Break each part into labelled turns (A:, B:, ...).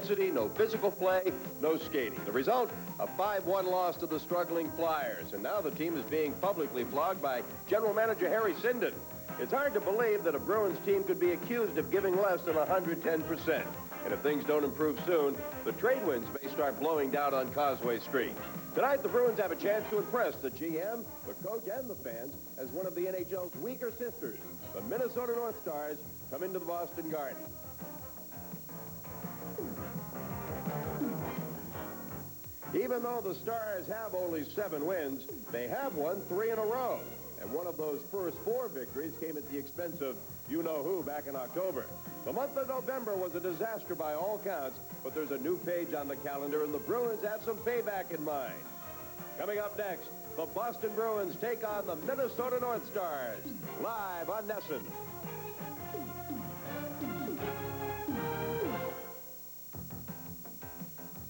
A: intensity, no physical play, no skating. The result, a 5-1 loss to the struggling Flyers. And now the team is being publicly flogged by General Manager Harry Sinden. It's hard to believe that a Bruins team could be accused of giving less than 110%. And if things don't improve soon, the trade winds may start blowing down on Causeway Street. Tonight, the Bruins have a chance to impress the GM, the coach, and the fans as one of the NHL's weaker sisters. The Minnesota North Stars come into the Boston Garden. Even though the Stars have only 7 wins, they have won 3 in a row. And one of those first 4 victories came at the expense of you-know-who back in October. The month of November was a disaster by all counts, but there's a new page on the calendar, and the Bruins have some payback in mind. Coming up next, the Boston Bruins take on the Minnesota North Stars, live on NESN.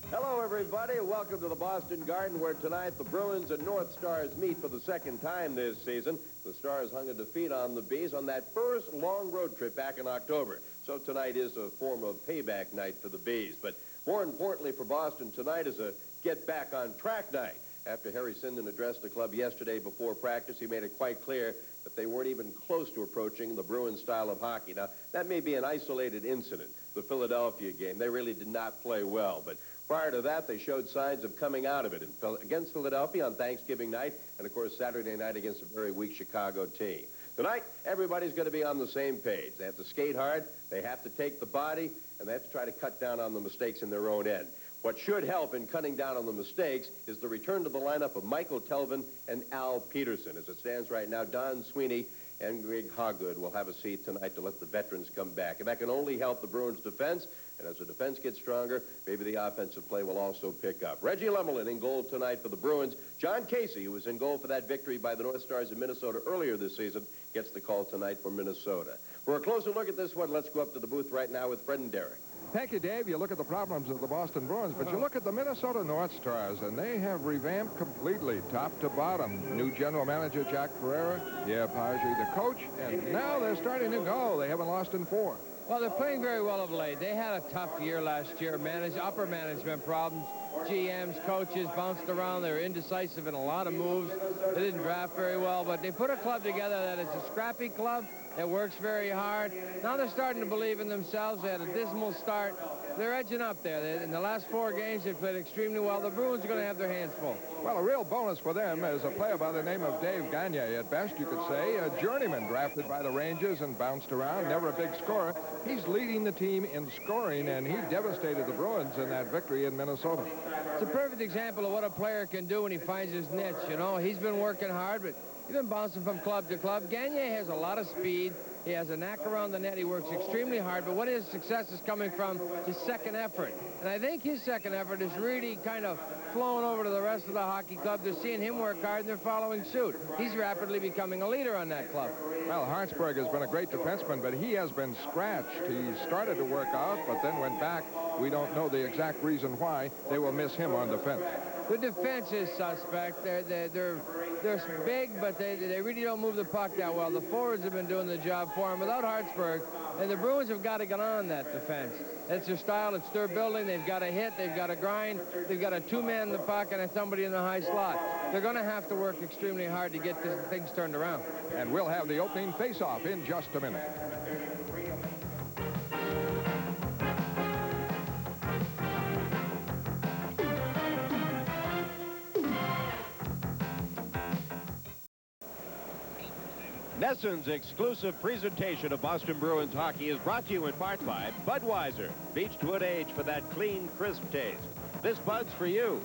A: Hello, everybody. Welcome to the Boston Garden, where tonight the Bruins and North Stars meet for the second time this season. The Stars hung a defeat on the Bees on that first long road trip back in October. So tonight is a form of payback night for the Bees. But more importantly for Boston, tonight is a get-back-on-track night. After Harry Sinden addressed the club yesterday before practice, he made it quite clear that they weren't even close to approaching the Bruins style of hockey. Now, that may be an isolated incident, the Philadelphia game. They really did not play well, but prior to that, they showed signs of coming out of it against Philadelphia on Thanksgiving night, and of course Saturday night against a very weak Chicago team. Tonight, everybody's going to be on the same page. They have to skate hard, they have to take the body, and they have to try to cut down on the mistakes in their own end. What should help in cutting down on the mistakes is the return to the lineup of Michael Telvin and Al Peterson. As it stands right now, Don Sweeney and Greg Hoggood will have a seat tonight to let the veterans come back. And that can only help the Bruins' defense. And as the defense gets stronger, maybe the offensive play will also pick up. Reggie Lemelin in goal tonight for the Bruins. John Casey, who was in goal for that victory by the North Stars in Minnesota earlier this season, gets the call tonight for Minnesota. For a closer look at this one, let's go up to the booth right now with Fred and Derek.
B: Thank you, Dave. You look at the problems of the Boston Bruins, but you look at the Minnesota North Stars, and they have revamped completely, top to bottom. New general manager, Jack Pereira, Pagé, the coach, and now they're starting to go. They haven't lost in 4.
C: Well, they're playing very well of late. They had a tough year last year. Upper management problems. GMs, coaches bounced around. They were indecisive in a lot of moves. They didn't draft very well, but they put a club together that is a scrappy club that works very hard. Now they're starting to believe in themselves. They had a dismal start. They're edging up there. In the last 4 games, they've played extremely well. The Bruins are going to have their hands full.
B: Well, a real bonus for them is a player by the name of Dave Gagne, at best you could say, a journeyman drafted by the Rangers and bounced around, never a big scorer. He's leading the team in scoring, and he devastated the Bruins in that victory in Minnesota.
C: It's a perfect example of what a player can do when he finds his niche. You know, he's been working hard, but he's been bouncing from club to club. Gagne has a lot of speed. He has a knack around the net. He works extremely hard, but what his success is coming from his second effort. And I think his second effort is really kind of flowing over to the rest of the hockey club. They're seeing him work hard, and they're following suit. He's rapidly becoming a leader on that club.
B: Well, Hartsburg has been a great defenseman, but he has been scratched. He started to work out, but then went back. We don't know the exact reason why. They will miss him on defense.
C: The defense is suspect. They're big, but they really don't move the puck that well. The forwards have been doing the job for him without Hartsburg, and the Bruins have got to get on that defense. That's their style. It's their building. They've got to hit. They've got to grind. They've got a 2-man in the puck and somebody in the high slot. They're going to have to work extremely hard to get things turned around.
B: And we'll have the opening face-off in just a minute.
D: NESN's exclusive presentation of Boston Bruins hockey is brought to you in part by Budweiser, Beechwood Age for that clean, crisp taste. This Bud's for you.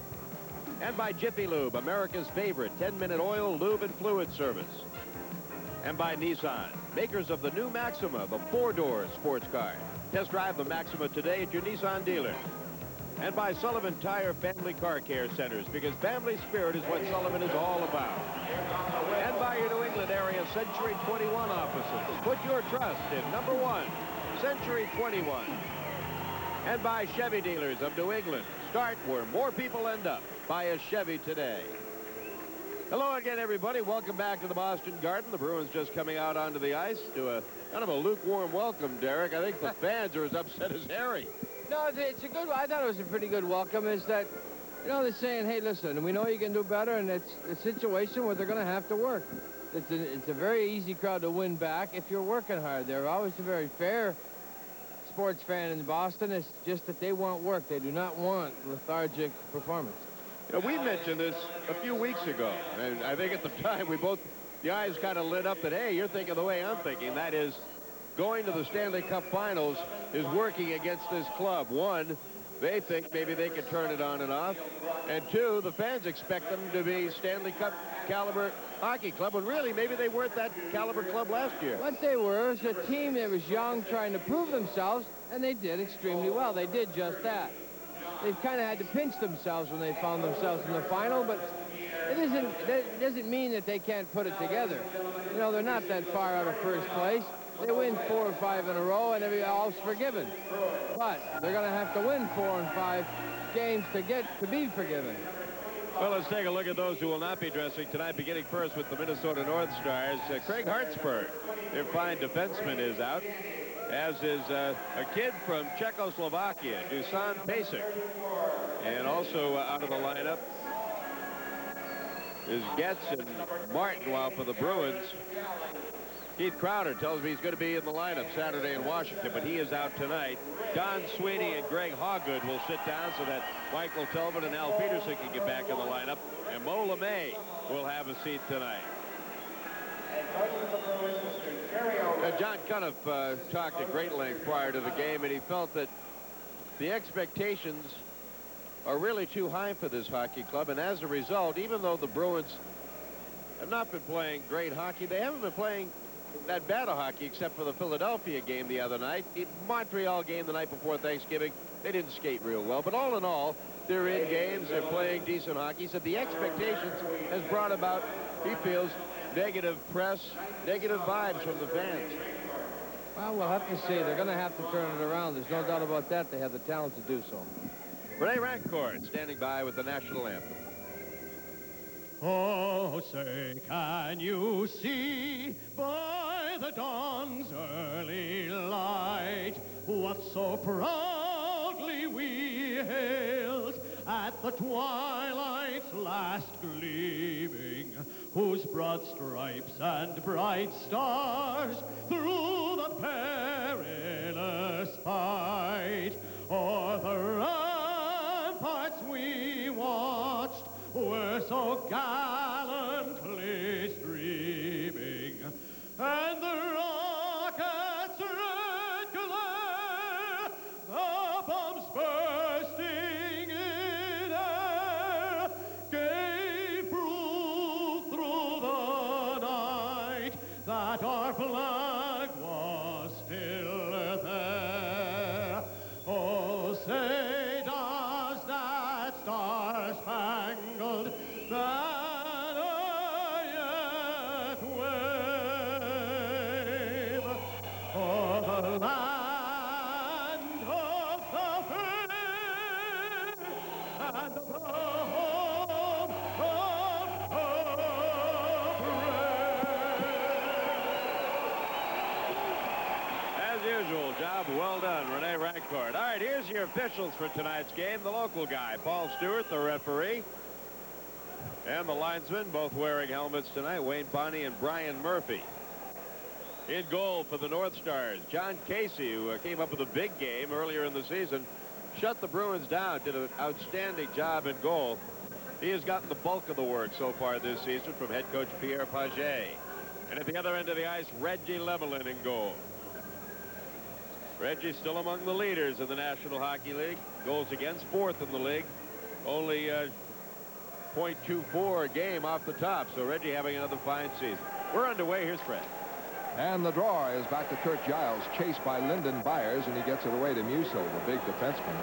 D: And by Jiffy Lube, America's favorite 10-minute oil, lube, and fluid service. And by Nissan, makers of the new Maxima, the 4-door sports car. Test drive the Maxima today at your Nissan dealer. And by Sullivan Tire Family Car Care Centers, because family spirit is what Sullivan is all about. And by your New England area Century 21 offices. Put your trust in number 1, Century 21. And by Chevy dealers of New England. Start where more people end up. Buy a Chevy today. Hello again, everybody. Welcome back to the Boston Garden. The Bruins just coming out onto the ice to a kind of a lukewarm welcome, Derek. I think the fans are as upset as Harry.
C: No, it's a good. I thought it was a pretty good welcome. Is that, you know, they're saying, hey, listen, we know you can do better, and it's a situation where they're going to have to work. It's a very easy crowd to win back if you're working hard. They're always a very fair sports fan in Boston. It's just that they want work. They do not want lethargic performance.
D: You know, we mentioned this a few weeks ago, and I think at the time the eyes kind of lit up that, hey, you're thinking the way I'm thinking. That is, going to the Stanley Cup Finals is working against this club. One, they think maybe they can turn it on and off. And two, the fans expect them to be Stanley Cup caliber hockey club, when really maybe they weren't that caliber club last year.
C: What they were is a team that was young, trying to prove themselves, and they did extremely well. They did just that. They've kind of had to pinch themselves when they found themselves in the final, but it doesn't mean that they can't put it together. You know, they're not that far out of first place. They win 4 or 5 in a row, and all's forgiven. But they're going to have to win 4 and 5 games to be forgiven.
D: Well, let's take a look at those who will not be dressing tonight, beginning first with the Minnesota North Stars. Craig Hartsburg, their fine defenseman, is out, as is a kid from Czechoslovakia, Dusan Pasek. And also out of the lineup is Getz and Martin, while for the Bruins, Keith Crowder tells me he's going to be in the lineup Saturday in Washington, but he is out tonight. Don Sweeney and Greg Hawgood will sit down so that Michael Telvin and Al Peterson can get back in the lineup, and Mo LeMay will have a seat tonight. John Cuniff talked at great length prior to the game, and he felt that the expectations are really too high for this hockey club, and as a result, even though the Bruins have not been playing great hockey, they haven't been playing that bad of hockey except for the Philadelphia game the other night. The Montreal game the night before Thanksgiving, they didn't skate real well, but all in all, they're in games, they're playing decent hockey. So the expectations has brought about, he feels, negative press, negative vibes from the fans.
C: Well, we'll have to see. They're going to have to turn it around. There's no doubt about that. They have the talent to do so.
D: Rene Rancourt standing by with the national anthem.
E: Oh, say, can you see by the dawn's early light what so proudly we hailed at the twilight's last gleaming, whose broad stripes and bright stars through the perilous fight o'er the ramparts we watched were so gallantly streaming, and the rockets' red glare, the bombs bursting in air, gave proof through the night that our flag was still there. Oh, say does that star-spangled banner yet wave o'er the land of the free and the home of the brave?
D: As usual, job well done, Rene Rancourt. All right, here's your officials for tonight's game. The local guy, Paul Stewart, the referee, and the linesmen, both wearing helmets tonight, Wayne Bonney and Brian Murphy. In goal for the North Stars, John Casey, who came up with a big game earlier in the season, shut the Bruins down, did an outstanding job in goal. He has gotten the bulk of the work so far this season from head coach Pierre Paget. And at the other end of the ice, Reggie Lemelin in goal. Reggie still among the leaders in the National Hockey League. Goals against, fourth in the league. Only .24 a game off the top. So Reggie having another fine season. We're underway. Here's Fred.
B: And the draw is back to Kurt Giles, chased by Lyndon Byers, and he gets it away to Musil, the big defenseman.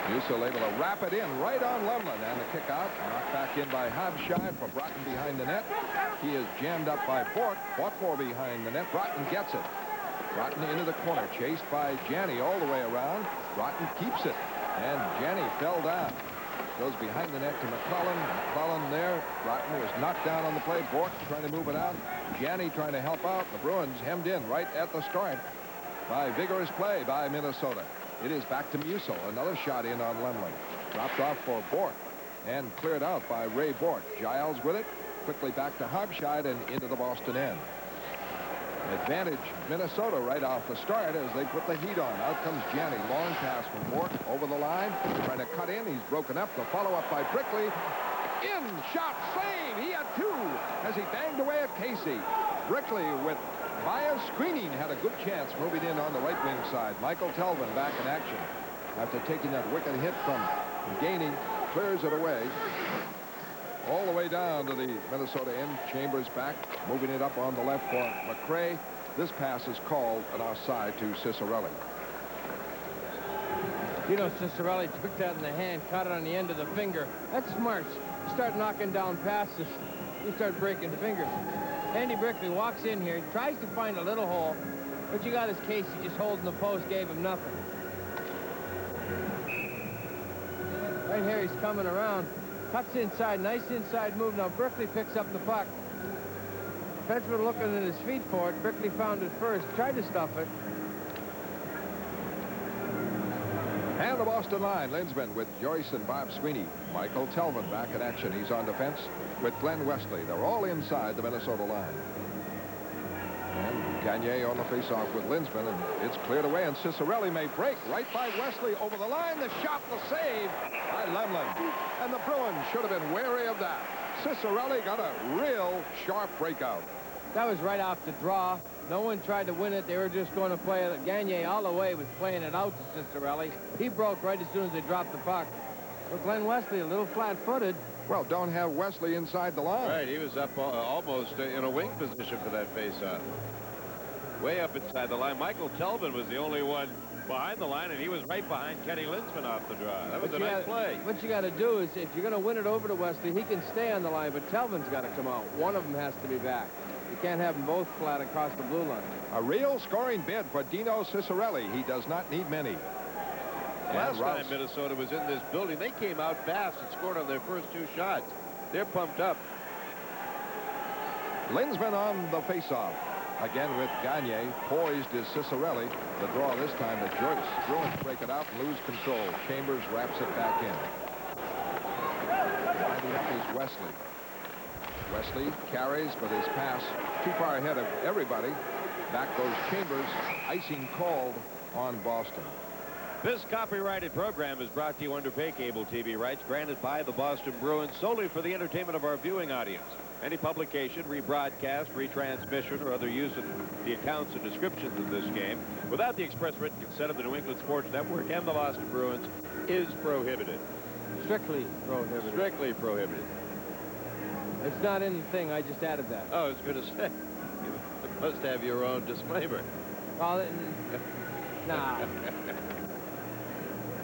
B: Musil able to wrap it in right on Lemelin, and the kick out, knocked back in by Habscheid for Broughton behind the net. He is jammed up by Bork. Fought for behind the net. Broughton gets it. Broughton into the corner, chased by Janney all the way around. Broughton keeps it, and Janney fell down. Goes behind the net to McClellan. McClellan there. Broughton was knocked down on the play. Bork trying to move it out. Janney trying to help out. The Bruins hemmed in right at the start by vigorous play by Minnesota. It is back to Musil. Another shot in on Lemlin. Dropped off for Bork and cleared out by Ray Bork. Giles with it. Quickly back to Habscheid and into the Boston end. Advantage Minnesota right off the start as they put the heat on. Out comes Janney. Long pass from Bork over the line. Trying to cut in. He's broken up. The follow-up by Brickley. In, shot, save. He had two as he banged away at Casey. Brickley with via screening had a good chance moving in on the right wing side. Michael Telvin back in action after taking that wicked hit from Gainey. Clears it away. All the way down to the Minnesota end. Chambers back, moving it up on the left for McRae. This pass is called an offside to Cicerelli.
C: You know, Cicerelli took that in the hand, caught it on the end of the finger. That's smart. You start knocking down passes, you start breaking fingers. Andy Brickley walks in here, tries to find a little hole, but you got his Casey just holding the post, gave him nothing. Right here, he's coming around. Cuts inside, nice inside move. Now Brickley picks up the puck. Fetchman looking at his feet for it. Brickley found it first, tried to stuff it.
B: And the Boston line, Linsman with Joyce and Bob Sweeney. Michael Telvin back in action. He's on defense with Glenn Wesley. They're all inside the Minnesota line. And Gagne on the faceoff with Linsman, and it's cleared away, and Cicerelli may break right by Wesley over the line. The shot, the save by Lemlin. And the Bruins should have been wary of that. Cicerelli got a real sharp breakout.
C: That was right off the draw. No one tried to win it. They were just going to play it. Gagne all the way was playing it out to Cicerelli. He broke right as soon as they dropped the puck. But Glenn Wesley, a little flat-footed.
B: Well, don't have Wesley inside the line.
D: Right, he was up almost in a wing position for that face-off. Way up inside the line. Michael Telvin was the only one behind the line, and he was right behind Kenny Linsman off the draw. That was a nice play.
C: What you got to do is, if you're going to win it over to Wesley, he can stay on the line, but Telvin's got to come out. One of them has to be back. You can't have them both flat across the blue line.
B: A real scoring bid for Dino Cicerelli. He does not need many.
D: Last time Minnesota was in this building, they came out fast and scored on their first two shots. They're pumped up.
B: Linsman on the faceoff. Again with Gagne. Poised is Cicerelli. The draw this time to Joyce. Bruins break it out and lose control. Chambers wraps it back in. Winding up is Wesley. Wesley carries, but his pass too far ahead of everybody. Back goes Chambers. Icing called on Boston.
D: This copyrighted program is brought to you under pay cable TV rights granted by the Boston Bruins solely for the entertainment of our viewing audience. Any publication, rebroadcast, retransmission, or other use of the accounts and descriptions of this game without the express written consent of the New England Sports Network and the Boston Bruins is prohibited.
C: Strictly prohibited.
D: Strictly prohibited.
C: It's not in the thing. I just added that.
D: Oh, I was going to say, you must have your own disclaimer.
C: Well, nah.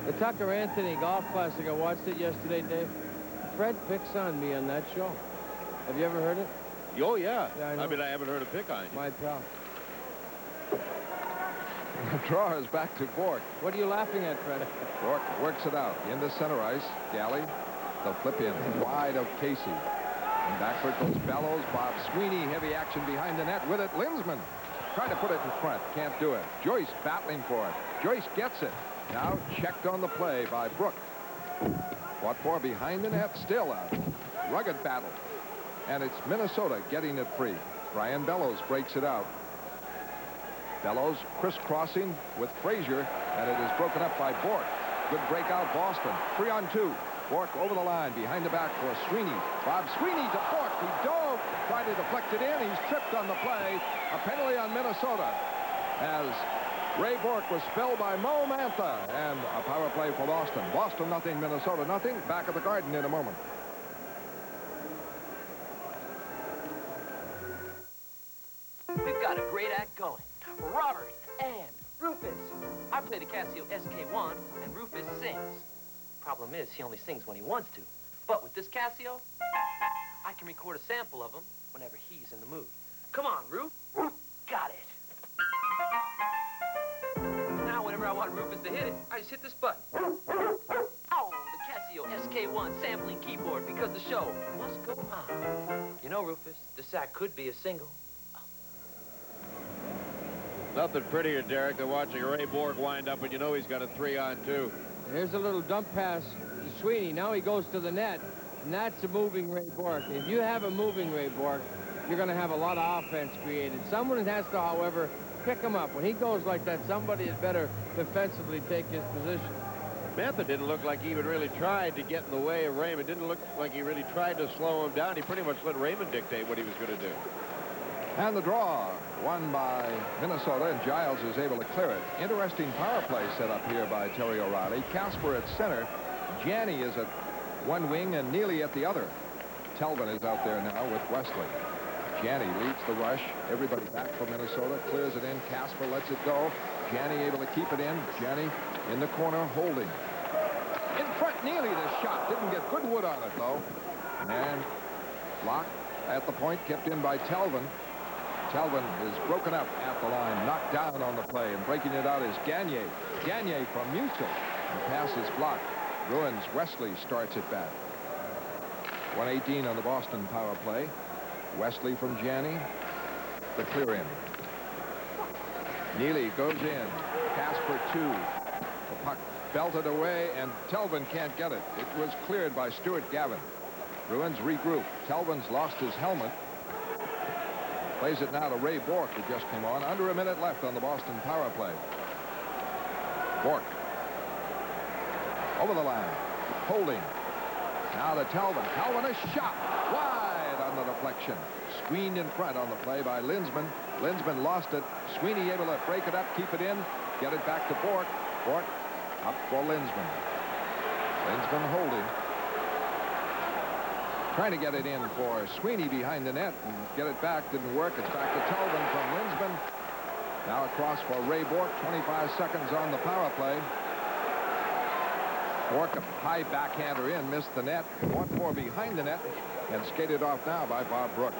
C: The Tucker Anthony Golf Classic, I watched it yesterday, Dave. Fred picks on me on that show. Have you ever heard it?
D: Oh, yeah.
C: Yeah, I know.
D: I mean, I haven't heard a pick on you.
C: My pal.
B: The draw is back to Bork.
C: What are you laughing at, Fred?
B: Bork works it out into center ice. Galley, the flip in wide of Casey. And backward goes Bellows. Bob Sweeney, heavy action behind the net with it. Linsman trying to put it in front. Can't do it. Joyce battling for it. Joyce gets it. Now checked on the play by Brook. What for behind the net? Still a rugged battle. And it's Minnesota getting it free. Brian Bellows breaks it out. Bellows crisscrossing with Frazier, and it is broken up by Bork. Good breakout, Boston. 3-on-2. Bork over the line, behind the back for Sweeney. Bob Sweeney to Bork. He dove, tried to deflect it in. He's tripped on the play. A penalty on Minnesota as Ray Bork was spilled by Mo Mantha, and a power play for Boston. Boston nothing, Minnesota nothing. Back at the Garden in a moment.
F: We've got a great act going. Robert and Rufus. I play the Casio SK1, and Rufus sings. Problem is, he only sings when he wants to. But with this Casio, I can record a sample of him whenever he's in the mood. Come on, Ruf. Got it. Now, whenever I want Rufus to hit it, I just hit this button. Oh, the Casio SK1 sampling keyboard, because the show must go on. You know, Rufus, this act could be a single.
D: Nothing prettier, Derek, than watching Ray Bork wind up, and you know he's got a 3-on-2.
C: Here's a little dump pass to Sweeney. Now he goes to the net, and that's a moving Ray Bork. If you have a moving Ray Bork, you're going to have a lot of offense created. Someone has to, however, pick him up. When he goes like that, somebody had better defensively take his position.
D: Mantha didn't look like he even really tried to get in the way of Raymond. Didn't look like he really tried to slow him down. He pretty much let Raymond dictate what he was going to do.
B: And the draw won by Minnesota, and Giles is able to clear it. Interesting power play set up here by Terry O'Reilly. Casper at center. Janney is at one wing and Neely at the other. Telvin is out there now with Wesley. Janney leads the rush. Everybody back from Minnesota. Clears it in. Casper lets it go. Janney able to keep it in. Janney in the corner holding. In front, Neely, the shot. Didn't get good wood on it, though. And blocked at the point, kept in by Telvin. Telvin is broken up at the line, knocked down on the play, and breaking it out is Gagner. Gagner from Musil. The pass is blocked. Bruins Wesley starts it back. 1:18 on the Boston power play. Wesley from Janney. The clear in. Neely goes in. Casper 2. The puck belted away, and Telvin can't get it. It was cleared by Stuart Gavin. Bruins regroup. Telvin's lost his helmet. Plays it now to Ray Bork, who just came on. Under a minute left on the Boston power play. Bork. Over the line. Holding. Now to Telvin. Telvin, a shot. Wide on the deflection. Screened in front on the play by Linsman. Linsman lost it. Sweeney able to break it up, keep it in, get it back to Bork. Bork up for Linsman. Linsman holding. Trying to get it in for Sweeney behind the net and get it back. Didn't work. It's back to Telvin from Linsman. Now across for Ray Bork. 25 seconds on the power play. Bork, a high backhander in, missed the net. 1-4 behind the net and skated off now by Bob Brook.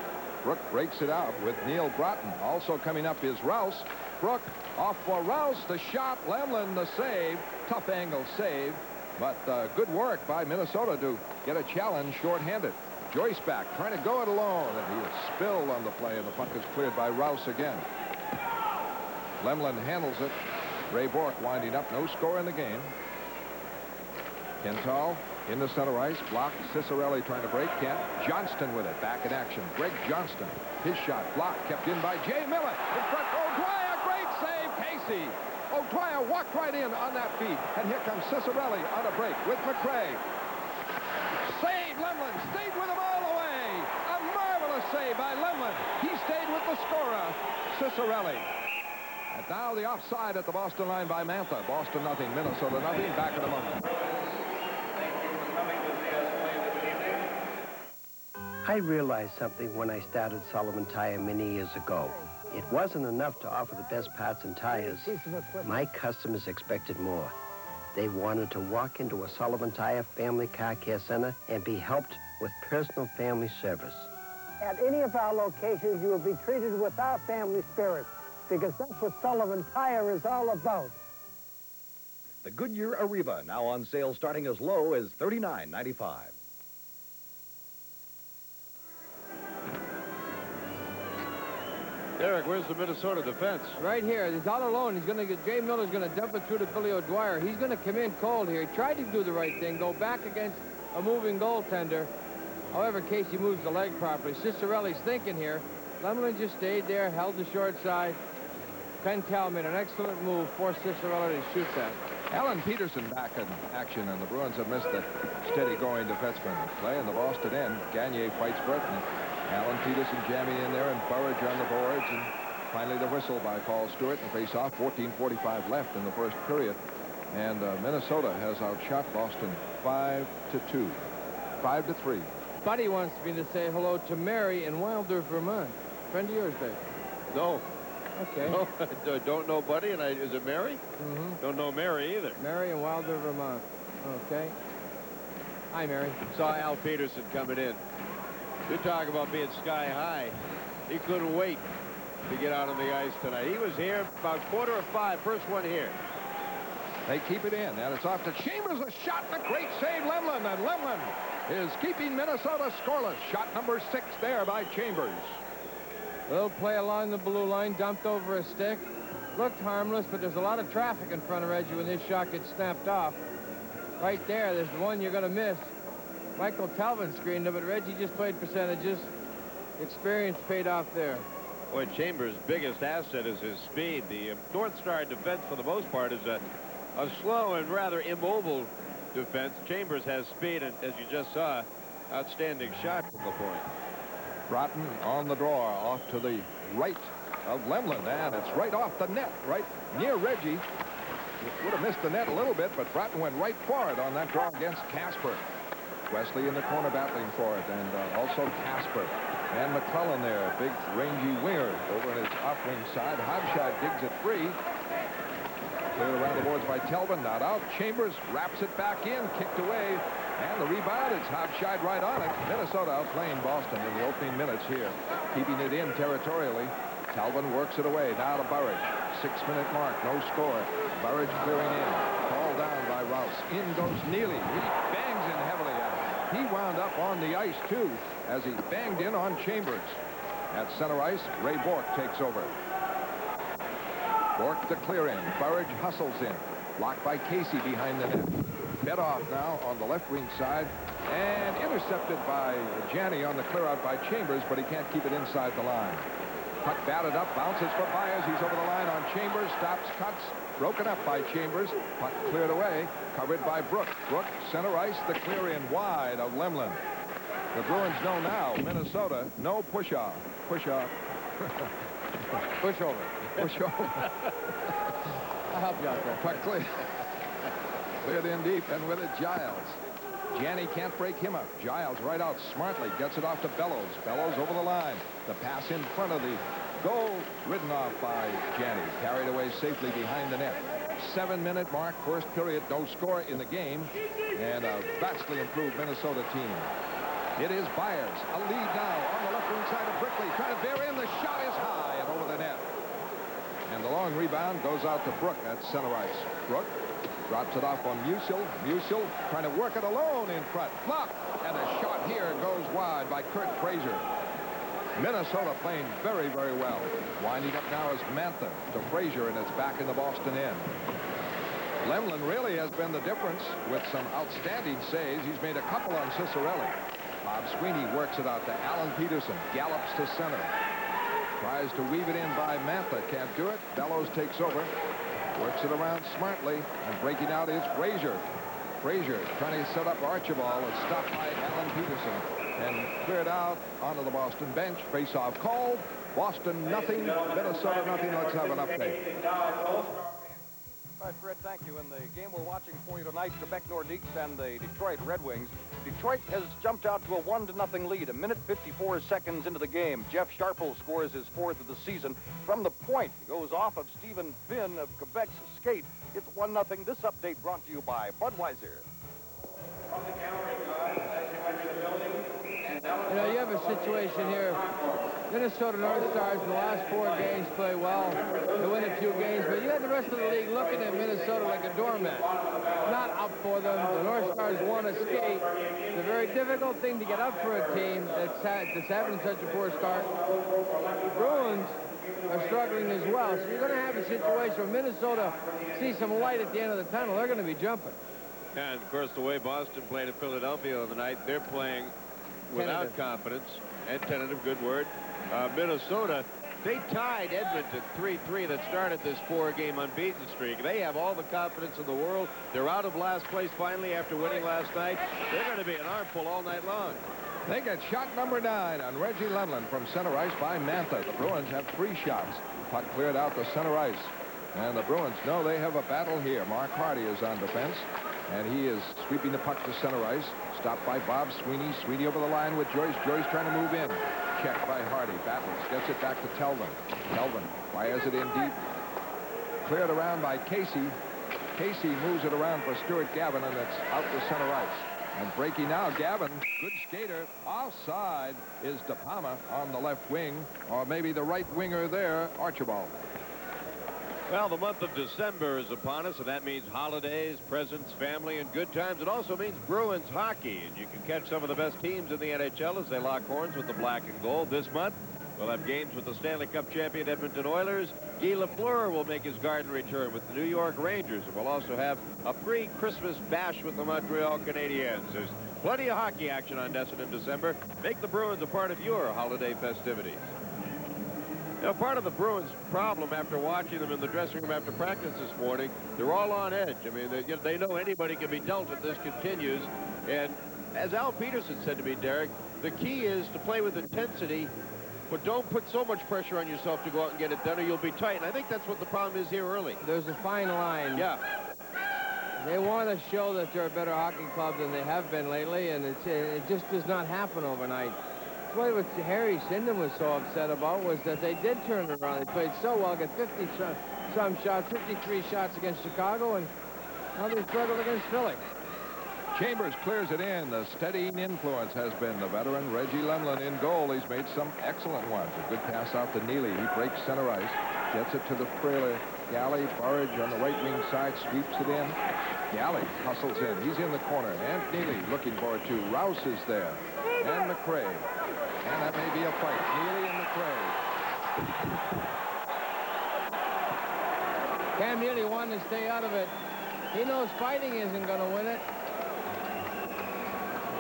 B: Brook breaks it out with Neil Broughton. Also coming up is Rouse. Brook off for Rouse. The shot. Lemlin the save. Tough angle save. But good work by Minnesota to get a challenge shorthanded. Joyce back, trying to go it alone, and he is spilled on the play, and the puck is cleared by Rouse again. Lemlin handles it. Ray Bork winding up. No score in the game. Kental in the center ice. Blocked. Cicerelli trying to break. Can't. Johnston with it. Back in action. Greg Johnston. His shot blocked. Kept in by Jay Miller. In front. O'Dwyer. Great save. Casey. O'Dwyer walked right in on that feed. And here comes Cicerelli on a break with McRae. Save Lemlin. Stayed with him all the way. A marvelous save by Lemlin. He stayed with the scorer, Cicerelli. And now the offside at the Boston line by Mantha. Boston nothing. Minnesota nothing. Back in a moment.
G: I realized something when I started Sullivan Tire many years ago. It wasn't enough to offer the best parts and tires. My customers expected more. They wanted to walk into a Sullivan Tire Family Car Care Center and be helped with personal family service.
H: At any of our locations, you will be treated with our family spirit, because that's what Sullivan Tire is all about.
I: The Goodyear Arriva, now on sale starting as low as $39.95.
D: Derek, where's the Minnesota defense?
C: Right here. He's all alone. He's going to get, Jay Miller's going to dump it through to Billy O'Dwyer. He's going to come in cold here. He tried to do the right thing, go back against a moving goaltender. However, Casey moves the leg properly. Cicerelli's thinking here. Lemlin just stayed there, held the short side. Pentel made an excellent move, forced Cicerelli to shoot that.
B: Alan Peterson back in action, and the Bruins have missed the steady-going defenseman play. In the Boston end, Gagner fights for it, and Alan Peterson jamming in there, and Burridge on the boards, and finally the whistle by Paul Stewart. And face-off, 14:45 left in the first period, and Minnesota has outshot Boston 5-2, 5-3.
C: Buddy wants me to say hello to Mary in Wilder, Vermont. Friend of yours, Dave?
D: No.
C: Okay.
D: No, I don't know Buddy, and is it Mary?
C: Mm-hmm.
D: Don't know Mary either.
C: Mary in Wilder, Vermont. Okay. Hi, Mary.
D: Saw Al Peterson coming in. You talk about being sky high. He couldn't wait to get out on the ice tonight. He was here about 4:45, first one here.
B: They keep it in, and it's off to Chambers. A shot, and a great save, Lemlin. And Lemlin is keeping Minnesota scoreless. Shot number 6 there by Chambers.
C: Little play along the blue line, dumped over a stick. looked harmless, but there's a lot of traffic in front of Reggie when this shot gets snapped off. Right there, there's the one you're going to miss. Michael Talvin screened it, but Reggie just played percentages. Experience paid off there.
D: Boy, Chambers' biggest asset is his speed. The North Star defense, for the most part, is a slow and rather immobile defense. Chambers has speed, and as you just saw, outstanding shot from the point.
B: Broughton on the draw, off to the right of Lemlin, and it's right off the net, right near Reggie. It would have missed the net a little bit, but Broughton went right for it on that draw against Casper. Wesley in the corner battling for it, and also Casper. And McClellan there, big rangy winger over on his off-wing side. Hobshot digs it free. Cleared around the boards by Telvin, not out. Chambers wraps it back in, kicked away. And the rebound, it's Hobshot right on it. Minnesota outplaying Boston in the opening minutes here, keeping it in territorially. Telvin works it away, now to Burridge. 6-minute mark, no score. Burridge clearing in, called down by Rouse. In goes Neely, he bangs in heavily at it. He wound up on the ice, too, as he banged in on Chambers. At center ice, Ray Bourque takes over. Bourque to clear in. Burridge hustles in. Blocked by Casey behind the net. Fed off now on the left wing side. And intercepted by Janney on the clear out by Chambers, but he can't keep it inside the line. Puck batted up, bounces for Byers. He's over the line on Chambers. Stops, cuts. Broken up by Chambers. Puck cleared away. Covered by Brook. Brook, center ice, the clear in wide of Lemlin. The Bruins know now, Minnesota, no push-off. Push-off.
C: Push-over.
B: Push-over.
C: I'll help you out there.
B: Puck cleared in deep, and with it, Giles. Janney can't break him up. Giles right out smartly, gets it off to Bellows. Bellows over the line. The pass in front of the goal, ridden off by Janney. Carried away safely behind the net. 7-minute mark, first period, no score in the game, and a vastly improved Minnesota team. It is Byers, a lead now on the left wing side of Brickley, trying to bear in. The shot is high and over the net. And the long rebound goes out to Brook at center ice. Brook drops it off on Musil. Musil trying to work it alone in front. Blocked, and a shot here goes wide by Kurt Frazier. Minnesota playing very, very well. Winding up now is Mantha to Frazier, and it's back in the Boston end. Lemlin really has been the difference with some outstanding saves. He's made a couple on Cicerelli. Bob Sweeney works it out to Alan Peterson. Gallops to center. Tries to weave it in by Mantha. Can't do it. Bellows takes over. Works it around smartly. And breaking out is Frazier. Frazier trying to set up Archibald. It's stopped by Alan Peterson. And cleared out onto the Boston bench. Face-off called. Boston nothing. Minnesota nothing. Let's have an update.
I: All right, Fred, thank you. In the game we're watching for you tonight, Quebec Nordiques and the Detroit Red Wings. Detroit has jumped out to a 1-0 lead. A minute 54 seconds into the game. Jeff Sharple scores his 4th of the season. From the point, goes off of Stephen Finn of Quebec's skate. It's 1-0. This update brought to you by Budweiser.
C: You know, you have a situation here. Minnesota North Stars in the last 4 games play well. They win a few games, but you have the rest of the league looking at Minnesota like a doormat. Not up for them. The North Stars want to skate. It's a very difficult thing to get up for a team that's having such a poor start. The Bruins are struggling as well, so you're going to have a situation where Minnesota sees some light at the end of the tunnel. They're going to be jumping.
D: And, of course, the way Boston played at Philadelphia the other night, they're playing without confidence and tentative, good word. Minnesota, they tied Edmonton 3-3 that started this 4-game unbeaten streak. They have all the confidence in the world. They're out of last place finally after winning last night. They're going to be an armful all night long.
B: They get shot number 9 on Reggie Lemlin from center ice by Mantha. The Bruins have 3 shots. Puck cleared out to center ice. And the Bruins know they have a battle here. Mark Hardy is on defense, and he is sweeping the puck to center ice. Stopped by Bob Sweeney. Sweeney over the line with Joyce. Joyce trying to move in. Checked by Hardy. Battles. Gets it back to Telvin. Telvin fires it in deep. Cleared around by Casey. Casey moves it around for Stuart Gavin, and it's out to center ice. And breaking now, Gavin, good skater. Offside is De Palma on the left wing, or maybe the right winger there, Archibald.
D: Well, the month of December is upon us, and that means holidays, presents, family, and good times. It also means Bruins hockey, and you can catch some of the best teams in the NHL as they lock horns with the black and gold. This month, We'll have games with the Stanley Cup champion Edmonton Oilers. Guy Lafleur will make his garden return with the New York Rangers. And we'll also have a pre-Christmas bash with the Montreal Canadiens. There's plenty of hockey action on NESN in December. Make the Bruins a part of your holiday festivities. Now, part of the Bruins' problem after watching them in the dressing room after practice this morning, they're all on edge. I mean, they know anybody can be dealt if this continues. And as Al Peterson said to me, Derek, the key is to play with intensity, but don't put so much pressure on yourself to go out and get it done or you'll be tight. And I think that's what the problem is here early.
C: There's a fine line.
D: Yeah.
C: They want to show that they're a better hockey club than they have been lately, and it just does not happen overnight. What Harry Sinden was so upset about was that they did turn it around. They played so well, got 50-some shots, 53 shots against Chicago, and now they struggled against Philly.
B: Chambers clears it in. The steadying influence has been the veteran Reggie Lemlin in goal. He's made some excellent ones. A good pass out to Neely. He breaks center ice, gets it to the frailer Galley. Burridge on the right wing side sweeps it in. Galley hustles in. He's in the corner. And Neely looking for it too. Rouse is there. And McRae. And that may be a fight. Neely and McRae.
C: Cam Neely wanted to stay out of it. He knows fighting isn't going to win it.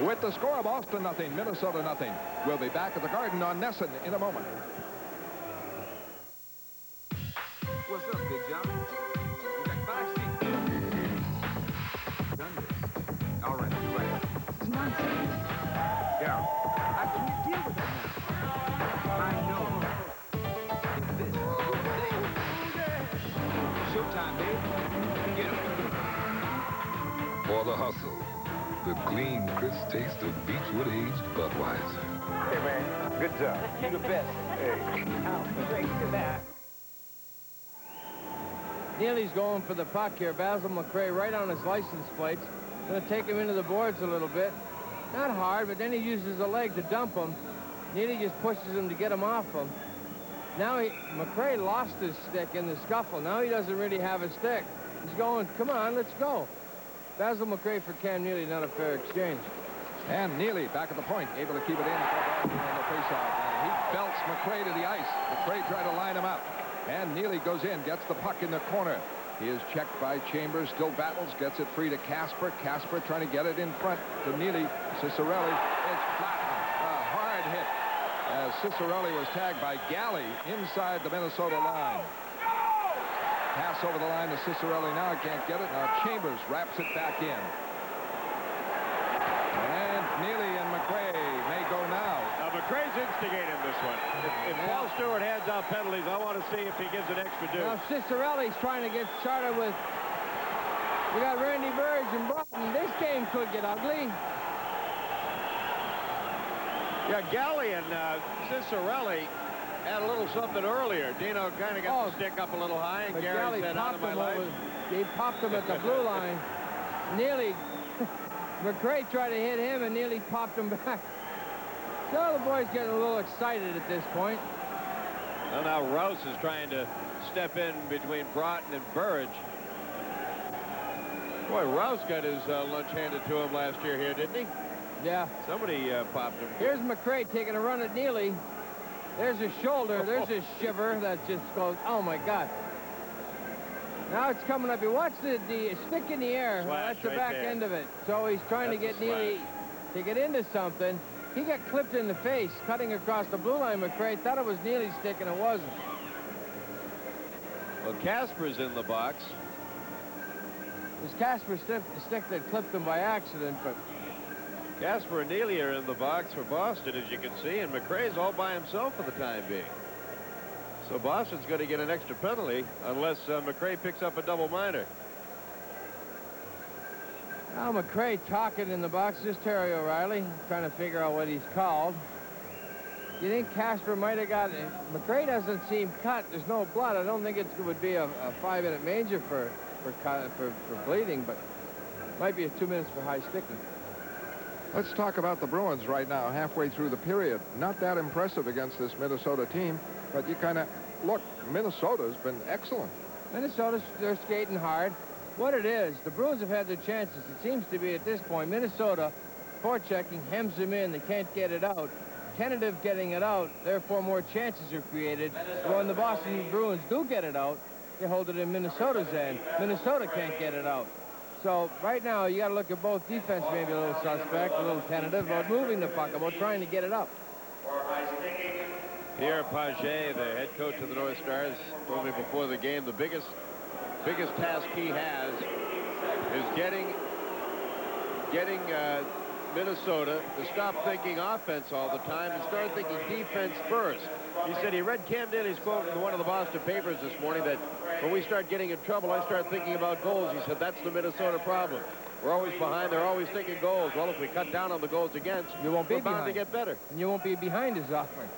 B: With the score of Boston nothing, Minnesota nothing. We'll be back at the Garden on NESN in a moment.
J: What's up, Big John? You got 5 seats. Done this. All right, I'll be right up. It's nonsense. Yeah. I can't deal with that now. I know. It's this. Showtime, babe. Get him.
K: For the hustle. The clean, crisp taste of Beechwood aged Budweiser.
I: Hey, man, good job. You the best. Hey.
F: Great to that.
C: Neely's going for the puck here. Basil McRae right on his license plates. Going to take him into the boards a little bit. Not hard, but then he uses a leg to dump him. Neely just pushes him to get him off him. Now McRae lost his stick in the scuffle. Now he doesn't really have a stick. He's going, come on, let's go. Basil McRae for Cam Neely, not a fair exchange.
B: And Neely back at the point, able to keep it in on the faceoff. And he belts McRae to the ice. McRae tried to line him up. And Neely goes in, gets the puck in the corner. He is checked by Chambers, still battles, gets it free to Casper. Casper trying to get it in front to Neely. Cicerelli is flattened. A hard hit as Cicerelli was tagged by Galley inside the Minnesota line. Pass over the line to Cicerelli. Now can't get it. Now Chambers wraps it back in. And Neely and McRae may go now.
D: Now, McRae's instigating this one. If Paul Stewart hands out penalties, I want to see if he gives an extra due.
C: Now Cicerelli's trying to get started with... We got Randy Burridge and Broughton. This game could get ugly.
D: Yeah, Galley and Cicerelli had a little something earlier. Dino kind of got the stick up a little high, and
C: But
D: Gary said, out of my life.
C: He popped him at the blue line. Neely, McRae tried to hit him, and Neely popped him back. So the boys getting a little excited at this point.
D: Well, now Rouse is trying to step in between Broughton and Burridge. Boy, Rouse got his lunch handed to him last year here, didn't he?
C: Yeah.
D: Somebody popped him.
C: Here's McRae taking a run at Neely. There's his shoulder. There's his shiver that just goes, oh, my God. Now it's coming up. You watch the stick in the air.
D: Slash
C: That's the
D: right
C: back
D: there.
C: end of it. So he's trying to get Neely to get into something. He got clipped in the face, cutting across the blue line. McRae thought it was Neely's stick, and it wasn't.
D: Well, Casper's in the box.
C: It was Casper's stick that clipped him by accident, but...
D: Casper and Neely are in the box for Boston, as you can see, and McRae's all by himself for the time being. So Boston's going to get an extra penalty unless McRae picks up a double minor.
C: Now McRae talking in the box. Just Terry O'Reilly trying to figure out what he's called. You think Casper might have got it? McRae doesn't seem cut. There's no blood. I don't think it would be a 5-minute manger for bleeding, but might be a 2 minutes for high sticking.
B: Let's talk about the Bruins right now, halfway through the period. Not that impressive against this Minnesota team, but you kind of, look, Minnesota's been excellent.
C: Minnesota's, they're skating hard. What it is, the Bruins have had their chances. It seems to be at this point, Minnesota, forechecking, hems them in. They can't get it out. tentative getting it out, therefore more chances are created. When the Boston Bruins do get it out, they hold it in Minnesota's end. Minnesota can't get it out. So right now, you got to look at both defense, maybe a little suspect, a little tentative, about moving the puck, about trying to get it up.
D: Pierre Paget, the head coach of the North Stars, told me before the game the biggest task he has is getting Minnesota to stop thinking offense all the time and start thinking defense first. He said he read Cam Daly's quote in one of the Boston papers this morning that when we start getting in trouble, I start thinking about goals. He said that's the Minnesota problem. We're always behind. They're always thinking goals. Well, if we cut down on the goals against, we're bound to get better.
C: And you won't be behind as often.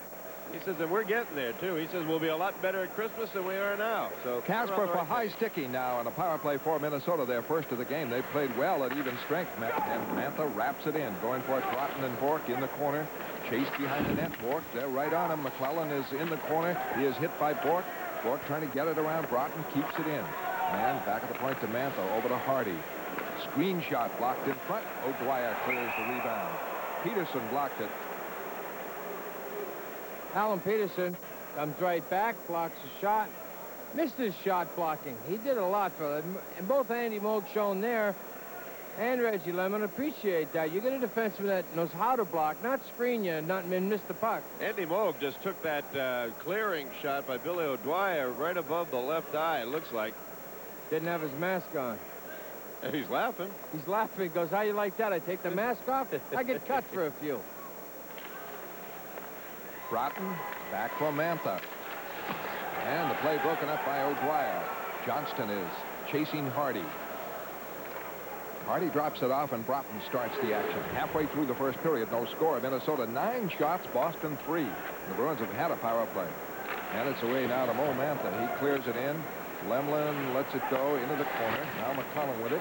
D: He says that we're getting there, too. He says we'll be a lot better at Christmas than we are now. So
B: Casper for high sticking now on a power play for Minnesota, their first of the game. They played well at even strength, and Mantha wraps it in. Going for it, Broughton and Bork in the corner. Chased behind the net. Bork, they're right on him. McClellan is in the corner. He is hit by Bork. Bork trying to get it around. Broughton keeps it in. And back at the point to Mantha, over to Hardy. Screen shot blocked in front. O'Dwyer clears the rebound. Peterson blocked it.
C: Alan Peterson comes right back, blocks a shot, missed his shot blocking. He did a lot for them. And both Andy Moog shown there and Reggie Lemon appreciate that. You get a defenseman that knows how to block, not screen you and miss the puck.
D: Andy Moog just took that clearing shot by Billy O'Dwyer right above the left eye, it looks like.
C: Didn't have his mask on.
D: He's laughing.
C: He's laughing. He goes, how you like that? I take the mask off? I get cut for a few.
B: Broughton back for Mantha. And the play broken up by O'Dwyer. Johnston is chasing Hardy. Hardy drops it off, and Broughton starts the action. Halfway through the first period, no score. Minnesota 9 shots, Boston 3. The Bruins have had a power play. And it's away now to Mo Mantha. He clears it in. Lemlin lets it go into the corner. Now McClellan with it.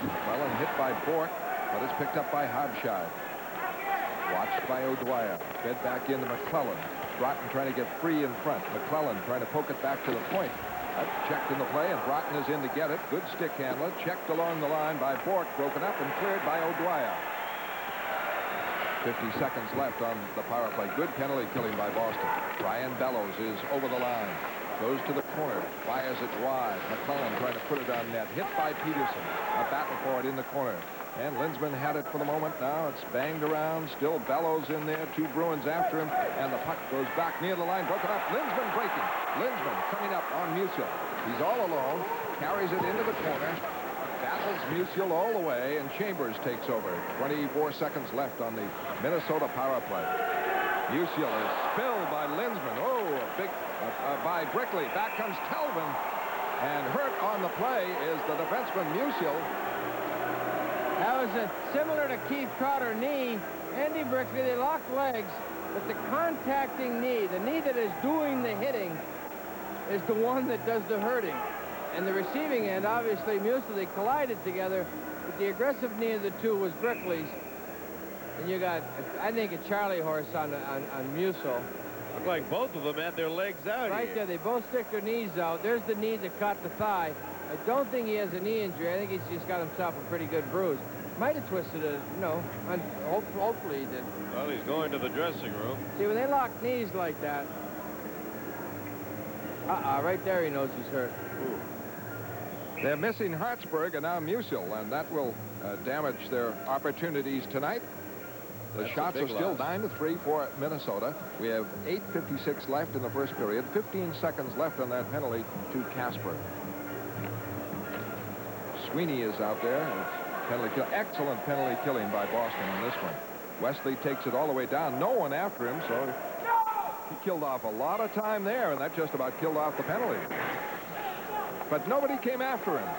B: McClellan hit by Bork, but it's picked up by Hobshide. Watched by O'Dwyer. Fed back into McClellan. Broughton trying to get free in front. McClellan trying to poke it back to the point. Checked in the play, and Broughton is in to get it. Good stick handler. Checked along the line by Bork. Broken up and cleared by O'Dwyer. 50 seconds left on the power play. Good penalty killing by Boston. Brian Bellows is over the line. Goes to the corner. Fires it wide. McClellan trying to put it on net. Hit by Peterson. A battle for it in the corner. And Linsman had it for the moment. Now it's banged around. Still Bellows in there. 2 Bruins after him. And the puck goes back near the line. Broken up. Linsman breaking. Linsman coming up on Musial. He's all alone. Carries it into the corner. Battles Musial all the way. And Chambers takes over. 24 seconds left on the Minnesota power play. Musial is spilled by Linsman. Oh, a big by Brickley. Back comes Talbot. And hurt on the play is the defenseman Musial.
C: That was similar to Keith Trotter knee. Andy Brickley, they locked legs, but the contacting knee, the knee that is doing the hitting, is the one that does the hurting. And the receiving end, obviously, Musial, they collided together, but the aggressive knee of the two was Brickley's. And you got, I think, a Charlie horse on Musial.
D: Looked like both of them had their legs out
C: right
D: here.
C: There, they both stick their knees out. There's the knee that caught the thigh. I don't think he has a knee injury. I think he's just got himself a pretty good bruise. Might have twisted it, you know, and hopefully he did.
D: Well, he's going to the dressing room.
C: See, when they lock knees like that, right there he knows he's hurt.
B: Ooh. They're missing Hartsburg and now Musial, and that will damage their opportunities tonight. The shots are still 9-3 for Minnesota. We have 8:56 left in the first period. 15 seconds left on that penalty to Casper. Sweeney is out there. Penalty kill. Excellent penalty killing by Boston on this one. Wesley takes it all the way down. No one after him, so he killed off a lot of time there, and that just about killed off the penalty. But nobody came after him.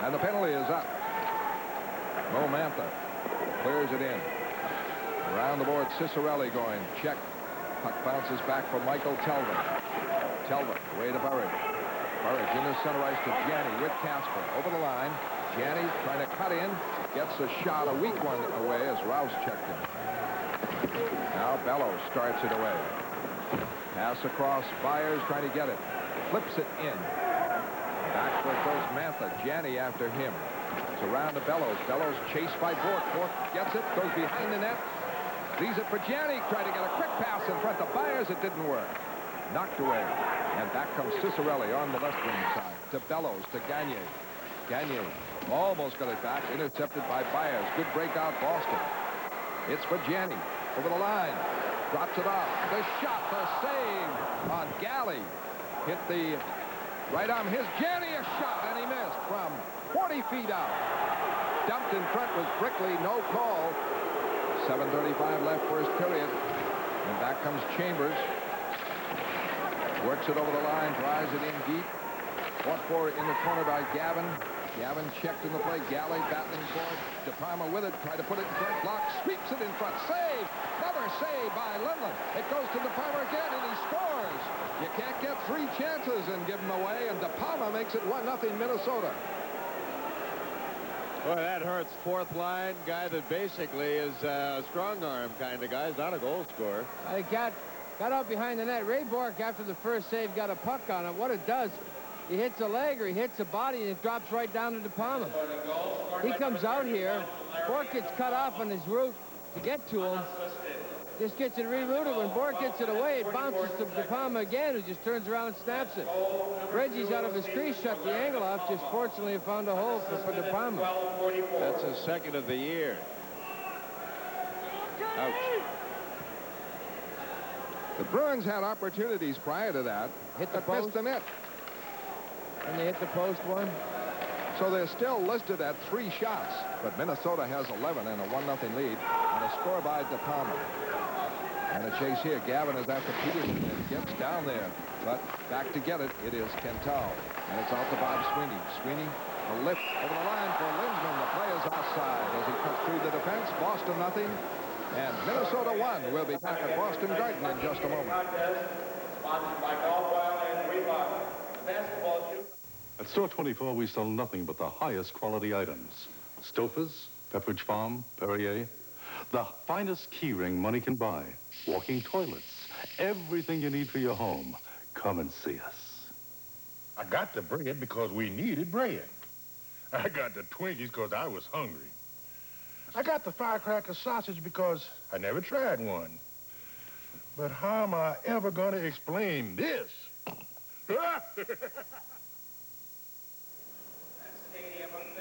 B: And the penalty is up. Mo Mantha clears it in. Around the board, Cicerelli going. Check. Puck bounces back for Michael Telvin. Telvin away to Burridge. Burridge in the center ice to Janney with Casper. Over the line. Janney trying to cut in. Gets a shot, a weak one away as Rouse checked him. Now Bellows starts it away. Pass across. Byers trying to get it. Flips it in. Back where it goes Mantha. Janney after him. It's around to Bellows. Bellows chased by Bork. Bork gets it. Goes behind the net. Leaves it for Gianni. Tried to get a quick pass in front of Byers. It didn't work. Knocked away. And back comes Cicerelli on the left wing side. To Bellows, to Gagne. Gagne almost got it back. Intercepted by Byers. Good breakout, Boston. It's for Gianni. Over the line. Drops it off. The shot, the save on Galley. Hit the right arm. Here's Gianni, a shot, and he missed from 40 feet out. Dumped in front was Brickley. No call. 7:35 left first period. And back comes Chambers. Works it over the line, drives it in deep. Fought for it in the corner by Gavin. Gavin checked in the play. Galley battling for it. De Palma with it. Tried to put it in front. Block. Sweeps it in front. Save. Another save by Lemlin. It goes to De Palma again, and he scores. You can't get 3 chances and give them away, and De Palma makes it 1-0 Minnesota.
D: Boy, that hurts. Fourth line guy that basically is a strong arm kind of guy. He's not a goal scorer.
C: I got out behind the net. Ray Bork, after the first save, got a puck on it. What it does, he hits a leg or he hits a body, and it drops right down to De Palma. He comes out here. Bork gets cut off on his route to get to him. Just gets it rerouted. When Bork gets it away, it bounces to De Palma again, who just turns around and snaps it. Reggie's out of his crease, shut the angle off. Just fortunately found a hole for De Palma.
D: That's his second of the year. Ouch.
B: The Bruins had opportunities prior to that.
C: Hit the
B: Missed
C: post.
B: the net.
C: And they hit the post one.
B: So they're still listed at 3 shots. But Minnesota has 11 and a 1-0 lead. And a score by De Palma. And a chase here. Gavin is after Peterson and gets down there. But back to get it, it is Kental. And it's out to Bob Sweeney. Sweeney, a lift over the line for Lindsman. The play is offside as he cuts through the defense. Boston 0. And Minnesota 1. We'll be back at Boston Garden in just a moment.
L: At Store 24, we sell nothing but the highest quality items. Stouffer's, Pepperidge Farm, Perrier. The finest keyring money can buy. Walking toilets. Everything you need for your home. Come and see us.
M: I got the bread because we needed bread. I got the Twinkies because I was hungry. I got the firecracker sausage because I never tried one. But how am I ever going to explain this?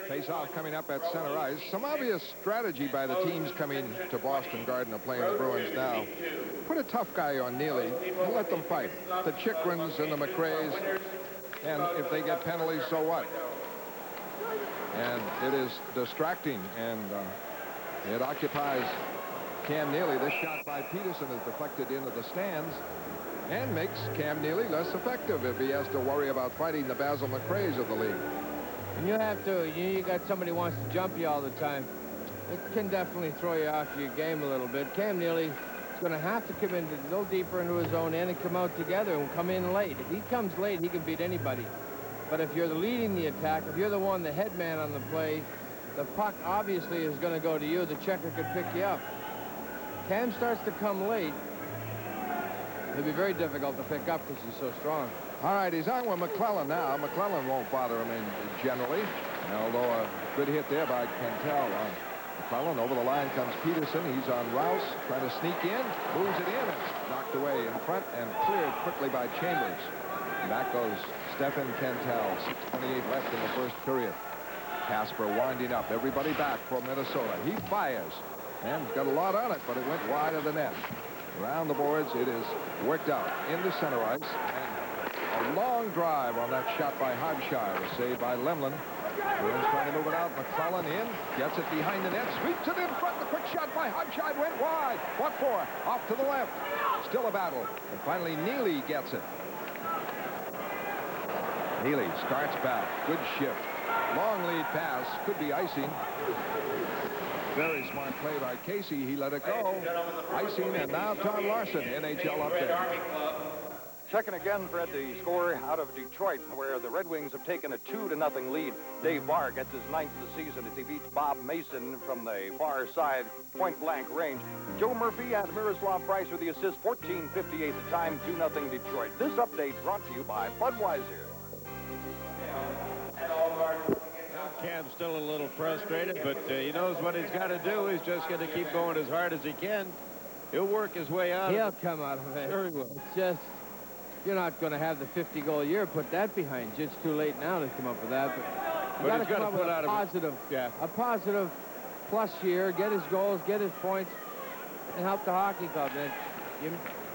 B: Face-off coming up at center ice. Some obvious strategy by the teams coming to Boston Garden of playing the Bruins now. Put a tough guy on Neely and let them fight. The Chychrins and the McRaes. And if they get penalties, so what? And it is distracting, and it occupies Cam Neely. This shot by Peterson is deflected into the stands and makes Cam Neely less effective if he has to worry about fighting the Basil McRaes of the league.
C: And you have to, you got somebody who wants to jump you all the time. It can definitely throw you off your game a little bit. Cam Neely is going to have to come in a little deeper into his own end and come out together and come in late. If he comes late, he can beat anybody. But if you're leading the attack, if you're the one, the head man on the play, the puck obviously is going to go to you. The checker could pick you up. Cam starts to come late. It'll be very difficult to pick up because he's so strong.
B: All right, he's on with McClellan now. McClellan won't bother him generally, although a good hit there by Kentel on McClellan. Over the line comes Peterson. He's on Rouse, trying to sneak in, moves it in, it's knocked away in front and cleared quickly by Chambers. And back goes Stephen Kentel. 6:28 left in the first period. Casper winding up. Everybody back for Minnesota. He fires and got a lot on it, but it went wide of the net. Around the boards, it is worked out into center ice. And a long drive on that shot by Hobshire was saved by Lemlin. Bruins trying to move it out. McClellan in. Gets it behind the net. Sweeps it in front. The quick shot by Hobshire went wide. What for? Off to the left. Still a battle. And finally, Neely gets it. Neely starts back. Good shift. Long lead pass. Could be icing. Very smart play by Casey. He let it go. Icing, and now Tom Larson, NHL update.
I: Checking again, Fred, the score out of Detroit, where the Red Wings have taken a 2-0 lead. Dave Barr gets his 9th of the season as he beats Bob Mason from the far side, point-blank range. Joe Murphy and Miroslav Price with the assist, 14:58 the time, 2-0 Detroit. This update brought to you by Budweiser.
D: Cam's still a little frustrated, but he knows what he's got to do. He's just going to keep going as hard as he can. He'll work his way out.
C: He'll come out of it.
D: Very well.
C: It's just, you're not going to have the 50-goal year. Put that behind you. It's too late now to come up with that. But you got to come up with a positive, a positive plus year. Get his goals, get his points, and help the hockey club. And you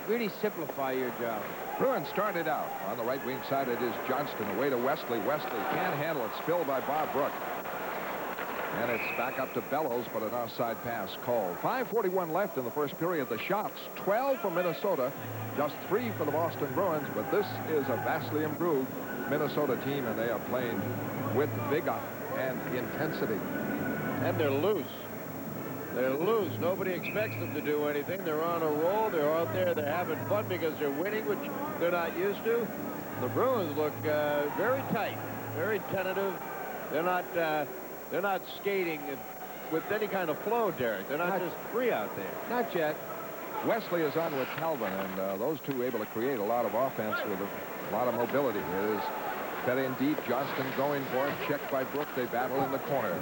C: really simplify your job.
B: Bruins started out. On the right wing side, it is Johnston. Away to Wesley. Wesley can't handle it. Spilled by Bob Brook. And it's back up to Bellows, but an offside pass called. 5:41 left in the first period. The shots, 12 for Minnesota, just 3 for the Boston Bruins. But this is a vastly improved Minnesota team, and they are playing with vigor and intensity.
A: And they're loose. They're loose. Nobody expects them to do anything. They're on a roll. They're out there. They're having fun because they're winning, which they're not used to. The Bruins look very tight, very tentative. They're not skating with any kind of flow, Derek. They're not just free out there.
C: Not yet.
B: Wesley is on with Calvin, and those two able to create a lot of offense with a lot of mobility. It is fed in deep. Johnston going for it. Checked by Brook. They battle in the corner.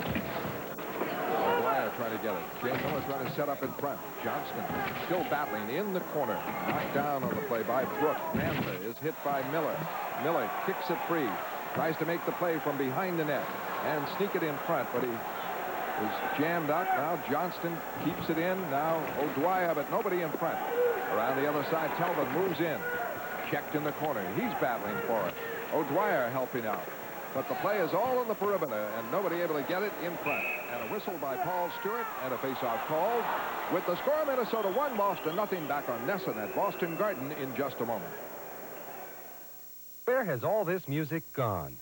B: O'Dwyer trying to get it. James Miller trying to set up in front. Johnston still battling in the corner. Knocked down on the play by Brook. Manley is hit by Miller. Miller kicks it free. Tries to make the play from behind the net and sneak it in front, but he is jammed up. Now Johnston keeps it in. Now O'Dwyer, but nobody in front. Around the other side, Talbot moves in. Checked in the corner. He's battling for it. O'Dwyer helping out. But the play is all on the perimeter, and nobody able to get it in front. And a whistle by Paul Stewart, and a faceoff called. With the score, Minnesota 1, Boston nothing, back on Nesson at Boston Garden in just a moment.
N: Where has all this music gone?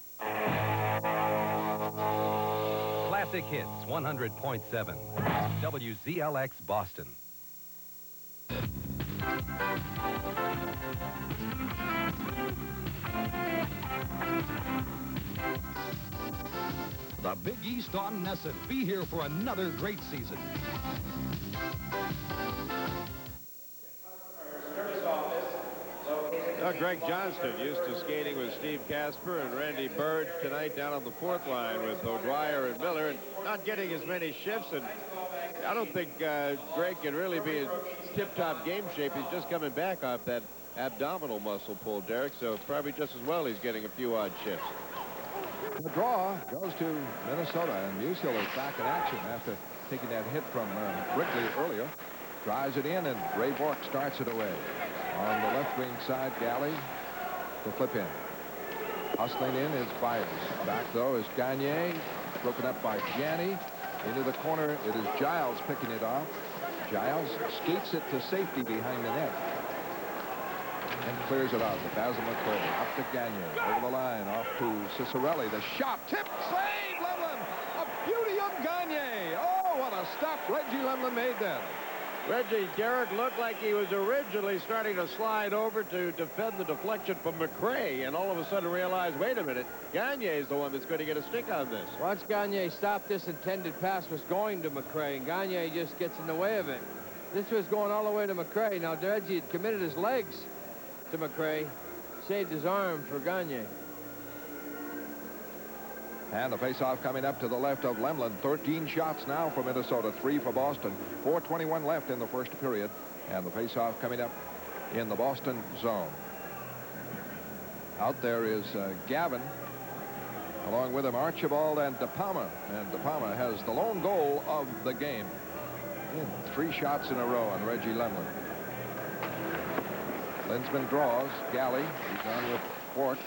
N: Classic Hits 100.7 WZLX Boston.
O: The Big East on Nesson. Be here for another great season.
D: Greg Johnston used to skating with Steve Casper and Randy Bird tonight down on the fourth line with O'Dwyer and Miller, and not getting as many shifts. And I don't think Greg can really be in tip-top game shape. He's just coming back off that abdominal muscle pull, Derek, so probably just as well he's getting a few odd shifts.
B: The draw goes to Minnesota, and Musial is back in action after taking that hit from Wrigley earlier. Drives it in, and Ray Bourque starts it away. On the left wing side, Galley to flip in. Hustling in is Byers. Back, though, is Gagne. Broken up by Janney. Into the corner, it is Giles picking it off. Giles skates it to safety behind the net. And clears it out to Basil McCray. Up to Gagne. Over the line, off to Cicerelli. The shot, tip, save, Lemlin. A beauty of Gagne. Oh, what a stop Reggie Lemlin made then.
A: Reggie, Derek looked like he was originally starting to slide over to defend the deflection from McCray, and all of a sudden realized, wait a minute, Gagne is the one that's going to get a stick on this.
C: Once Gagne stopped, this intended pass was going to McCray, and Gagne just gets in the way of it. This was going all the way to McCray. Now, Reggie had committed his legs to McCray, saved his arm for Gagne.
B: And the faceoff coming up to the left of Lemlin. 13 shots now for Minnesota, 3 for Boston. 4:21 left in the first period. And the faceoff coming up in the Boston zone. Out there is Gavin. Along with him, Archibald and De Palma. And De Palma has the lone goal of the game. 3 shots in a row on Reggie Lemlin. Linsman draws. Galley. He's on with Bourque.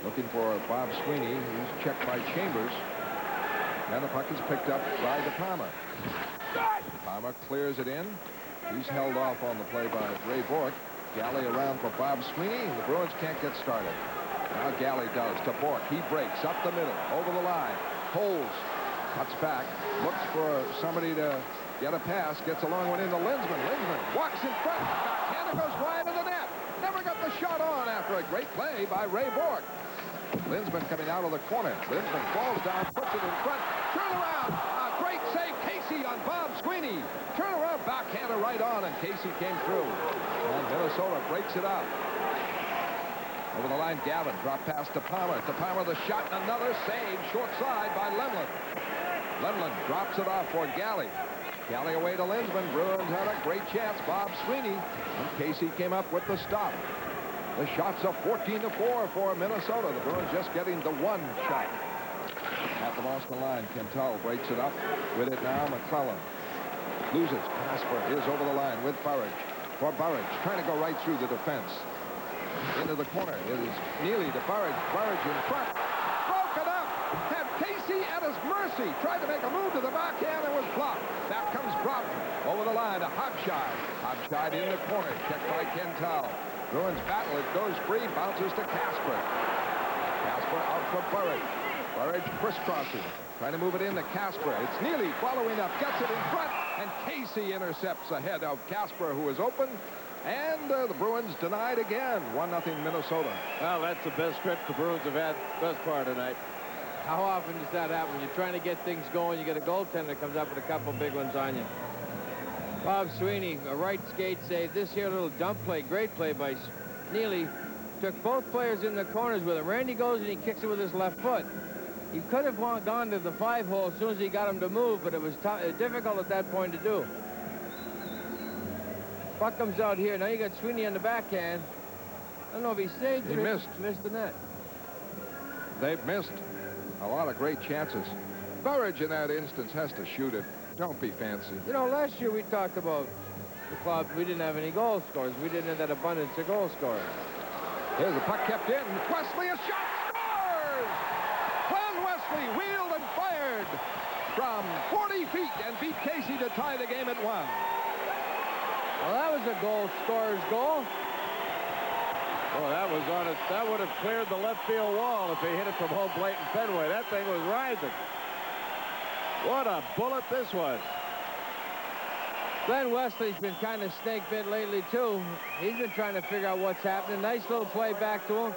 B: Looking for Bob Sweeney. He's checked by Chambers. And the puck is picked up by De Palma. De Palma clears it in. He's held off on the play by Ray Bourque. Galley around for Bob Sweeney. The Bruins can't get started. Now Galley does to Bourque. He breaks up the middle, over the line. Holds. Cuts back. Looks for somebody to get a pass. Gets a long one into Linsman. Linsman walks in front. Backhander goes wide of the net. Never got the shot on after a great play by Ray Bourque. Linsman coming out of the corner. Linsman falls down, puts it in front. Turn around. A great save. Casey on Bob Sweeney. Turn around. Backhander right on, and Casey came through. And Minnesota breaks it up. Over the line, Gavin. Drop pass to Palmer. To Palmer, the shot. Another save. Short side by Lemlin. Lemlin drops it off for Galley. Galley away to Linsman. Bruins had a great chance. Bob Sweeney. And Casey came up with the stop. The shots are 14-4 for Minnesota. The Bruins just getting the one shot. At the Boston line, Quintal breaks it up. With it now, McClellan. Loses. Casper is over the line with Burridge. For Burridge, trying to go right through the defense. Into the corner. It is Neely to Burridge. Burridge in front. Broken up. Had Casey at his mercy. Tried to make a move to the backhand and was blocked. Back comes Broughton. Over the line to Hogshide. Hogshide in the corner. Checked by Quintal. Bruins battle. It goes free. Bounces to Casper. Casper out for Burridge. Burridge crisscrossing. Trying to move it in to Casper. It's Neely following up. Gets it in front. And Casey intercepts ahead of Casper, who is open. And the Bruins denied again. 1-0 Minnesota.
D: Well, that's the best stretch the Bruins have had thus far tonight.
C: How often does that happen? You're trying to get things going. You get a goaltender that comes up with a couple big ones on you. Bob Sweeney, a right skate save. This here little dump play, great play by Neely. Took both players in the corners with him. Randy goes and he kicks it with his left foot. He could have gone to the 5-hole as soon as he got him to move, but it was difficult at that point to do. Puck comes out here. Now you got Sweeney on the backhand. I don't know if he saved it or missed the net.
B: They've missed a lot of great chances. Burridge in that instance has to shoot it. Don't be fancy.
C: You know, last year we talked about the club. We didn't have any goal scorers. We didn't have that abundance of goal scorers.
B: Here's the puck kept in. Wesley, a shot, scores! Glenn Wesley wheeled and fired from 40 feet and beat Casey to tie the game at 1.
C: Well, that was a goal scorer's goal.
D: Oh, that was on it. That would have cleared the left field wall if he hit it from home plate in Fenway. That thing was rising. What a bullet this was.
C: Glenn Wesley's been kind of snake bit lately, too. He's been trying to figure out what's happening. Nice little play back to him.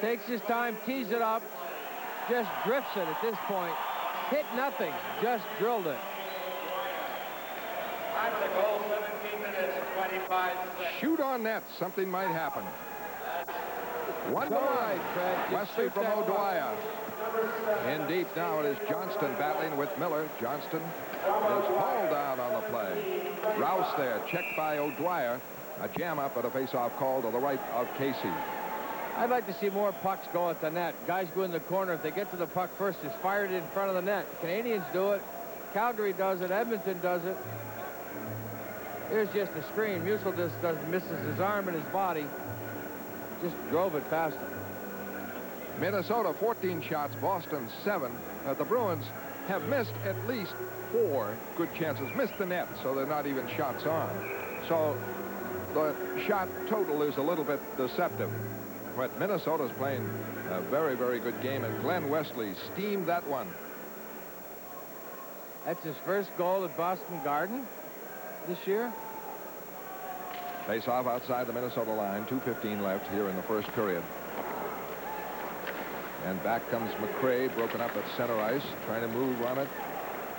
C: Takes his time, tees it up, just drifts it at this point. Hit nothing, just drilled it.
E: Time of the goal, 17 minutes, 25 seconds.
B: Shoot on net. Something might happen. 1-1. Wesley from O'Dwyer. In deep now it is Johnston battling with Miller. Johnston is hauled down on the play. Rouse there, checked by O'Dwyer. A jam up at a face-off call to the right of Casey.
C: I'd like to see more pucks go at the net. Guys go in the corner. If they get to the puck first, just fire it in front of the net. Canadians do it. Calgary does it. Edmonton does it. Here's just a screen. Musil just misses his arm and his body. Just drove it past him.
B: Minnesota 14 shots, Boston 7. The Bruins have missed at least 4 good chances. Missed the net, so they're not even shots on. So the shot total is a little bit deceptive. But Minnesota's playing a very, very good game, and Glenn Wesley steamed that one.
C: That's his first goal at Boston Garden this year.
B: Face-off outside the Minnesota line. 2:15 left here in the first period. And back comes McCray, broken up at center ice, trying to move on it.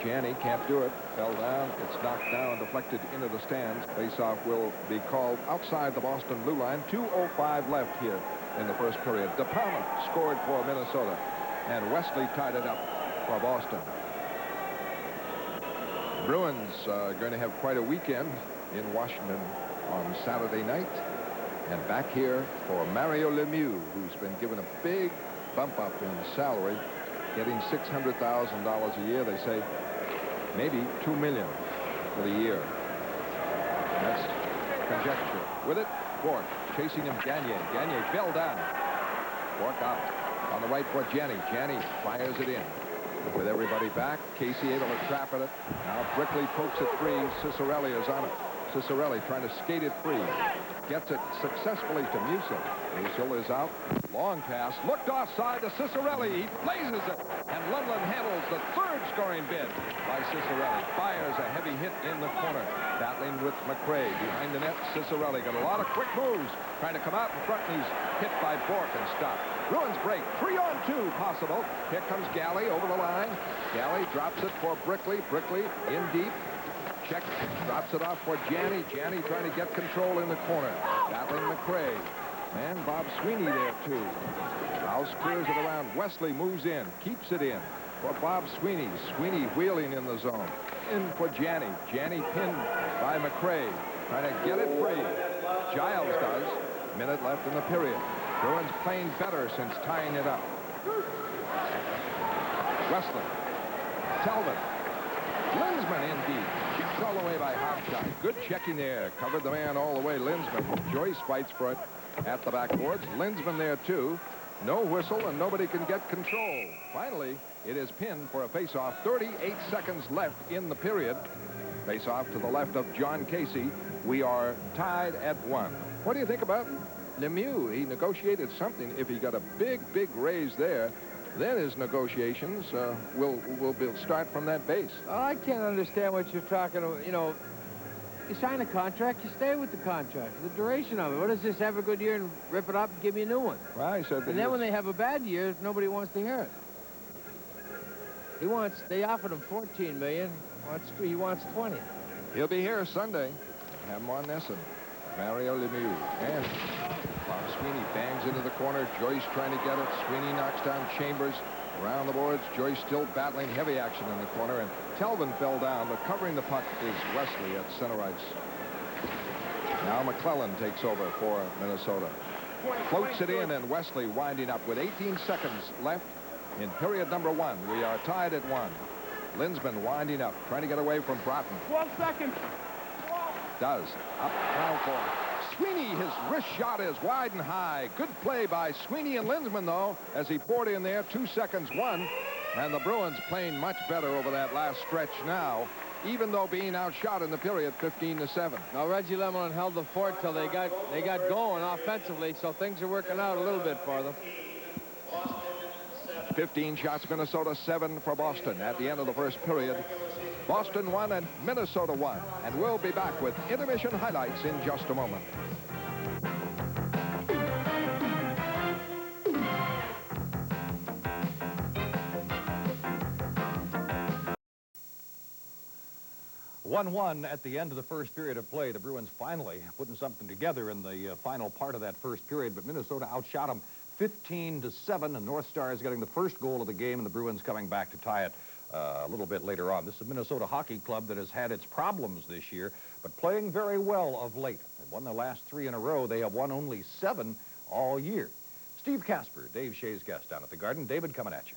B: Janney can't do it. Fell down. It's knocked down, deflected into the stands. Face-off will be called outside the Boston blue line. 2:05 left here in the first period. DePalma scored for Minnesota, and Wesley tied it up for Boston. Bruins are going to have quite a weekend in Washington on Saturday night. And back here for Mario Lemieux, who's been given a big bump up in salary, getting $600,000 a year. They say maybe $2 million for the year. That's conjecture. With it, Bork chasing him, Gagner. Gagner fell down. Bork out on the right for Janney. Janney fires it in. With everybody back, Casey able to trap at it. Now Brickley pokes it free. Cicerelli is on it. Cicerelli trying to skate it free. Gets it successfully to Musil. Musil is out. Long pass. Looked offside to Cicerelli. He blazes it. And Lundlund handles the third scoring bid by Cicerelli. Fires a heavy hit in the corner. Battling with McCray. Behind the net, Cicerelli got a lot of quick moves. Trying to come out in front, and he's hit by Bork and stopped. Bruins break. 3-on-2 possible. Here comes Galley over the line. Galley drops it for Brickley. Brickley in deep. Check, drops it off for Janney. Janney trying to get control in the corner. Battling McCray. And Bob Sweeney there, too. Rouse clears it around. Wesley moves in. Keeps it in for Bob Sweeney. Sweeney wheeling in the zone. in for Janney. Janney pinned by McRae. Trying to get it free. Giles does. Minute left in the period. Bruins playing better since tying it up. Wesley. Talbot. Linsman in deep. Checked all the way by Hofstein. Good checking there. Covered the man all the way, Linsman. Joyce fights for it at the backboards. Linsman there, too. No whistle, and nobody can get control. Finally, it is pinned for a face-off. 38 seconds left in the period. Face-off to the left of John Casey. We are tied at 1. What do you think about Lemieux? He negotiated something. If he got a big, big raise there, then his negotiations will start from that base.
C: Oh, I can't understand what you're talking about. You know, you sign a contract, you stay with the contract. The duration of it. What does this have a good year and rip it up and give you a new one?
B: Well, I said that.
C: And then when they have a bad year, nobody wants to hear it. They offered him $14 million. He wants 20.
B: He'll be here Sunday. Have him on Nesson. Mario Lemieux. And Bob Sweeney bangs into the corner. Joyce trying to get it. Sweeney knocks down Chambers. Around the boards, Joyce still battling heavy action in the corner, and Telvin fell down, but covering the puck is Wesley at center ice. Now McClellan takes over for Minnesota. Floats it in, and Wesley winding up with 18 seconds left in period number 1. We are tied at 1. Linsman winding up, trying to get away from Broughton.
E: 12 seconds.
B: Does. Up now for Sweeney. His wrist shot is wide and high. Good play by Sweeney and Linsman, though, as he poured in there. 2 seconds, 1. And the Bruins playing much better over that last stretch now, even though being outshot in the period 15-7.
C: Now, Reggie Lemelin held the fort till they got going offensively, so things are working out a little bit for them.
B: 15 shots, Minnesota, 7 for Boston at the end of the first period. Boston 1 and Minnesota 1. And we'll be back with intermission highlights in just a moment.
I: (1-1) at the end of the first period of play. The Bruins finally putting something together in the final part of that first period, but Minnesota outshot them 15-7, and North Stars getting the first goal of the game, and the Bruins coming back to tie it a little bit later on. This is a Minnesota hockey club that has had its problems this year, but playing very well of late. They've won their last 3 in a row. They have won only 7 all year. Steve Casper, Dave Shea's guest down at the Garden. David, coming at you.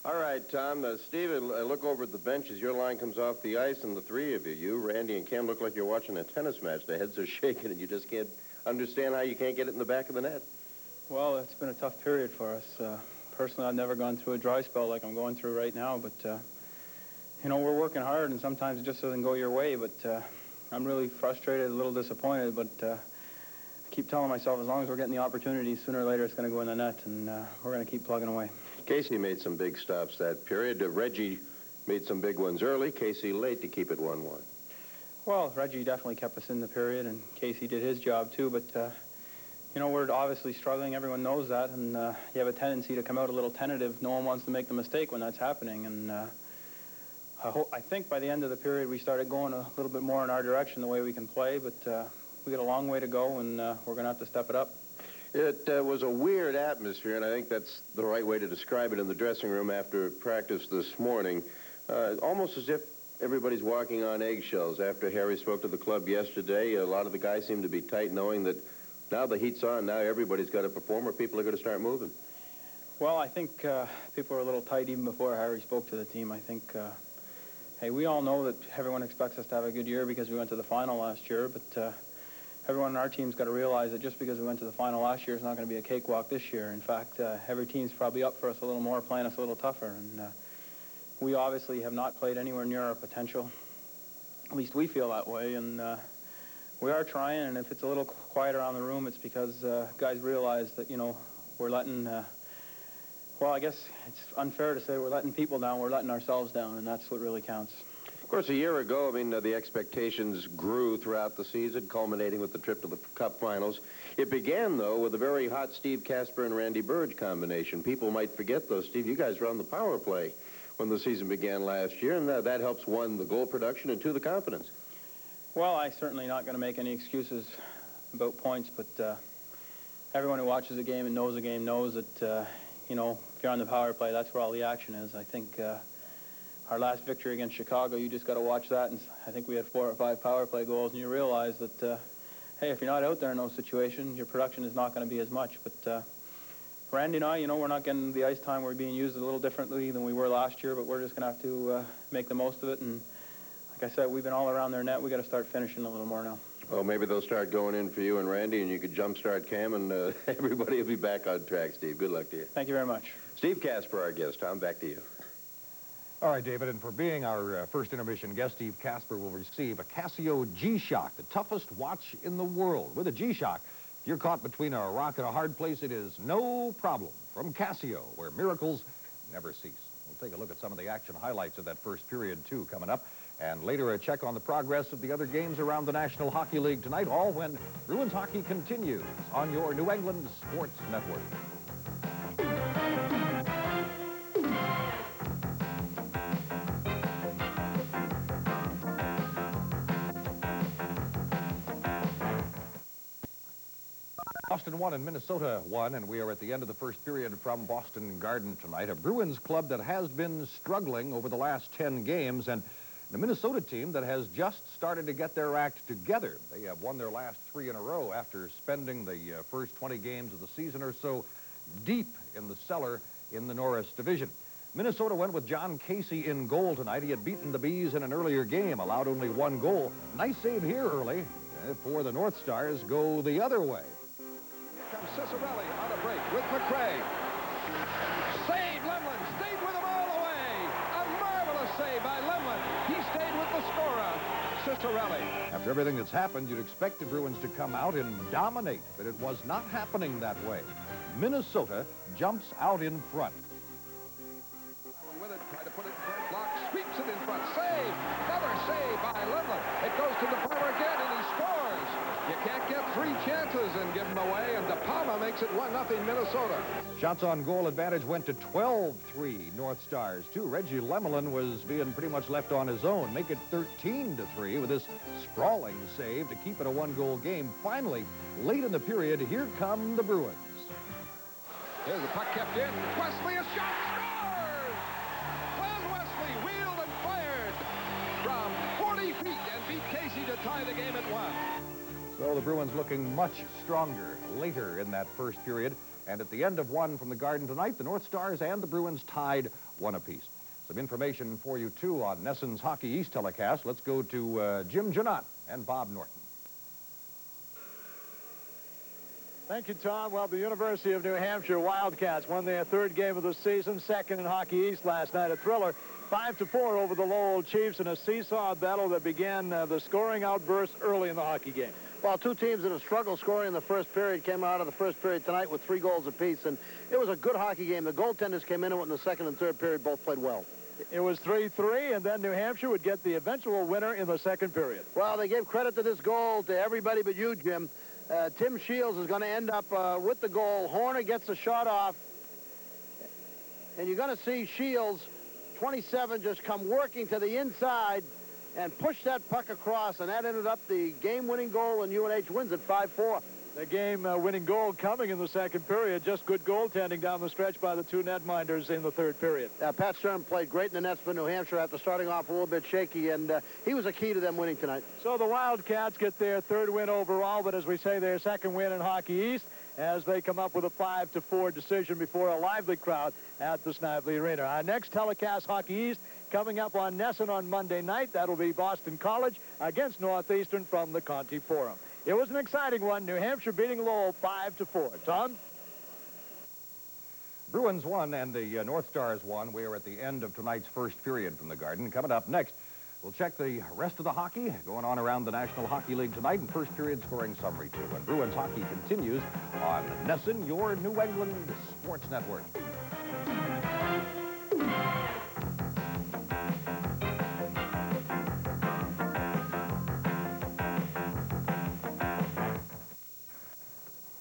A: All right, Tom. Steve, I look over at the bench as your line comes off the ice, and the 3 of you, Randy, and Cam, look like you're watching a tennis match. The heads are shaking, and you just can't understand how you can't get it in the back of the net.
P: Well, it's been a tough period for us. Personally, I've never gone through a dry spell like I'm going through right now, but, you know, we're working hard, and sometimes it just doesn't go your way, but I'm really frustrated, a little disappointed, but I keep telling myself as long as we're getting the opportunities, sooner or later it's going to go in the net, and we're going to keep plugging away.
A: Casey made some big stops that period. Reggie made some big ones early. Casey late to keep it 1-1.
P: Well, Reggie definitely kept us in the period, and Casey did his job, too, but... you know, we're obviously struggling. Everyone knows that, and you have a tendency to come out a little tentative. No one wants to make the mistake when that's happening, and I think by the end of the period we started going a little bit more in our direction, the way we can play, but we got a long way to go, and we're going to have to step it up.
A: It was a weird atmosphere, and I think that's the right way to describe it in the dressing room after practice this morning. Almost as if everybody's walking on eggshells. After Harry spoke to the club yesterday, a lot of the guys seem to be tight, knowing that now the heat's on. Now everybody's got to perform, or people are going to start moving.
P: Well, I think people are a little tight even before Harry spoke to the team. I think, hey, we all know that everyone expects us to have a good year because we went to the final last year, but everyone on our team's got to realize that just because we went to the final last year is not going to be a cakewalk this year. In fact, every team's probably up for us a little more, playing us a little tougher, and we obviously have not played anywhere near our potential. At least we feel that way, and we are trying, and if it's a little quiet around the room, it's because guys realize that, you know, we're letting, well, I guess it's unfair to say we're letting people down, we're letting ourselves down, and that's what really counts.
A: Of course, a year ago, I mean, the expectations grew throughout the season, culminating with the trip to the Cup Finals. It began, though, with a very hot Steve Casper and Randy Burge combination. People might forget, though, Steve, you guys were on the power play when the season began last year, and that helps, 1, the goal production, and 2, the confidence.
P: Well, I'm certainly not going to make any excuses about points, but everyone who watches the game and knows the game knows that, you know, if you're on the power play, that's where all the action is. I think our last victory against Chicago, you just got to watch that, and I think we had 4 or 5 power play goals, and you realize that, hey, if you're not out there in those situations, your production is not going to be as much. But Randy and I, you know, we're not getting the ice time. We're being used a little differently than we were last year, but we're just going to have to make the most of it. And like I said, we've been all around their net. We got to start finishing a little more now.
A: Well, maybe they'll start going in for you and Randy, and you could jumpstart Cam, and everybody will be back on track, Steve. Good luck to you.
P: Thank you very much.
A: Steve Casper, our guest. Tom, back to you.
I: All right, David, and for being our first intermission guest, Steve Casper will receive a Casio G-Shock, the toughest watch in the world. With a G-Shock, if you're caught between a rock and a hard place, it is no problem. From Casio, where miracles never cease. We'll take a look at some of the action highlights of that first period, too, coming up. And later, a check on the progress of the other games around the National Hockey League tonight, all when Bruins hockey continues on your New England Sports Network. Boston won and Minnesota won, and we are at the end of the first period from Boston Garden tonight. A Bruins club that has been struggling over the last 10 games, and the Minnesota team that has just started to get their act together. They have won their last 3 in a row after spending the first 20 games of the season or so deep in the cellar in the Norris division. Minnesota went with John Casey in goal tonight. He had beaten the Bees in an earlier game, allowed only 1 goal. Nice save here early for the North Stars go the other way.
B: Here comes Cicerelli on a break with McRae. Save Lemlin, stayed with him all the way. A marvelous save by Lemlin. He stayed with the scorer, Cicerelli.
I: After everything that's happened, you'd expect the Bruins to come out and dominate, but it was not happening that way. Minnesota jumps out in front.
B: With it, try to put it in front, block, sweeps it in front, save, another save by Lemlin. It goes to DePalma again, and he scores. You can't get 3 chances and give them away, and DePalma makes it 1-0 Minnesota.
I: Shots on goal advantage went to 12-3 North Stars, too. Reggie Lemelin was being pretty much left on his own. Make it 13-3 with this sprawling save to keep it a 1-goal game. Finally, late in the period, here come the Bruins.
B: Here's the puck kept in. Wesley, a shot, scores! Glenn Wesley wheeled and fired from 40 feet and beat Casey to tie the game at 1.
I: So the Bruins looking much stronger later in that first period. And at the end of 1 from the Garden tonight, the North Stars and the Bruins tied 1 apiece. Some information for you, too, on Nesson's Hockey East telecast. Let's go to Jim Janot and Bob Norton.
Q: Thank you, Tom. Well, the University of New Hampshire Wildcats won their 3rd game of the season, 2nd in Hockey East last night. A thriller, 5-4 over the Lowell Chiefs in a seesaw battle that began the scoring outburst early in the hockey game.
R: Well, 2 teams that have struggled scoring in the first period came out of the first period tonight with 3 goals apiece, and it was a good hockey game. The goaltenders came into it in the 2nd and 3rd period, both played well.
Q: It was 3-3, and then New Hampshire would get the eventual winner in the 2nd period.
R: Well, they gave credit to this goal to everybody but you, Jim. Tim Shields is going to end up with the goal. Horner gets the shot off, and you're going to see Shields, 27, just come working to the inside and push that puck across, and that ended up the game-winning goal, and UNH wins at 5-4.
Q: The game-winning goal coming in the 2nd period. Just good goaltending down the stretch by the 2 netminders in the 3rd period.
R: Pat Stern played great in the nets for New Hampshire after starting off a little bit shaky, and he was a key to them winning tonight.
Q: So the Wildcats get their 3rd win overall, but as we say, their 2nd win in Hockey East as they come up with a 5-4 decision before a lively crowd at the Snively Arena. Our next telecast, Hockey East, coming up on Nesson on Monday night. That'll be Boston College against Northeastern from the Conti Forum. It was an exciting one. New Hampshire beating Lowell 5-4. Tom?
I: Bruins won and the North Stars won. We are at the end of tonight's first period from the Garden. Coming up next, we'll check the rest of the hockey going on around the National Hockey League tonight, and first period scoring summary, too. And Bruins hockey continues on Nesson, your New England Sports Network.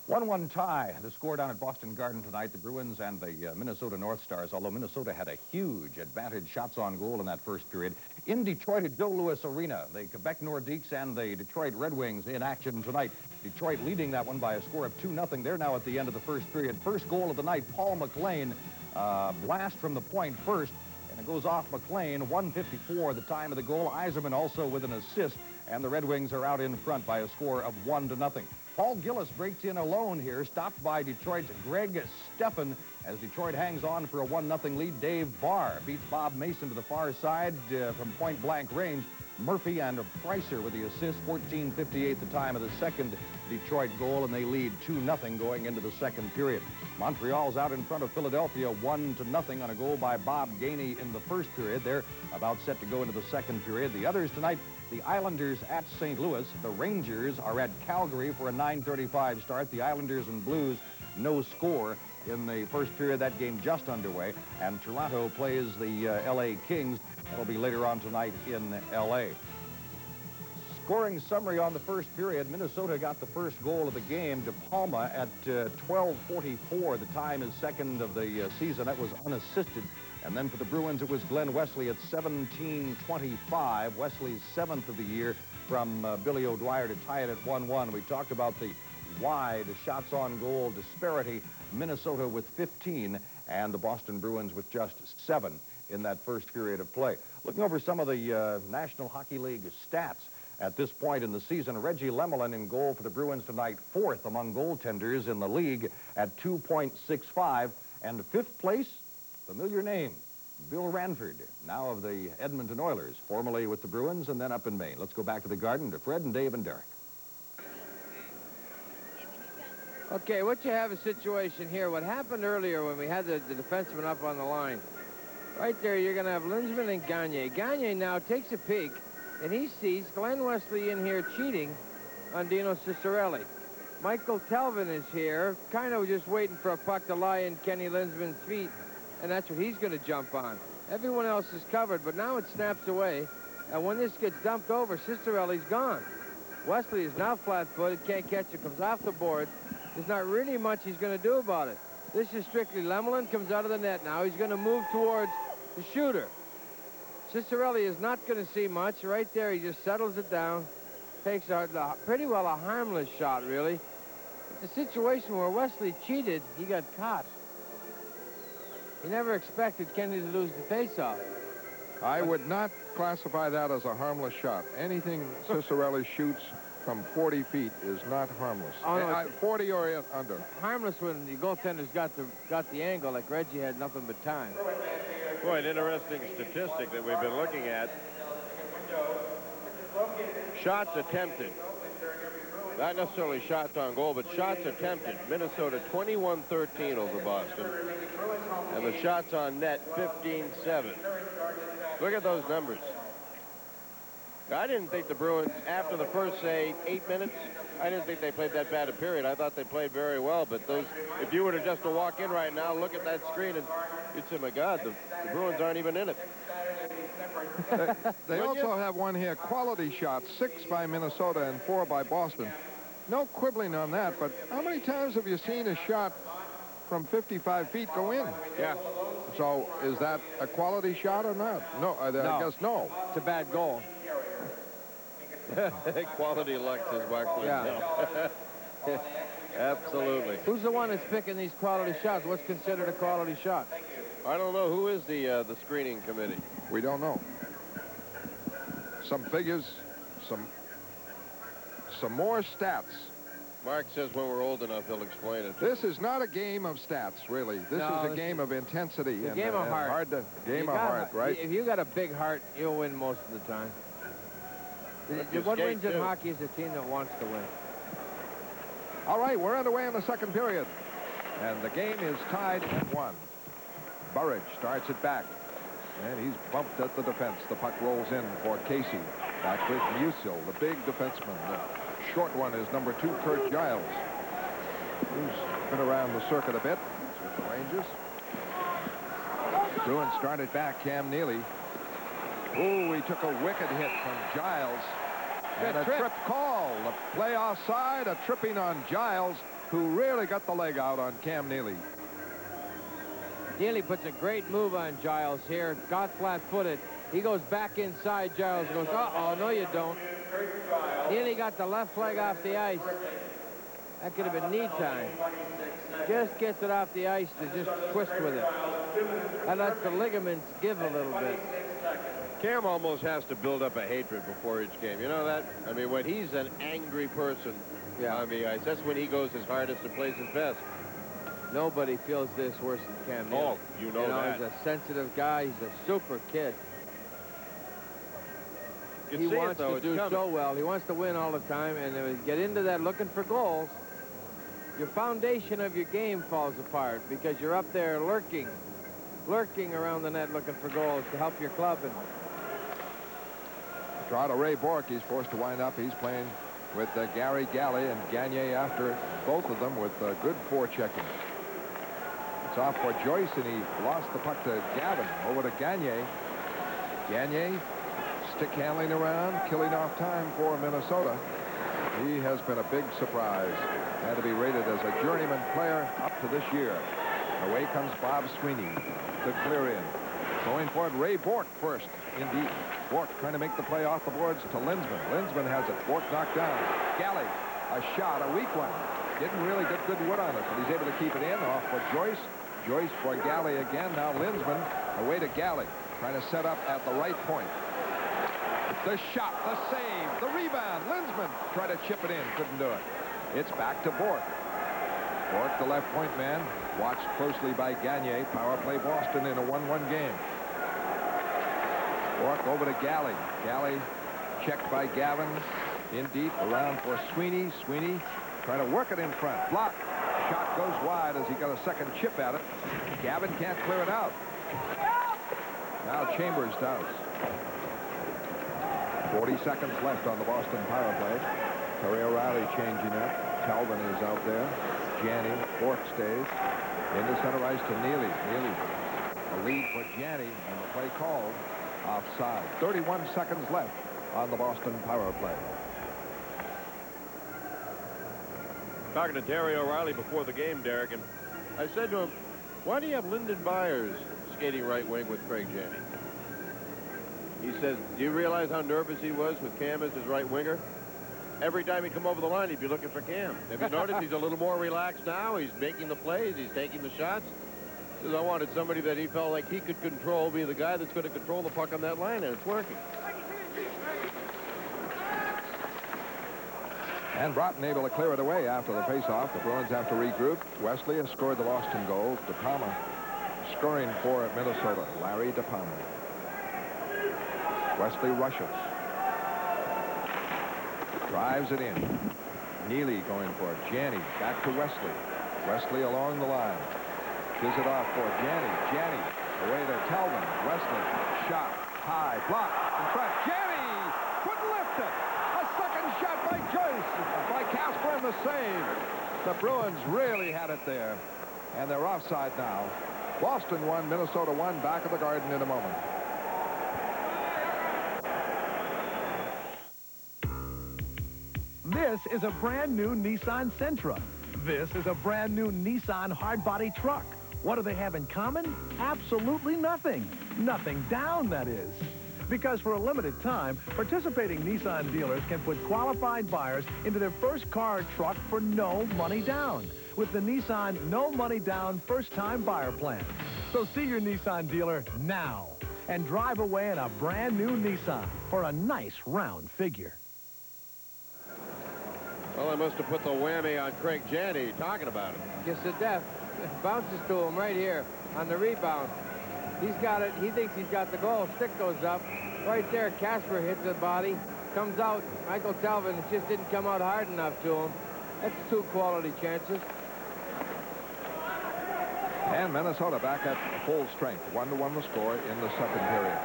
I: 1-1 tie. The score down at Boston Garden tonight, the Bruins and the Minnesota North Stars, although Minnesota had a huge advantage, shots on goal in that first period. In Detroit at Joe Louis Arena, the Quebec Nordiques and the Detroit Red Wings in action tonight. Detroit leading that one by a score of 2-0. They're now at the end of the first period. First goal of the night, Paul McLean, blast from the point first. And It goes off McLean, 1:54 the time of the goal. Yzerman also with an assist, and the Red Wings are out in front by a score of 1-0. Paul Gillis breaks in alone here, stopped by Detroit's Greg Steffen as Detroit hangs on for a 1-0 lead. Dave Barr beats Bob Mason to the far side from point-blank range. Murphy and Pricer with the assist, 14:58 the time of the second Detroit goal, and they lead 2-0 going into the second period. Montreal's out in front of Philadelphia 1-0 on a goal by Bob Gainey in the first period. They're about set to go into the second period. The others tonight, the Islanders at St. Louis. The Rangers are at Calgary for a 9:35 start. The Islanders and Blues, no score in the first period. That game just underway. And Toronto plays the L.A. Kings. That'll be later on tonight in L.A. Scoring summary on the first period. Minnesota got the first goal of the game. De Palma at 12:44. The time is second of the season. That was unassisted. And then for the Bruins, it was Glenn Wesley at 17:25. Wesley's 7th of the year from Billy O'Dwyer to tie it at 1-1. We talked about the wide shots on goal disparity. Minnesota with 15 and the Boston Bruins with just 7 in that first period of play. Looking over some of the National Hockey League stats at this point in the season, Reggie Lemelin in goal for the Bruins tonight, 4th among goaltenders in the league at 2.65. And 5th place, familiar name, Bill Ranford, now of the Edmonton Oilers, formerly with the Bruins and then up in Maine. Let's go back to the Garden to Fred and Dave and Derek.
C: Okay, what you have a situation here, what happened earlier when we had the defenseman up on the line, right there you're going to have Lindsman and Gagne. Gagne now takes a peek, and he sees Glenn Wesley in here cheating on Dino Ciccarelli. Michael Telvin is here, kind of just waiting for a puck to lie in Kenny Lindsman's feet, and that's what he's going to jump on. Everyone else is covered, but now it snaps away, and when this gets dumped over, Ciccarelli's gone. Wesley is now flat-footed, can't catch it, comes off the board. There's not really much he's going to do about it. This is strictly Lemelin, comes out of the net now. He's going to move towards the shooter. Ciccarelli is not going to see much. Right there, he just settles it down. Takes pretty well a harmless shot, really. It's a situation where Wesley cheated. He got caught. He never expected Kenny to lose the face-off.
B: I would not classify that as a harmless shot. Anything Ciccarelli shoots from 40 feet is not harmless.
C: Oh, no,
B: 40 or under.
C: Harmless when the goaltender's got the angle, like Reggie had nothing but time.
A: Boy, an interesting statistic that we've been looking at. Shots attempted. Not necessarily shots on goal, but shots attempted. Minnesota 21-13 over Boston. And the shots on net 15-7. Look at those numbers. I didn't think the Bruins, after the first, say, 8 minutes, I didn't think they played that bad a period. I thought they played very well, but those, if you were to just to walk in right now, look at that screen, and you'd say, my God, the Bruins aren't even in it.
B: They also have one here, quality shots, 6 by Minnesota and 4 by Boston. No quibbling on that, but how many times have you seen a shot from 55 feet go in?
C: Yeah.
B: So is that a quality shot or not? No, I guess no.
C: It's a bad goal.
A: Quality luck, says Mark.
C: Yeah.
A: Absolutely.
C: Who's the one that's picking these quality shots? What's considered a quality shot?
A: I don't know. Who is the screening committee?
B: We don't know. Some figures, some more stats.
A: Mark says when we're old enough, he'll explain it.
B: This is not a game of stats, really. This is a game of intensity.
C: A game of heart.
B: Game of heart, right?
C: If you got a big heart, you'll win most of the time. What wins in hockey is a team that wants to win.
B: All right, we're underway in the second period. And the game is tied at 1. Burridge starts it back. And he's bumped at the defense. The puck rolls in for Casey. Back with Musil, the big defenseman. The short one is number 2, Kurt Giles, who's been around the circuit a bit with the Rangers. Bruins started back. Cam Neely. Oh, he took a wicked hit from Giles. And a trip call. A play offside, a tripping on Giles, who really got the leg out on Cam Neely.
C: Neely puts a great move on Giles here. Got flat-footed. He goes back inside. Giles goes, uh-oh, no you don't. Neely got the left leg off the ice. That could have been knee time. Just gets it off the ice to just twist with it. That lets the ligaments give a little bit.
A: Cam almost has to build up a hatred before each game. You know that? I mean, when he's an angry person on the ice, that's when he goes his hardest and plays his best.
C: Nobody feels this worse than Cam Neely.
A: Oh, you know that.
C: He's a sensitive guy. He's a super kid. He wants to do so well. He wants to win all the time, and when you get into that looking for goals, your foundation of your game falls apart because you're up there lurking around the net looking for goals to help your club. And
B: draw to Ray Bork. He's forced to wind up. He's playing with Gary Galley and Gagne after both of them with good forechecking. It's off for Joyce, and he lost the puck to Gavin. Over to Gagne. Gagne stick handling around, killing off time for Minnesota. He has been a big surprise. Had to be rated as a journeyman player up to this year. Away comes Bob Sweeney to clear in. Going for it, Ray Bork first. Indeed, Bork trying to make the play off the boards to Linsman. Linsman has it. Bork knocked down. Galley, a shot, a weak one. Didn't really get good wood on it, but he's able to keep it in. Off for Joyce. Joyce for Galley again. Now Linsman away to Galley. Trying to set up at the right point. The shot, the save, the rebound. Linsman tried to chip it in. Couldn't do it. It's back to Bork. Bork, the left point man, watched closely by Gagne. Power play Boston in a 1-1 game. Bork over to Galley. Galley checked by Gavin. In deep, around for Sweeney. Sweeney trying to work it in front. Block. Shot goes wide as he got a second chip at it. Gavin can't clear it out. Now Chambers does. 40 seconds left on the Boston power play. Terry O'Reilly changing up. Talbot is out there. Janney, Bork stays. Into center ice to Neely. Neely, a lead for Janney, and the play called offside. 31 seconds left on the Boston power play.
A: Talking to Terry O'Reilly before the game, Derek, and I said to him, why do you have Lyndon Byers skating right wing with Craig Janney? He says, do you realize how nervous he was with Cam as his right winger? Every time he'd come over the line, he'd be looking for Cam. Have you noticed he's a little more relaxed now? He's making the plays. He's taking the shots. He says, I wanted somebody that he felt like he could control, be the guy that's going to control the puck on that line, and it's working.
B: And Broughton able to clear it away after the faceoff. The Bruins have to regroup. Wesley has scored the Boston goal. De Palma scoring for Minnesota. Larry De Palma. Wesley rushes. Drives it in. Neely going for it. Janney back to Wesley. Wesley along the line. Gives it off for Janney. Janney away to Talbot. Wesley shot high. Block in front. Janney couldn't lift it. A second shot by Joyce. By Casper and the save. The Bruins really had it there. And they're offside now. Boston 1, Minnesota 1. Back of the Garden in a moment.
O: This is a brand new Nissan Sentra. This is a brand new Nissan hardbody truck. What do they have in common? Absolutely nothing. Nothing down, that is. Because for a limited time, participating Nissan dealers can put qualified buyers into their first car or truck for no money down with the Nissan No Money Down First-Time Buyer Plan. So see your Nissan dealer now and drive away in a brand new Nissan for a nice round figure.
A: Well, I must have put the whammy on Craig Janney talking about it.
C: Gets to death. Bounces to him right here on the rebound. He's got it. He thinks he's got the goal. Stick goes up. Right there, Casper hits the body. Comes out. Michael Talbot just didn't come out hard enough to him. That's 2 quality chances.
B: And Minnesota back at full strength. 1-1 the score in the second period.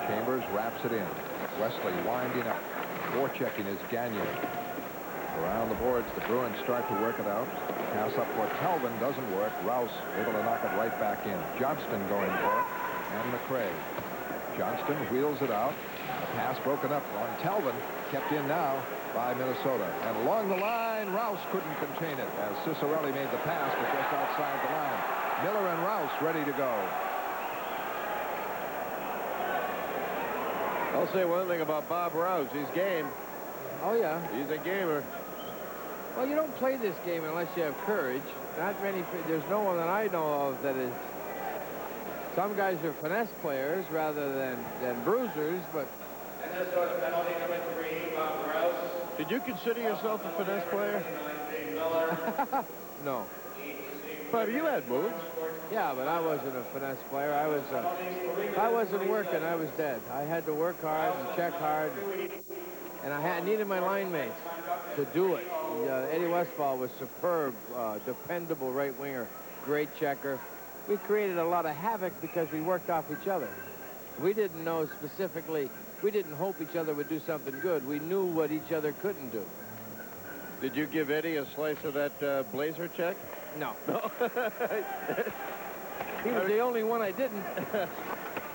B: Chambers wraps it in. Wesley winding up. Forechecking is Gagne. Around the boards, the Bruins start to work it out. Pass up for Talbot doesn't work. Rouse able to knock it right back in. Johnston going for it. And McRae. Johnston wheels it out. A pass broken up on Talbot. Kept in now by Minnesota. And along the line, Rouse couldn't contain it as Cicerelli made the pass, but just outside the line. Miller and Rouse ready to go.
A: I'll say one thing about Bob Rouse. He's game.
C: Oh, yeah.
A: He's a gamer.
C: Well, you don't play this game unless you have courage. Not many, there's no one that I know of that is, some guys are finesse players rather than bruisers, but.
E: And this was penalty number 3, Bob Gross.
D: Did you consider yourself a finesse player?
C: No.
D: But you had moves.
C: Yeah, but I wasn't a finesse player. If I wasn't working, I was dead. I had to work hard and check hard, and I needed my line mates to do it. Eddie Westphal was superb, dependable right winger, great checker. We created a lot of havoc because we worked off each other. We didn't know specifically, we didn't hope each other would do something good. We knew what each other couldn't do.
D: Did you give Eddie a slice of that Blazer check?
C: No. He was the only one I didn't.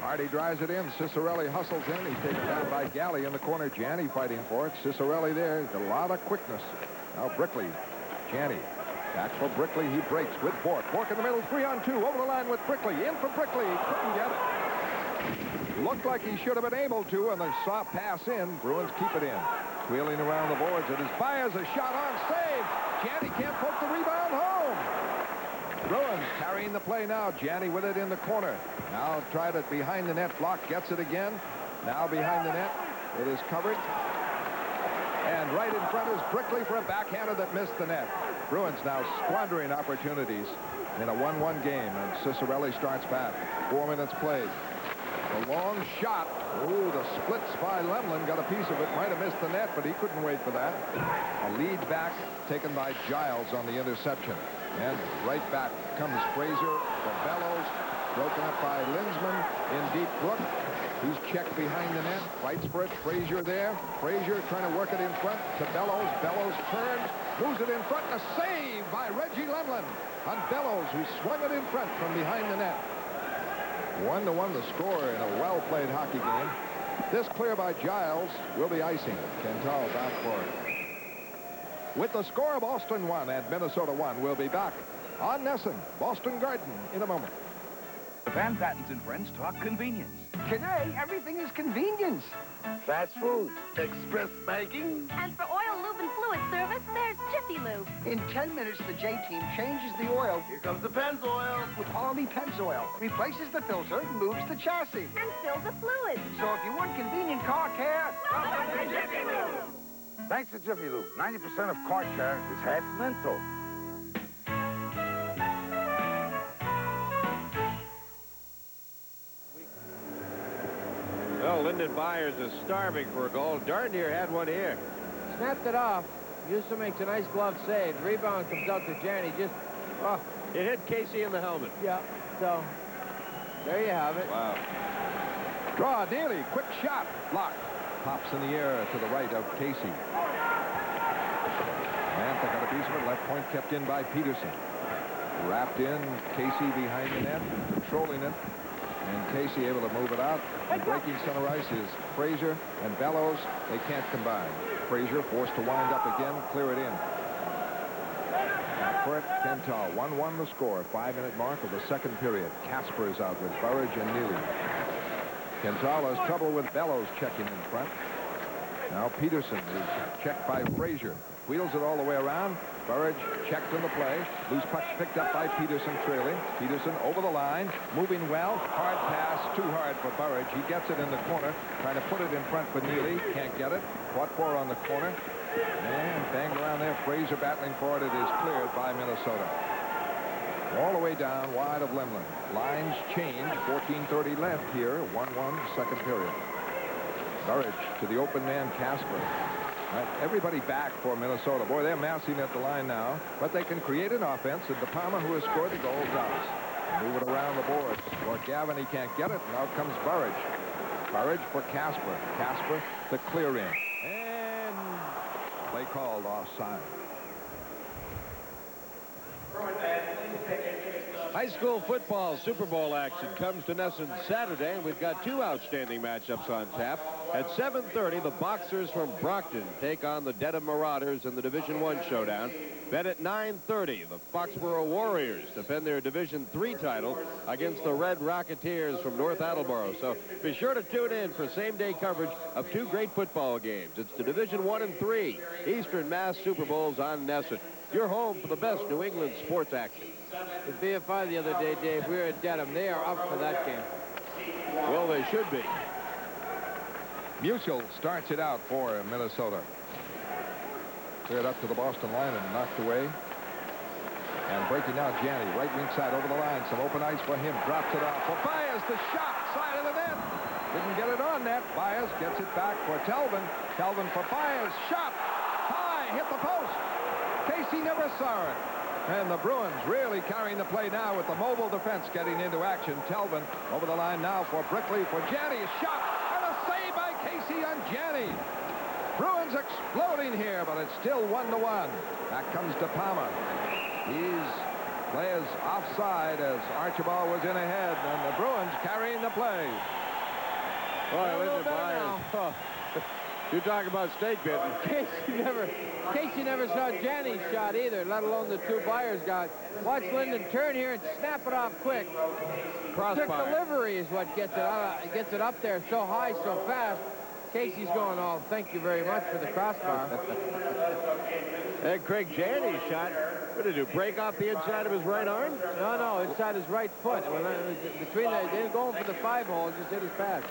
B: Hardy drives it in. Cicerelli hustles in. He's taken down by Galley in the corner. Janney fighting for it. Cicerelli there. A lot of quickness. Now Brickley. Janney. Back for Brickley. He breaks with Bork. Bork in the middle. 3-on-2. Over the line with Brickley. In for Brickley. Couldn't get it. Looked like he should have been able to, and the soft pass in. Bruins keep it in. Wheeling around the boards. It is Baez. A shot on save. Janney can't poke the rebound home. Bruins carrying the play now. Janney with it in the corner. Now tried it behind the net. Block gets it again. Now behind the net. It is covered. And right in front is Brickley for a backhander that missed the net. Bruins now squandering opportunities in a 1-1 game. And Cicerelli starts back. 4 minutes played. A long shot. Oh, the splits by Lemlin. Got a piece of it. Might have missed the net, but he couldn't wait for that. A lead back taken by Giles on the interception. And right back comes Fraser for Bellows. Broken up by Linsman in deep Brook. He's checked behind the net. Fights for it. Frazier there. Frazier trying to work it in front to Bellows. Bellows turns. Moves it in front. A save by Reggie Lemlin on Bellows, who swung it in front from behind the net. 1-1 the score in a well-played hockey game. This clear by Giles will be icing. Cantal back for it. With the score of Boston 1 and Minnesota 1, we'll be back on Nesson, Boston Garden, in a moment.
J: The Van Pattens and friends talk convenience.
R: Today, everything is convenience. Fast food, express banking.
S: And for oil, lube, and fluid service, there's Jiffy Lube.
R: In 10 minutes, the J-Team changes the oil. Here comes the Pennzoil. With quality Pennzoil, replaces the filter, moves the chassis.
S: And fills the fluid.
R: So if you want convenient car care,
S: welcome to Jiffy Lube.
J: Thanks to Jiffy Lube, 90% of car care is half mental.
D: Well, Lyndon Byers is starving for a goal. Darnier had one here.
C: Snapped it off. Houston makes a nice glove save. Rebound comes out to Janney. Just, oh.
D: It hit Casey in the helmet.
C: Yeah, so there you have it.
D: Wow.
B: Draw, Daly, quick shot. Blocked. Pops in the air to the right of Casey. Mantha got a piece of it. Left point kept in by Peterson. Wrapped in. Casey behind the net, controlling it. And Casey able to move it out. And breaking center ice is Frazier and Bellows. They can't combine. Frazier forced to wind up again, clear it in. Back for it, Cantal. 1-1 the score. 5-minute mark of the second period. Casper is out with Burridge and Neely. Cantal has trouble with Bellows checking in front. Now Peterson is checked by Frazier. Wheels it all the way around. Burridge checked in the play. Loose puck picked up by Peterson trailing. Peterson over the line. Moving well. Hard pass. Too hard for Burridge. He gets it in the corner. Trying to put it in front for Neely. Can't get it. Fought for on the corner. And banged around there. Frazier battling for it. It is cleared by Minnesota. All the way down wide of Lemlin. Lines change. 14:30 left here. 1-1 second period. Burridge to the open man Casper. Right, everybody back for Minnesota. Boy, they're massing at the line now, but they can create an offense, and De Palma, who has scored the goal, does. Move it around the boards. Well, Gavin, he can't get it, and out comes Burridge. Burridge for Casper. Casper, the clear in. And play called offside.
E: Bruins fans, please take interest of
D: High school football Super Bowl action comes to Nesson Saturday, and we've got two outstanding matchups on tap. At 7:30, the Boxers from Brockton take on the Dedham Marauders in the Division I showdown. Then at 9:30, the Foxborough Warriors defend their Division III title against the Red Rocketeers from North Attleboro. So be sure to tune in for same-day coverage of two great football games. It's the Division I and III Eastern Mass Super Bowls on Nesson. Your home for the best New England sports action.
C: The BFI the other day, Dave, we were at Dedham. They are up for that game.
D: Well, they should be.
B: Musial starts it out for Minnesota. Cleared up to the Boston line and knocked away. And breaking out Janney, right wing side over the line. Some open ice for him. Drops it off for Bias. The shot, side of the net. Didn't get it on net. Bias gets it back for Telvin. Telvin for Bias. Shot. High. Hit the post. Casey never saw it. And the Bruins really carrying the play now with the mobile defense getting into action. Telvin over the line now for Brickley for Janney. A shot and a save by Casey on Janney. Bruins exploding here, but it's still 1-1. Back comes De Palma. He's players offside as Archibald was in ahead, and the Bruins carrying the play.
D: Boy, listen, Brian. Oh, you talk about stake bidding.
C: Casey never saw Janney's shot either, let alone the two Byers got. Watch Linden turn here and snap it off quick.
D: Crossbar.
C: Quick delivery is what gets it up there so high, so fast. Casey's going, oh, thank you very much for the crossbar.
D: And Craig Janney's shot, what did it do, break off the inside of his right arm?
C: No, inside his right foot. Between they were going for the 5-hole, just hit his pass.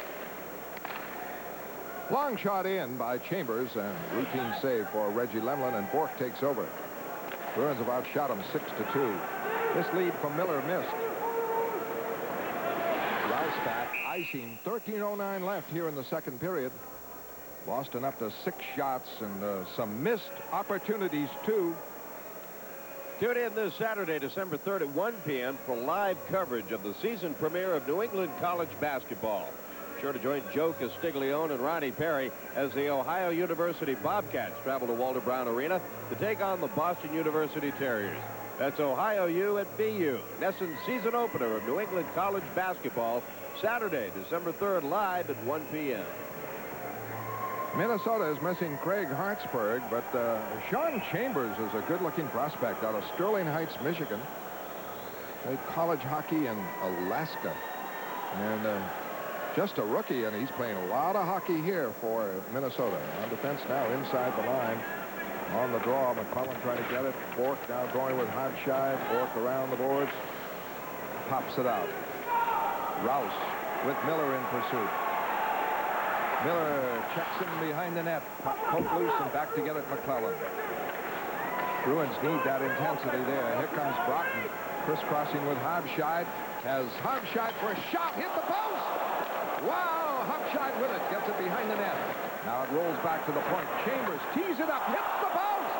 B: Long shot in by Chambers and routine save for Reggie Lemlin, and Bork takes over. Bruins have outshot him 6-2. This lead from Miller missed. Rouse back, icing, 13:09 left here in the second period. Boston up to 6 shots and some missed opportunities too.
D: Tune in this Saturday, December 3rd at 1 p.m. for live coverage of the season premiere of New England College basketball. Sure to join Joe Castiglione and Ronnie Perry as the Ohio University Bobcats travel to Walter Brown Arena to take on the Boston University Terriers. That's Ohio U at BU. Nesson's season opener of New England College basketball, Saturday, December 3rd, live at 1 p.m.
B: Minnesota is missing Craig Hartsburg, but Sean Chambers is a good-looking prospect out of Sterling Heights, Michigan. Played college hockey in Alaska. And just a rookie, and he's playing a lot of hockey here for Minnesota. On defense now inside the line. On the draw, McClellan trying to get it. Bork now going with Hotshide. Bork around the boards. Pops it out. Rouse with Miller in pursuit. Miller checks him behind the net. Poke loose and back to get it, McClellan. Bruins need that intensity there. Here comes Brockton. Crisscrossing with Hobshide. Has Hobshide for a shot. Hit the post. Wow, Hobshide with it. Gets it behind the net. Now it rolls back to the point. Chambers tees it up. Hits the post.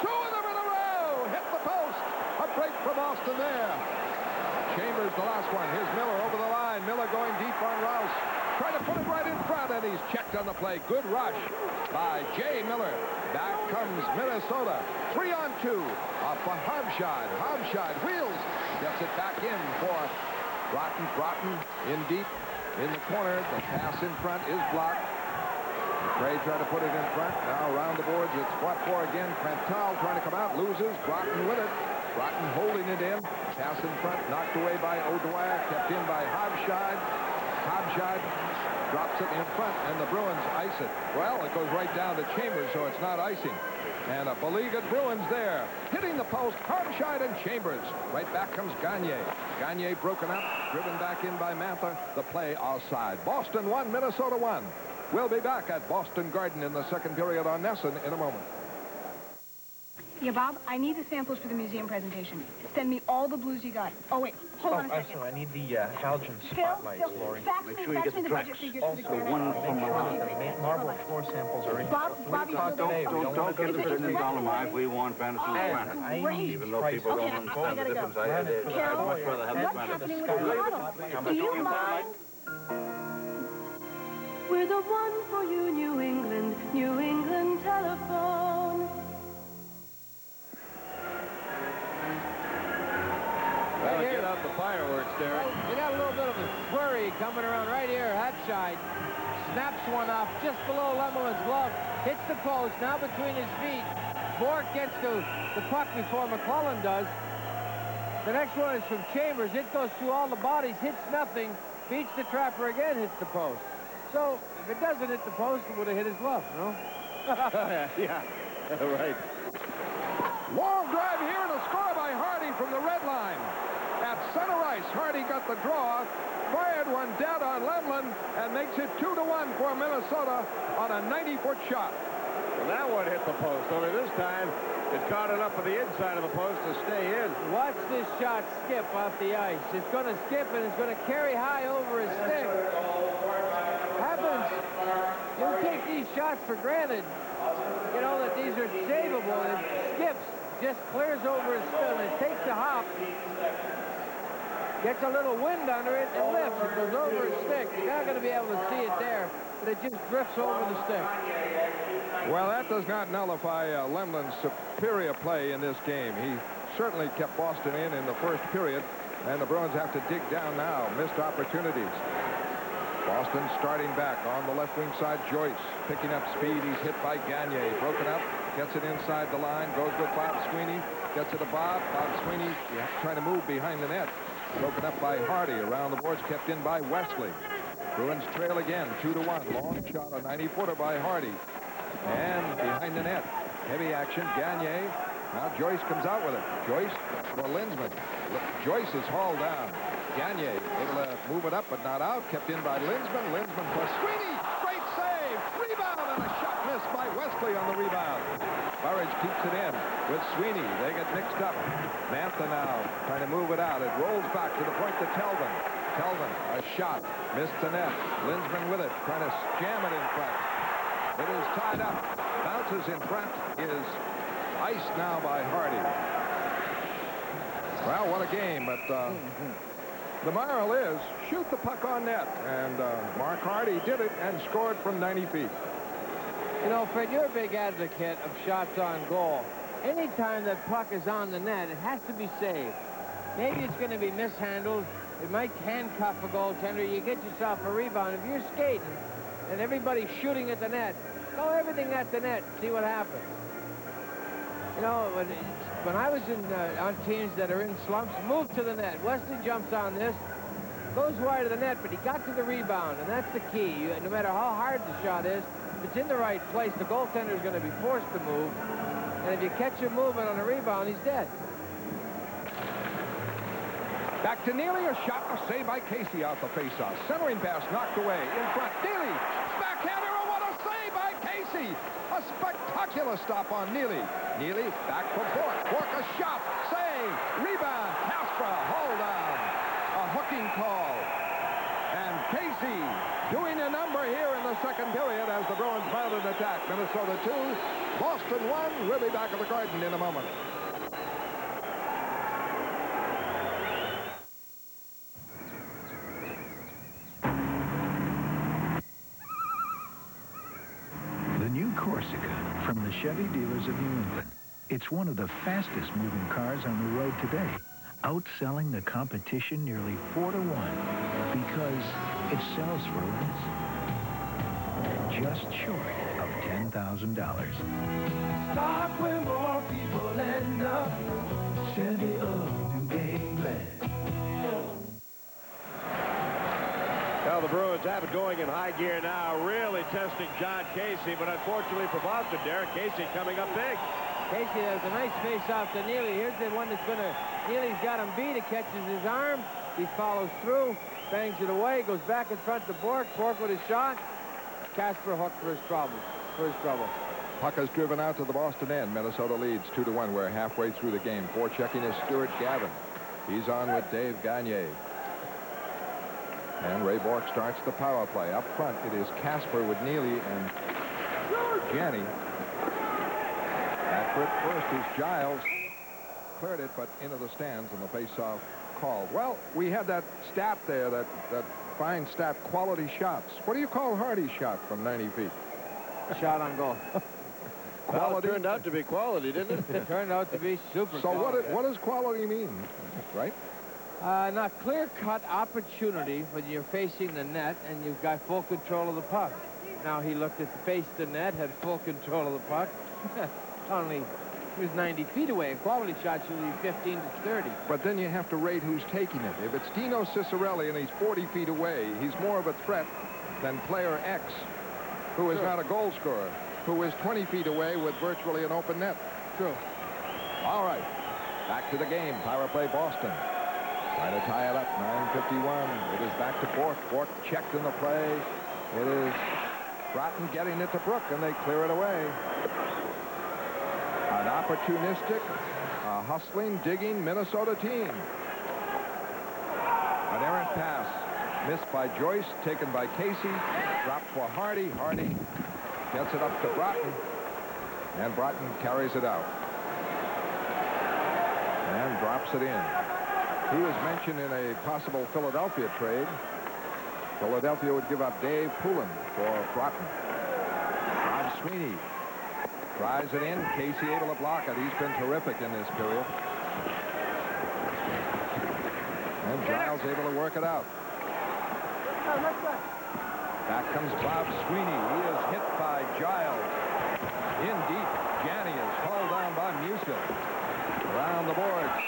B: 2 of them in a row. Hit the post. A break for Boston there. Chambers the last one. Here's Miller over the line. Miller going deep on Rouse. Trying to put it right in front, and he's checked on the play. Good rush by Jay Miller. Back comes Minnesota. 3-on-2 off for Hobshide. Hobshide wheels. Gets it back in for Broughton. Broughton in deep in the corner. The pass in front is blocked. McRae tried to put it in front. Now around the boards. It's fought for again. Quantal trying to come out. Loses. Broughton with it. Broughton holding it in. Pass in front. Knocked away by O'Dwyer. Kept in by Hobshide. Hobshide drops it in front, and the Bruins ice it. Well, it goes right down to Chambers, so it's not icing. And a beleaguered Bruins there. Hitting the post, Hobshide and Chambers. Right back comes Gagne. Gagne broken up, driven back in by Mantha. The play offside. Boston 1, Minnesota 1. We'll be back at Boston Garden in the second period on Nesson in a moment.
T: Yeah, Bob, I need the samples for the museum presentation. Send me all the blues you got. Oh, wait, hold on a second.
J: I need the halogen spotlights, Lori.
T: Make sure you get the budget figures for the
J: one from the marble floor samples are in.
T: Bob,
J: don't
U: give the citizens Dolomite. We want fantasy granite. Even though people don't understand the difference, I'd much rather have the granite.
T: Do you mind?
S: We're the one for you, New England telephone.
D: Well, get up the fireworks, Derek.
C: They got a little bit of a flurry coming around right here. Hatshide snaps one off just below Lemmelin's glove. Hits the post, now between his feet. Bork gets to the puck before McClellan does. The next one is from Chambers. It goes through all the bodies, hits nothing, beats the trapper again, hits the post. So if it doesn't hit the post, it would have hit his glove, no?
D: Yeah, right.
B: Long drive here and a score by Hardy from the red line. At center ice, Hardy got the draw, fired one dead on Lemlin, and makes it 2-1 for Minnesota on a 90-foot shot.
D: Well, that one hit the post. Only this time, it caught it up on the inside of the post to stay in.
C: Watch this shot skip off the ice. It's going to skip, and it's going to carry high over his stick. Happens. You take these shots for granted. You know that these are savable. It skips, just clears over his stick, and it takes a hop. Gets a little wind under it and lifts. It goes over his stick. You're not going to be able to see it there, but it just drifts over the stick.
B: Well, that does not nullify Lemlin's superior play in this game. He certainly kept Boston in the first period, and the Bruins have to dig down now. Missed opportunities. Boston starting back on the left wing side. Joyce picking up speed. He's hit by Gagne. Broken up. Gets it inside the line. Goes with Bob Sweeney. Gets it to Bob. Bob Sweeney trying to move behind the net. Broken up by Hardy. Around the boards, kept in by Wesley. Bruins trail again, 2-1. Long shot, a 90-footer by Hardy. And behind the net, heavy action, Gagne. Now Joyce comes out with it. Joyce for Lindsman. Joyce is hauled down. Gagne able to move it up, but not out. Kept in by Lindsman. Lindsman for Sweeney. Great save. Rebound and a shot missed by Wesley on the rebound. Burridge keeps it in with Sweeney. They get mixed up. Mantha now trying to move it out. It rolls back to the point to Telvin. Telvin, a shot. Missed the net. Lindsman with it. Trying to jam it in front. It is tied up. Bounces in front. Is iced now by Hardy. Well, what a game, but the moral is shoot the puck on net. And Mark Hardy did it and scored from 90 feet.
C: You know, Fred, you're a big advocate of shots on goal. Anytime that puck is on the net, it has to be saved. Maybe it's going to be mishandled. It might handcuff a goaltender. You get yourself a rebound. If you're skating and everybody's shooting at the net, throw everything at the net. See what happens. You know, when I was on teams that are in slumps, move to the net. Wesley jumps on this, goes wide of the net, but he got to the rebound, and that's the key. No matter how hard the shot is, if it's in the right place, the goaltender is going to be forced to move. And if you catch him moving on a rebound, he's dead.
B: Back to Neely, a shot, a save by Casey out the faceoff. Centering pass knocked away. In front, Neely, backhander, and what a save by Casey! A spectacular stop on Neely. Neely back for Bork. Bork a shot, save, rebound, Kasper, hold on. A hooking call. And Casey doing a number here in the second period as the Bruins mount an attack. Minnesota 2, Boston 1. We'll be back at the Garden in a moment.
G: Corsica from the Chevy dealers of New England. It's one of the fastest moving cars on the road today, outselling the competition nearly 4-1 because it sells for less, just short of $10,000.
V: Stop where more people end up. Chevy of New England.
D: Well, the Bruins have it going in high gear now, really testing John Casey, but unfortunately for Boston, Derek, Casey coming up big.
C: Casey has a nice face-off to Neely. Here's the one that's going to... Neely's got him beat. It catches his arm. He follows through, bangs it away, goes back in front to Bork. Bork with his shot. Kasper hooked for his trouble.
B: Puck is driven out to the Boston end. Minnesota leads 2-1. We're halfway through the game. Forechecking is Stuart Gavin. He's on with Dave Gagne. And Ray Bork starts the power play. Up front, it is Kasper with Neely and Janney. At first is Giles. Cleared it, but into the stands, and the face-off called. Well, we had that stat there, that fine stat, quality shots. What do you call Hardy's shot from 90 feet?
C: Shot on goal.
D: Well, it turned out to be quality, didn't it?
C: It turned out to be super
B: So
C: quality.
B: what does quality mean, right?
C: Not clear-cut opportunity when you're facing the net and you've got full control of the puck. Now he looked at the face of the net, had full control of the puck. He was 90 feet away. A quality shot should be 15 to 30.
B: But then you have to rate who's taking it. If it's Dino Cicerelli and he's 40 feet away, he's more of a threat than player X, who is not a goal scorer, who is 20 feet away with virtually an open net.
C: True.
B: All right. Back to the game. Power play Boston. Trying to tie it up. 9:51. It is back to Bork. Bork checked in the play. It is Broughton getting it to Brook, and they clear it away. An opportunistic, hustling, digging Minnesota team. An errant pass. Missed by Joyce. Taken by Casey. Dropped for Hardy. Hardy gets it up to Broughton. And Broughton carries it out. And drops it in. He was mentioned in a possible Philadelphia trade. Philadelphia would give up Dave Poulin for Broughton. Bob Sweeney tries it in. Casey able to block it. He's been terrific in this period. And Giles able to work it out. Back comes Bob Sweeney. He is hit by Giles. In deep. Janney is hauled down by Musil. Around the boards.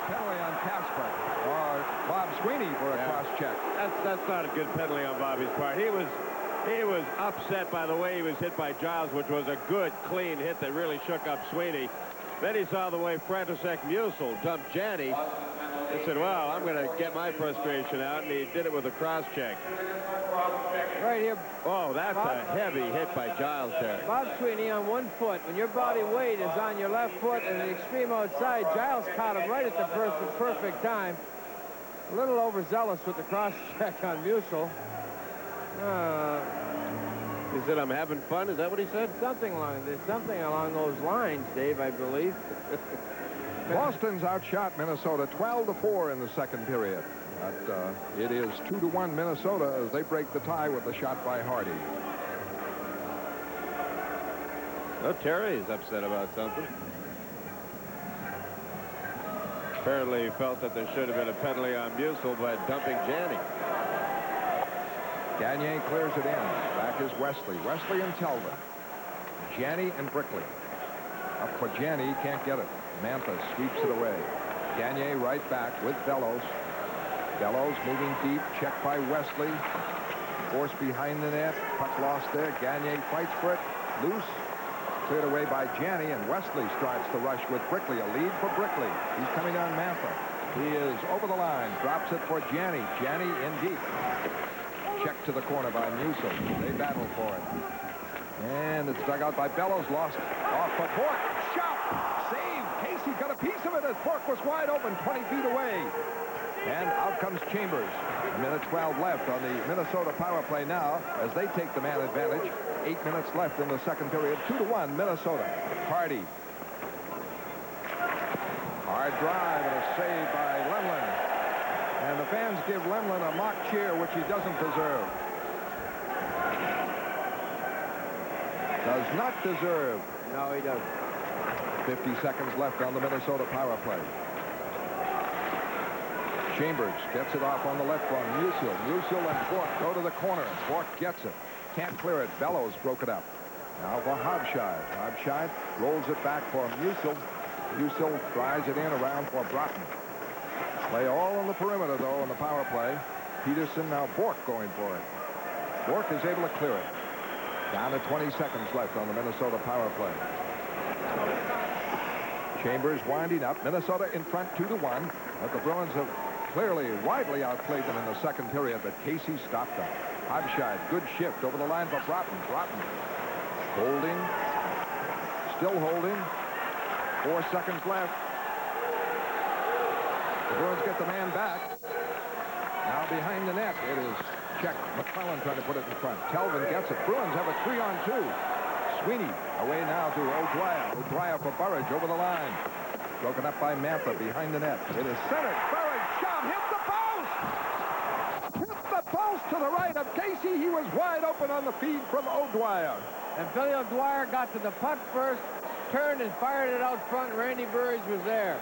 B: Penalty on Casper or Bob Sweeney for a cross check.
D: That's not a good penalty on Bobby's part. He was upset by the way he was hit by Giles, which was a good, clean hit that really shook up Sweeney. Then he saw the way František Musil dumped Janney. He said, well, I'm going to get my frustration out, and he did it with a cross check.
C: Right here.
D: Oh, that's a heavy hit by Giles there.
C: Bob Sweeney on one foot. When your body weight is on your left foot and the extreme outside, Giles caught him right at the perfect time. A little overzealous with the cross check on Musil.
D: He said, I'm having fun? Is that what he said?
C: Something along those lines, Dave, I believe.
B: Boston's outshot Minnesota 12-4 in the second period. But it is 2-1 Minnesota as they break the tie with the shot by Hardy.
D: Well, Terry is upset about something. Apparently he felt that there should have been a penalty on Musil by dumping Janney.
B: Gagné clears it in. Back is Wesley. Wesley and Telvin. Janney and Brickley. Up for Janney. He can't get it. Mantha sweeps it away. Gagné right back with Bellows. Bellows moving deep. Checked by Wesley. Forced behind the net. Puck lost there. Gagné fights for it. Loose. Cleared away by Janney, and Wesley starts to rush with Brickley. A lead for Brickley. He's coming on Mantha. He is over the line. Drops it for Janney. Janney in deep. Checked to the corner by Musil. They battle for it. And it's dug out by Bellows. Lost off for Bork. Shot! Save! Casey got a piece of it as Bork was wide open 20 feet away. And out comes Chambers. A minute 12 left on the Minnesota power play now as they take the man advantage. 8 minutes left in the second period. 2-1 Minnesota. Hardy. Hard drive and a save by Lemlin. And the fans give Lemlin a mock cheer, which he doesn't deserve. Does not deserve.
C: No, he doesn't.
B: 50 seconds left on the Minnesota power play. Chambers gets it off on the left front. Musil. Musil and Bork go to the corner. Bork gets it. Can't clear it. Bellows broke it up. Now for Hobscheid. Hobscheid rolls it back for Musil. Musil drives it in around for Broughton. Play all on the perimeter, though, on the power play. Peterson, now Bork going for it. Bork is able to clear it. Down to 20 seconds left on the Minnesota power play. Chambers winding up. Minnesota in front 2-1. But the Bruins have clearly widely outplayed them in the second period, but Casey stopped them. Hobscheid, good shift over the line for Broughton. Broughton holding. Still holding. 4 seconds left. The Bruins get the man back. Now behind the net, it is checked. McClellan trying to put it in front. Telvin gets it. Bruins have a 3-on-2. Sweeney away now to O'Dwyer. O'Dwyer for Burridge over the line. Broken up by Mantha behind the net. It is centered. Burridge shot. Hit the post! Hit the post to the right of Casey. He was wide open on the feed from O'Dwyer.
C: And Billy O'Dwyer got to the puck first, turned and fired it out front. Randy Burridge was there.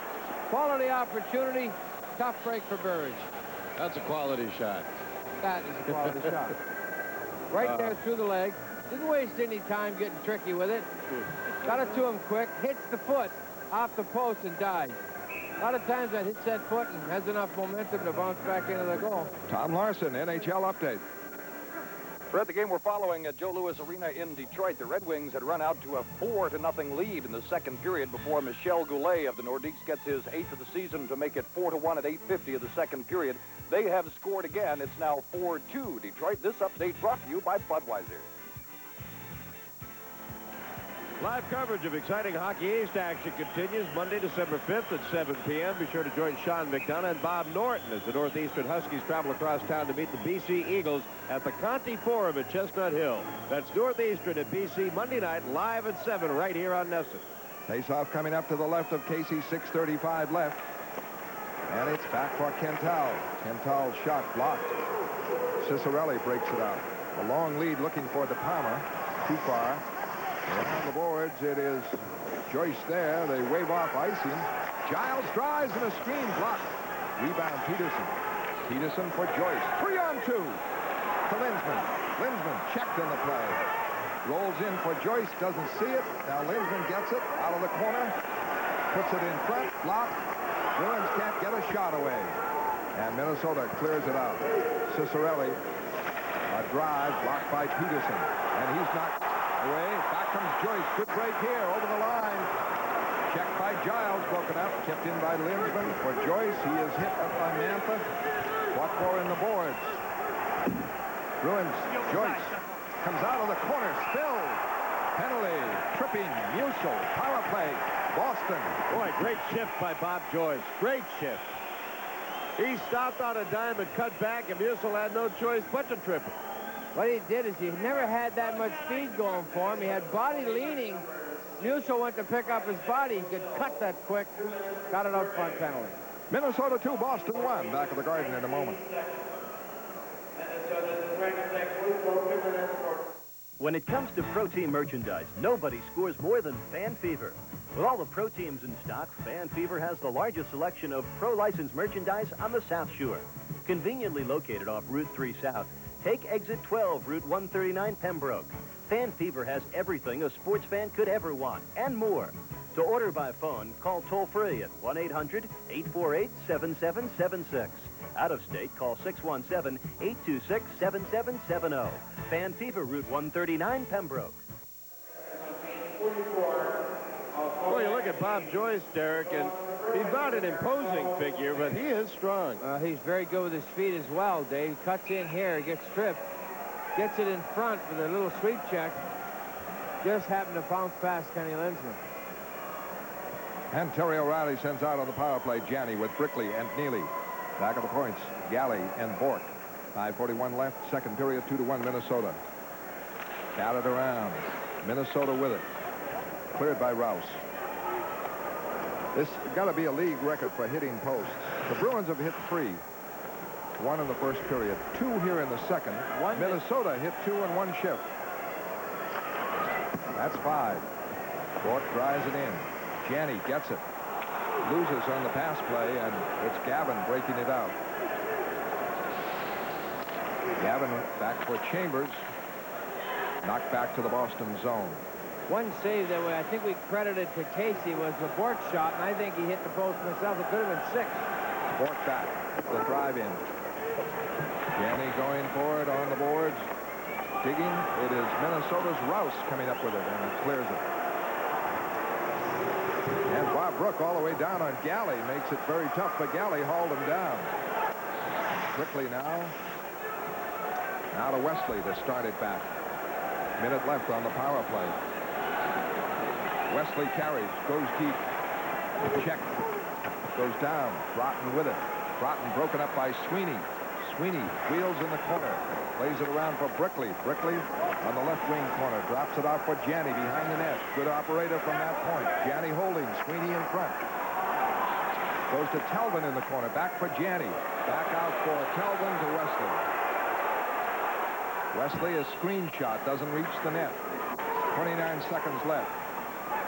C: Quality opportunity. Tough break for Burridge.
A: That's a quality shot.
C: That is a quality shot. Right there through the leg. Didn't waste any time getting tricky with it. Got it to him quick. Hits the foot off the post and dies. A lot of times that hits that foot and has enough momentum to bounce back into the goal.
B: Tom Larson, NHL update.
I: Fred, the game we're following at Joe Louis Arena in Detroit. The Red Wings had run out to a 4-0 lead in the second period before Michel Goulet of the Nordiques gets his 8th of the season to make it 4-1 at 8:50 of the second period. They have scored again. It's now 4-2 Detroit. This update brought to you by Budweiser.
D: Live coverage of exciting Hockey East action continues Monday, December 5th at 7 p.m. Be sure to join Sean McDonough and Bob Norton as the Northeastern Huskies travel across town to meet the BC Eagles at the Conti Forum at Chestnut Hill. That's Northeastern at BC Monday night, live at 7 right here on Nesson.
B: Face-off coming up to the left of Casey, 6:35 left. And it's back for Kental. Kental's shot blocked. Cicerelli breaks it out. A long lead looking for De Palma. Too far. And on the boards, it is Joyce there. They wave off icing. Giles drives and a screen blocked. Rebound Peterson. Peterson for Joyce. 3-on-2 to Linsman. Linsman checked in the play. Rolls in for Joyce. Doesn't see it. Now Linsman gets it out of the corner. Puts it in front. Blocked. Bruins can't get a shot away. And Minnesota clears it out. Cicerelli. A drive blocked by Peterson. And he's knocked away. Back comes Joyce. Good break here over the line. Checked by Giles. Broken up. Kept in by Linsman. For Joyce, he is hit up by Mantha. What for in the boards? Bruins. Joyce comes out of the corner. Spilled. Penalty. Tripping. Musil. Power play. Boston.
D: Boy, great shift by Bob Joyce. Great shift. He stopped on a dime and cut back, and Musil had no choice but to trip it.
C: What he did is he never had that much speed going for him. He had body leaning. Musil went to pick up his body. He could cut that quick. Got it up front penalty.
B: Minnesota 2, Boston 1. Back of the Garden in a moment.
H: When it comes to Pro Team merchandise, nobody scores more than Fan Fever. With all the Pro Teams in stock, Fan Fever has the largest selection of Pro licensed merchandise on the South Shore. Conveniently located off Route 3 South, take exit 12, Route 139, Pembroke. Fan Fever has everything a sports fan could ever want, and more. To order by phone, call toll-free at 1-800-848-7776. Out of state, call 617-826-7770. Fan Fever, Route 139, Pembroke.
D: Well, you look at Bob Joyce, Derek, and he's not an imposing figure, but he is strong.
C: He's very good with his feet as well, Dave. Cuts in here, gets stripped, gets it in front with a little sweep check. Just happened to bounce past Kenny Linsman.
B: And Terry O'Reilly sends out on the power play Janney with Brickley and Neely. Back of the points, Galley and Bork. 5:41 left, second period, 2-1 Minnesota. Batted around. Minnesota with it. Cleared by Rouse. This got to be a league record for hitting posts. The Bruins have hit 3. 1 in the first period. 2 here in the second. Minnesota hit 2 in 1 shift. That's 5. Bork drives it in. Janney gets it. Loses on the pass play, and it's Gavin breaking it out. Gavin back for Chambers. Knocked back to the Boston zone.
C: One save that I think we credited to Casey was the Bork shot, and I think he hit the post himself. It could have been 6.
B: Bork back. The drive in. Janney going for it on the boards. Digging. It is Minnesota's Rouse coming up with it, and it clears it. And Bob Brook all the way down on Galley makes it very tough, but Galley hauled him down. Quickly now. Now to Wesley to start it back. Minute left on the power play. Wesley carries, goes deep. Check. Goes down. Broughton with it. Broughton broken up by Sweeney. Sweeney wheels in the corner. Plays it around for Brickley. Brickley on the left wing corner. Drops it off for Janney behind the net. Good operator from that point. Janney holding. Sweeney in front. Goes to Telvin in the corner. Back for Janney. Back out for Telvin to Wesley. Wesley, a screen shot. Doesn't reach the net. 29 seconds left.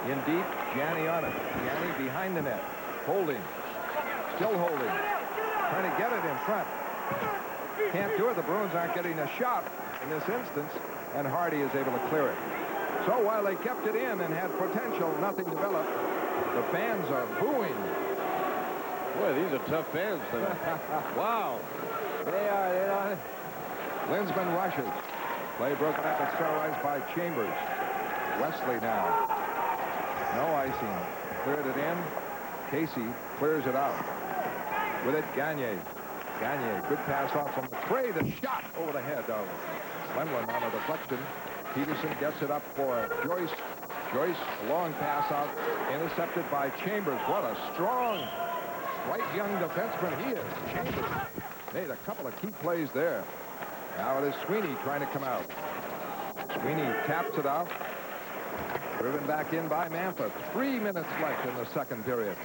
B: In deep. Janney on it. Janney behind the net. Holding. Still holding. trying to get it in front. Can't do it. The Bruins aren't getting a shot in this instance, and Hardy is able to clear it. So while they kept it in and had potential, nothing developed. The fans are booing.
D: Boy, these are tough fans tonight. Wow.
C: They are.
B: Linsman rushes. Play broken up at center ice by Chambers. Wesley now. No icing. Cleared it in. Casey clears it out. With it, Gagne. Gagne, good pass off from McCray. The shot over the head of Lemlin on a deflection. Peterson gets it up for Joyce. Joyce, a long pass out, intercepted by Chambers. What a strong, bright young defenseman he is. Chambers made a couple of key plays there. Now it is Sweeney trying to come out. Sweeney taps it out. Driven back in by Mantha. 3 minutes left in the second period.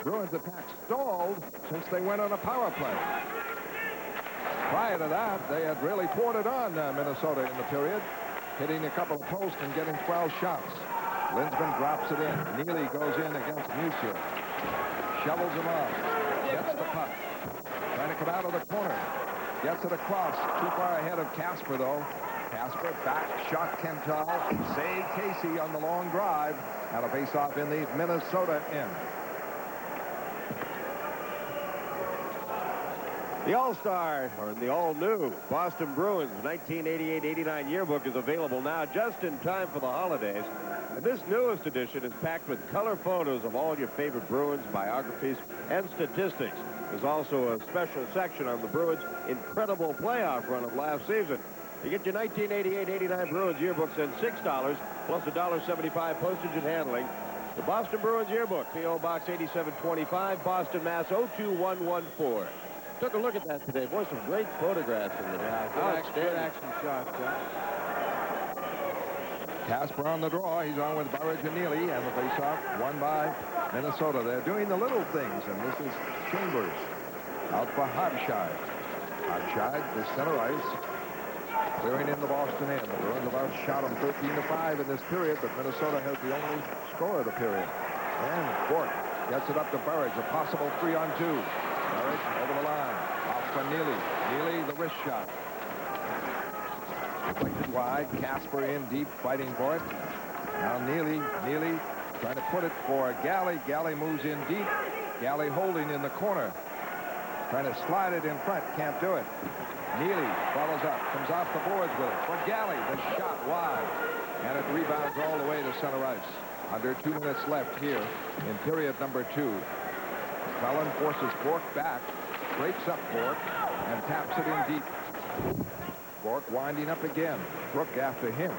B: Bruins attack stalled since they went on a power play. Prior to that, they had really poured it on Minnesota in the period, hitting a couple of posts and getting 12 shots. Linsman drops it in. Neely goes in against Musial. Shovels him off. Gets the puck. Trying to come out of the corner. Gets it across. Too far ahead of Casper, though. Casper back, shot Kental. Save Casey on the long drive. Had a face-off in the Minnesota end.
D: The All-Star, or the all-new Boston Bruins 1988-89 yearbook is available now just in time for the holidays. And this newest edition is packed with color photos of all your favorite Bruins, biographies, and statistics. There's also a special section on the Bruins' incredible playoff run of last season. You get your 1988-89 Bruins yearbooks at $6 plus $1.75 postage and handling. The Boston Bruins yearbook, P.O. Box 8725, Boston, Mass. 02114. Took a look at that today. Boy, some great photographs in there.
C: Good action shots, John.
B: Casper on the draw. He's on with Burridge and Neely, and the faceoff won by Minnesota. They're doing the little things, and this is Chambers out for Hobshide. Hobshide, the center ice, clearing in the Boston end. The Bruins about shot them 13-5 in this period, but Minnesota has the only score of the period. And Bork gets it up to Burridge, a possible 3-on-2. Burridge over the line, off for Neely. Neely, the wrist shot. Deflected wide, Casper in deep, fighting for it. Now Neely trying to put it for Galley. Galley moves in deep. Galley holding in the corner. Trying to slide it in front, can't do it. Neely follows up, comes off the boards with it. For Galley, the shot wide. And it rebounds all the way to center ice. Under 2 minutes left here in period number 2. Cullen forces Bork back, breaks up Bork, and taps it in deep. Bork winding up again. Brook after him.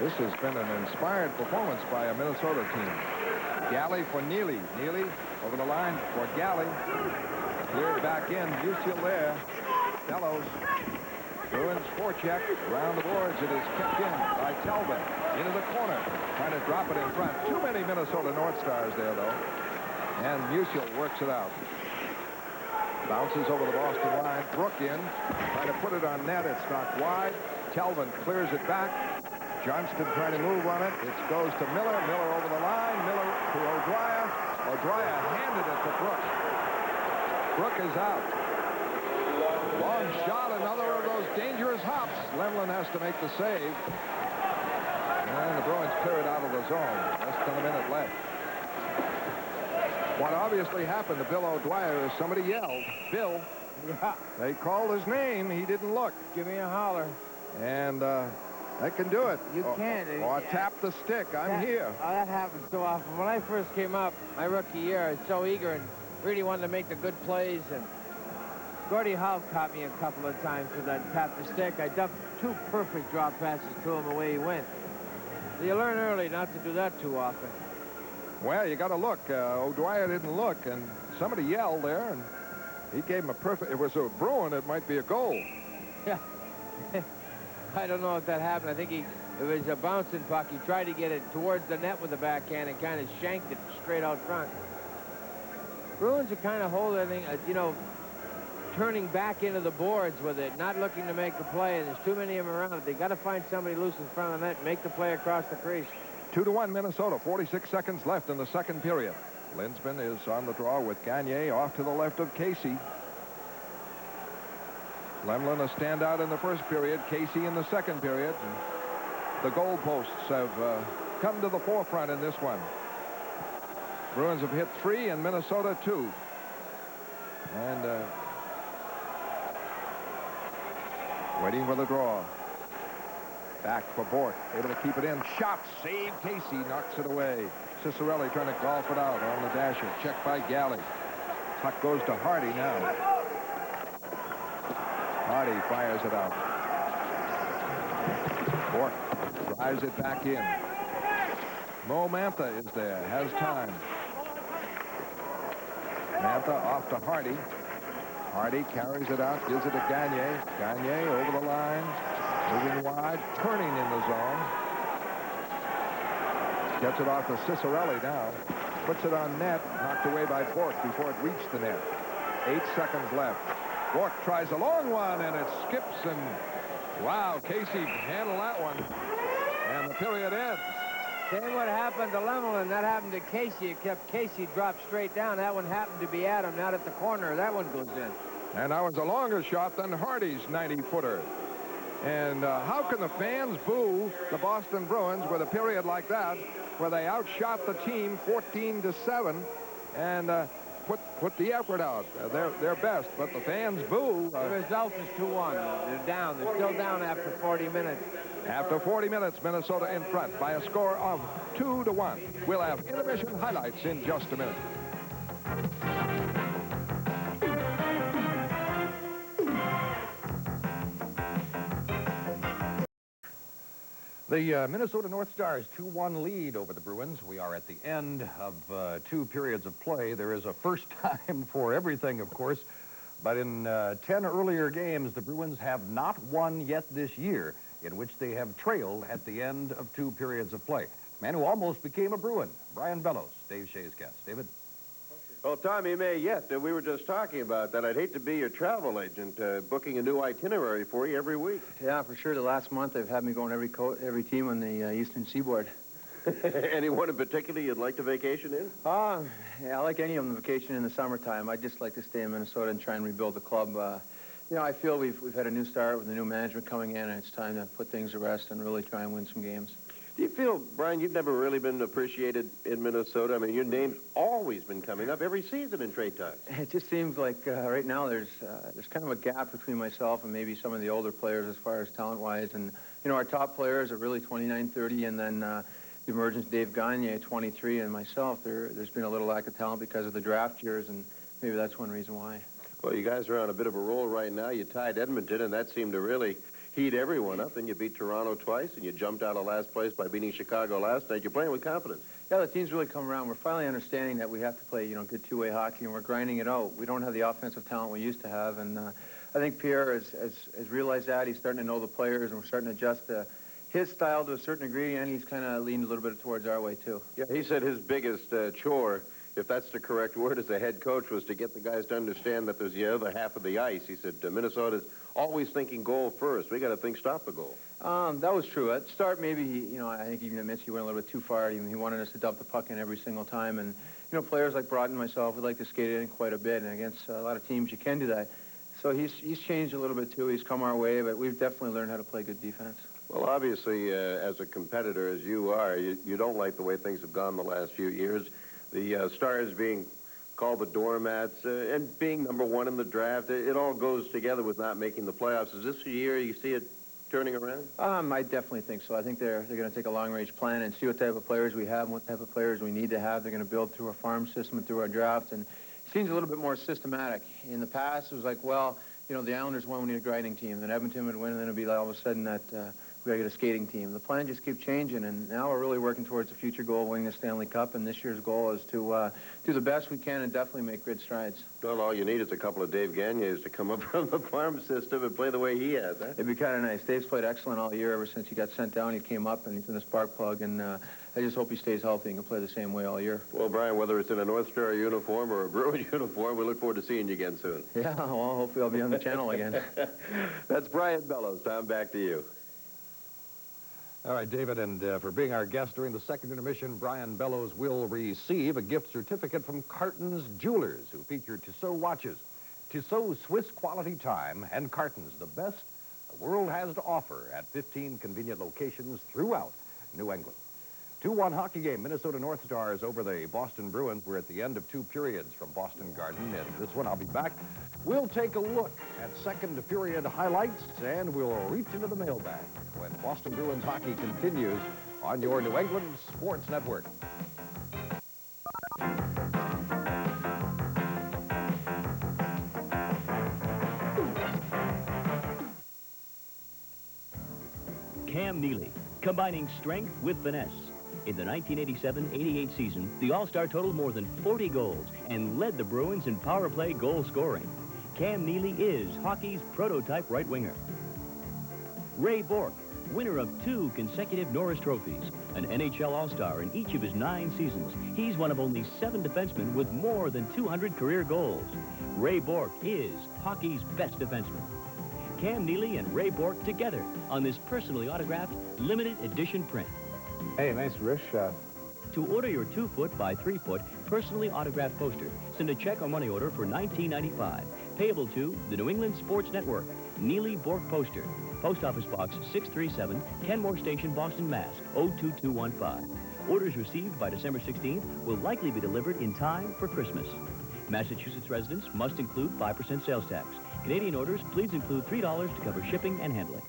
B: This has been an inspired performance by a Minnesota team. Galley for Neely. Neely over the line for Galley. Cleared back in. Musial there. Fellows. Bruins forecheck. Around the boards. It is kept in by Talbot. Into the corner. Trying to drop it in front. Too many Minnesota North Stars there, though. And Musial works it out. Bounces over the Boston line. Brook in. Trying to put it on net. It's knocked wide. Telvin clears it back. Johnston trying to move on it. It goes to Miller. Miller over the line. Miller to O'Dwyer. O'Dwyer handed it to Brook. Brook is out. Long shot. Another of those dangerous hops. Lemlin has to make the save. And the Bruins clear it out of the zone. Less than a minute left. What obviously happened to Bill O'Dwyer is somebody yelled, Bill.
C: Yeah.
B: They called his name. He didn't look.
C: Give me a holler.
B: And that can do it.
C: You can't.
B: Or tap the stick. I'm here.
C: Oh, that happens so often. When I first came up, my rookie year, I was so eager and really wanted to make the good plays. And Gordie Howe caught me a couple of times with that tap the stick. I dumped 2 perfect drop passes to him away he went. So you learn early not to do that too often.
B: Well, you got to look. O'Dwyer didn't look, and somebody yelled there, and he gave him a perfect. It was a Bruin. It might be a goal.
C: Yeah. I don't know if that happened. I think it was a bouncing puck. He tried to get it towards the net with the backhand and kind of shanked it straight out front. Bruins are kind of holding everything, turning back into the boards with it, not looking to make a play, and there's too many of them around it. They got to find somebody loose in front of the net and make the play across the crease.
B: 2-1 Minnesota. 46 seconds left in the second period. Linsman is on the draw with Gagne off to the left of Casey. Lemlin a standout in the first period, Casey in the second period. And the goalposts have come to the forefront in this one. Bruins have hit 3 and Minnesota 2. And waiting for the draw. Back for Bork, able to keep it in. Shot, save, Casey knocks it away. Cicerelli trying to golf it out on the dasher. Checked by Galley. Puck goes to Hardy now. Hardy fires it out. Bork drives it back in. Mo Mantha is there, has time. Mantha off to Hardy. Hardy carries it out, gives it to Gagne. Gagne over the line, moving wide, turning in the zone. Gets it off to Cicerelli now. Puts it on net, knocked away by Bork before it reached the net. 8 seconds left. Bork tries a long one, and it skips, and wow, Casey handled that one. And the period ends.
C: Same what happened to Lemelin, that happened to Casey. It kept Casey dropped straight down. That one happened to be Adam, not at the corner. That one goes in.
B: And that was a longer shot than Hardy's 90-footer. And how can the fans boo the Boston Bruins with a period like that, where they outshot the team 14-7 and put the effort out, their best, but the fans boo.
C: The result is 2-1. They're down. They're still down after 40 minutes.
B: After 40 minutes, Minnesota in front by a score of 2-1. We'll have intermission highlights in just a minute.
I: The Minnesota North Stars 2-1 lead over the Bruins. We are at the end of 2 periods of play. There is a first time for everything, of course. But in 10 earlier games, the Bruins have not won yet this year, in which they have trailed at the end of 2 periods of play. Man who almost became a Bruin, Brian Bellows, Dave Shea's guest. David?
A: Well, Tom, he may yet. We were just talking about that. I'd hate to be your travel agent, booking a new itinerary for you every week.
P: Yeah, for sure. The last month, they've had me going every team on the Eastern Seaboard.
A: Anyone in particular you'd like to vacation in?
P: Yeah, I like any of them vacation in the summertime. I'd just like to stay in Minnesota and try and rebuild the club. You know, I feel we've had a new start with the new management coming in, and it's time to put things to rest and really try and win some games.
A: Do you feel, Brian, you've never really been appreciated in Minnesota? I mean, your name's always been coming up every season in trade talks.
P: It just seems like right now there's kind of a gap between myself and maybe some of the older players as far as talent-wise. And, you know, our top players are really 29, 30, and then the emergence Dave Gagne at 23, and myself, there's been a little lack of talent because of the draft years, and maybe that's one reason why.
A: Well, you guys are on a bit of a roll right now. You tied Edmonton, and that seemed to really heat everyone up. Then you beat Toronto twice, and you jumped out of last place by beating Chicago last night. You're playing with confidence.
P: Yeah, the team's really come around. We're finally understanding that we have to play, you know, good two-way hockey, and we're grinding it out. We don't have the offensive talent we used to have, and I think Pierre has realized that. He's starting to know the players, and we're starting to adjust his style to a certain degree, and he's kind of leaned a little bit towards our way, too.
A: Yeah, he said his biggest chore, if that's the correct word, as a head coach, was to get the guys to understand that there's the other half of the ice. He said Minnesota's always thinking goal first. We got to think stop the goal.
P: That was true. At the start, maybe, you know, I think even admits he went a little bit too far. He wanted us to dump the puck in every single time. And, you know, players like Broughton and myself would like to skate it in quite a bit. And against a lot of teams, you can do that. So he's changed a little bit, too. He's come our way, but we've definitely learned how to play good defense.
A: Well, obviously, as a competitor, as you are, you don't like the way things have gone the last few years. The Stars being called the doormats and being #1 in the draft, it all goes together with not making the playoffs. Is this a year you see it turning around?
P: I definitely think so. I think they're going to take a long-range plan and see what type of players we have and what type of players we need to have. They're going to build through our farm system and through our draft, and it seems a little bit more systematic. In the past, it was like, well, you know, the Islanders won, we need a grinding team. Then Edmonton would win, and then it'd be like all of a sudden that we got to get a skating team. The plan just keeps changing, and now we're really working towards the future goal of winning the Stanley Cup, and this year's goal is to do the best we can and definitely make good strides.
A: Well, all you need is a couple of Dave Gagnes to come up from the farm system and play the way he has, huh?
P: It'd be kind of nice. Dave's played excellent all year ever since he got sent down. He came up, and he's been a spark plug, and I just hope he stays healthy and can play the same way all year.
A: Well, Brian, whether it's in a North Star uniform or a Bruins uniform, we look forward to seeing you again soon.
P: Yeah, well, hopefully I'll be on the channel again.
A: That's Brian Bellows. Tom, back to you.
F: All right, David, and for being our guest during the second intermission, Brian Bellows will receive a gift certificate from Carton's Jewelers, who feature Tissot watches. Tissot Swiss quality time and Carton's, the best the world has to offer at 15 convenient locations throughout New England. 2-1 hockey game, Minnesota North Stars over the Boston Bruins. We're at the end of 2 periods from Boston Garden. In this one, I'll be back. We'll take a look at second period highlights, and we'll reach into the mailbag when Boston Bruins hockey continues on your New England Sports Network.
K: Cam Neely, combining strength with finesse. In the 1987-88 season, the All-Star totaled more than 40 goals and led the Bruins in power play goal scoring. Cam Neely is hockey's prototype right winger. Ray Bourque, winner of 2 consecutive Norris trophies, an NHL All-Star in each of his 9 seasons. He's one of only 7 defensemen with more than 200 career goals. Ray Bourque is hockey's best defenseman. Cam Neely and Ray Bourque together on this personally autographed limited edition print.
W: Hey, nice wrist shot.
K: To order your 2-foot by 3-foot personally autographed poster, send a check or money order for $19.95. Payable to the New England Sports Network, Neely Bourque Poster, Post Office Box 637, Kenmore Station, Boston, Mass. 02215. Orders received by December 16th will likely be delivered in time for Christmas. Massachusetts residents must include 5% sales tax. Canadian orders, please include $3 to cover shipping and handling.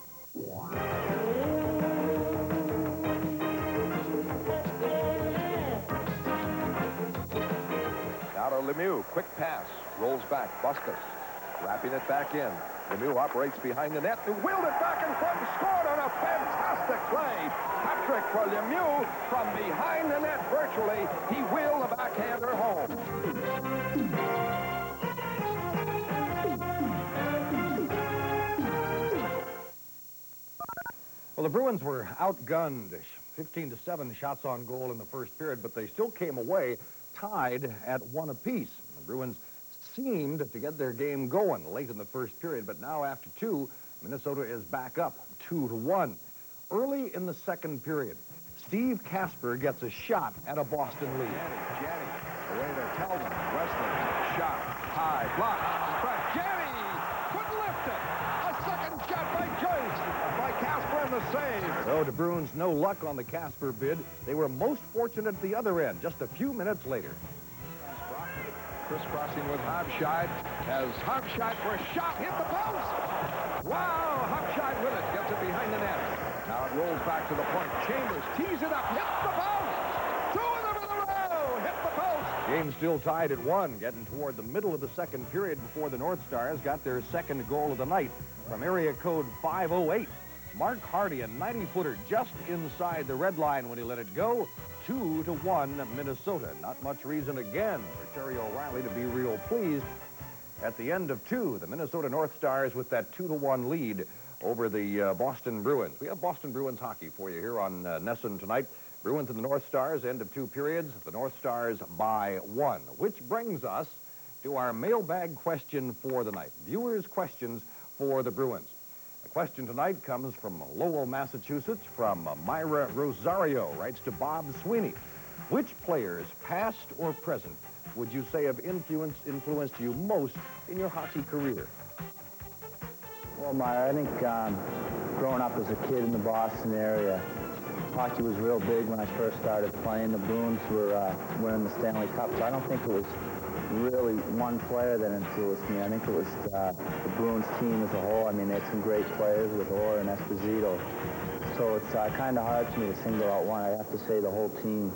B: Now to Lemieux, quick pass, rolls back, Bustos, wrapping it back in. Lemieux operates behind the net, who wheeled it back in front and scored on a fantastic play. Hat-trick for Lemieux from behind the net virtually. He wheeled the backhander home.
F: Well, the Bruins were outgunned, 15-7 shots on goal in the first period, but they still came away tied at 1 apiece. The Bruins seemed to get their game going late in the first period, but now after 2, Minnesota is back up 2-1. Early in the second period, Steve Kasper gets a shot at a Boston lead.
B: Janney, away to Keldon, Wesley, shot, high, block, front, Janney couldn't lift it. A second shot by Joyce, by Kasper and the save.
F: So the Bruins, no luck on the Kasper bid. They were most fortunate at the other end, just a few minutes later.
B: Crisscrossing with Hobscheid, as Hobscheid for a shot, hit the post. Wow, Hobscheid with it, gets it behind the net. Now it rolls back to the point. Chambers tees it up, hits the post. 2 of them in a row, hit the post.
F: Game still tied at 1, getting toward the middle of the second period before the North Stars got their second goal of the night from area code 508. Mark Hardy, a 90-footer just inside the red line when he let it go. 2-1 Minnesota. Not much reason again for Terry O'Reilly to be real pleased. At the end of 2, the Minnesota North Stars with that 2-1 lead over the Boston Bruins. We have Boston Bruins hockey for you here on Nesson tonight. Bruins and the North Stars, end of 2 periods. The North Stars by 1, which brings us to our mailbag question for the night. Viewers' questions for the Bruins. The question tonight comes from Lowell, Massachusetts, from Myra Rosario, writes to Bob Sweeney. Which players, past or present, would you say have influenced you most in your hockey career?
X: Well, Myra, I think growing up as a kid in the Boston area, hockey was real big when I first started playing. The Bruins were winning the Stanley Cup, so I don't think it was really one player that influenced me. I think it was the Bruins team as a whole. I mean, they had some great players with Orr and Esposito. So it's kind of hard for me to single out one. I have to say the whole team.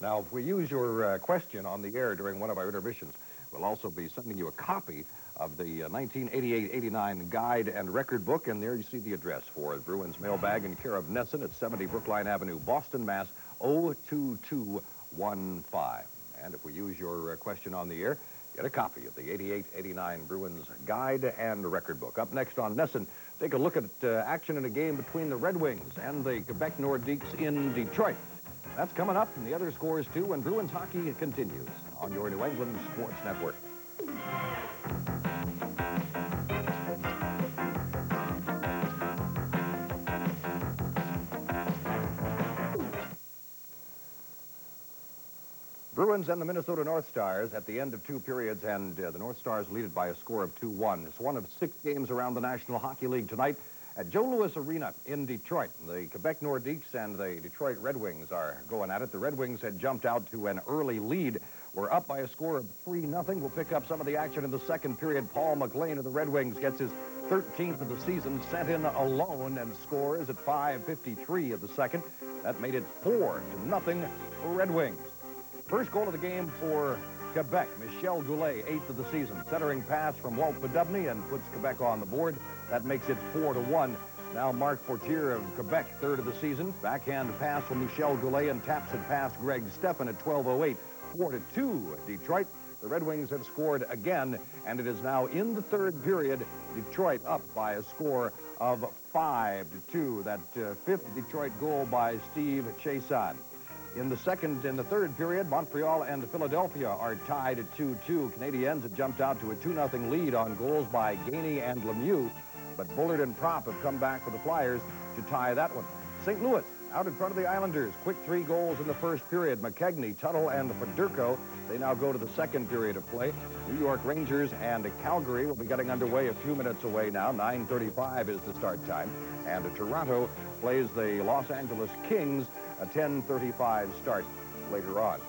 F: Now, if we use your question on the air during one of our intermissions, we'll also be sending you a copy of the 1988-89 guide and record book, and there you see the address for it. Bruins mailbag in care of Nesson at 70 Brookline Avenue, Boston, Mass. 02215. And if we use your question on the air, get a copy of the 88-89 Bruins guide and record book. Up next on Nesson, take a look at action in a game between the Red Wings and the Quebec Nordiques in Detroit. That's coming up, and the other scores too, when Bruins hockey continues on your New England Sports Network. Bruins and the Minnesota North Stars at the end of 2 periods, and the North Stars lead it by a score of 2-1. It's one of 6 games around the National Hockey League tonight at Joe Louis Arena in Detroit. The Quebec Nordiques and the Detroit Red Wings are going at it. The Red Wings had jumped out to an early lead. We're up by a score of 3-0. We'll pick up some of the action in the second period. Paul McLean of the Red Wings gets his 13th of the season, sent in alone, and scores at 5:53 of the second. That made it 4-0 for Red Wings. First goal of the game for Quebec, Michel Goulet, 8th of the season. Centering pass from Walt Podubny and puts Quebec on the board. That makes it 4-1. Now Marc Fortier of Quebec, 3rd of the season. Backhand pass from Michel Goulet and taps it past Greg Steffen at 12:08. 4-2 Detroit. The Red Wings have scored again, and it is now in the 3rd period. Detroit up by a score of 5-2. That 5th Detroit goal by Steve Chiasson. In the 3rd period, Montreal and Philadelphia are tied at 2-2. Canadiens have jumped out to a 2-0 lead on goals by Gainey and Lemieux, but Bullard and Propp have come back for the Flyers to tie that one. St. Louis out in front of the Islanders. Quick 3 goals in the first period. McKegney, Tuttle, and Fedorko. They now go to the 2nd period of play. New York Rangers and Calgary will be getting underway a few minutes away now. 9:35 is the start time. And Toronto plays the Los Angeles Kings, a 10:35 start later on.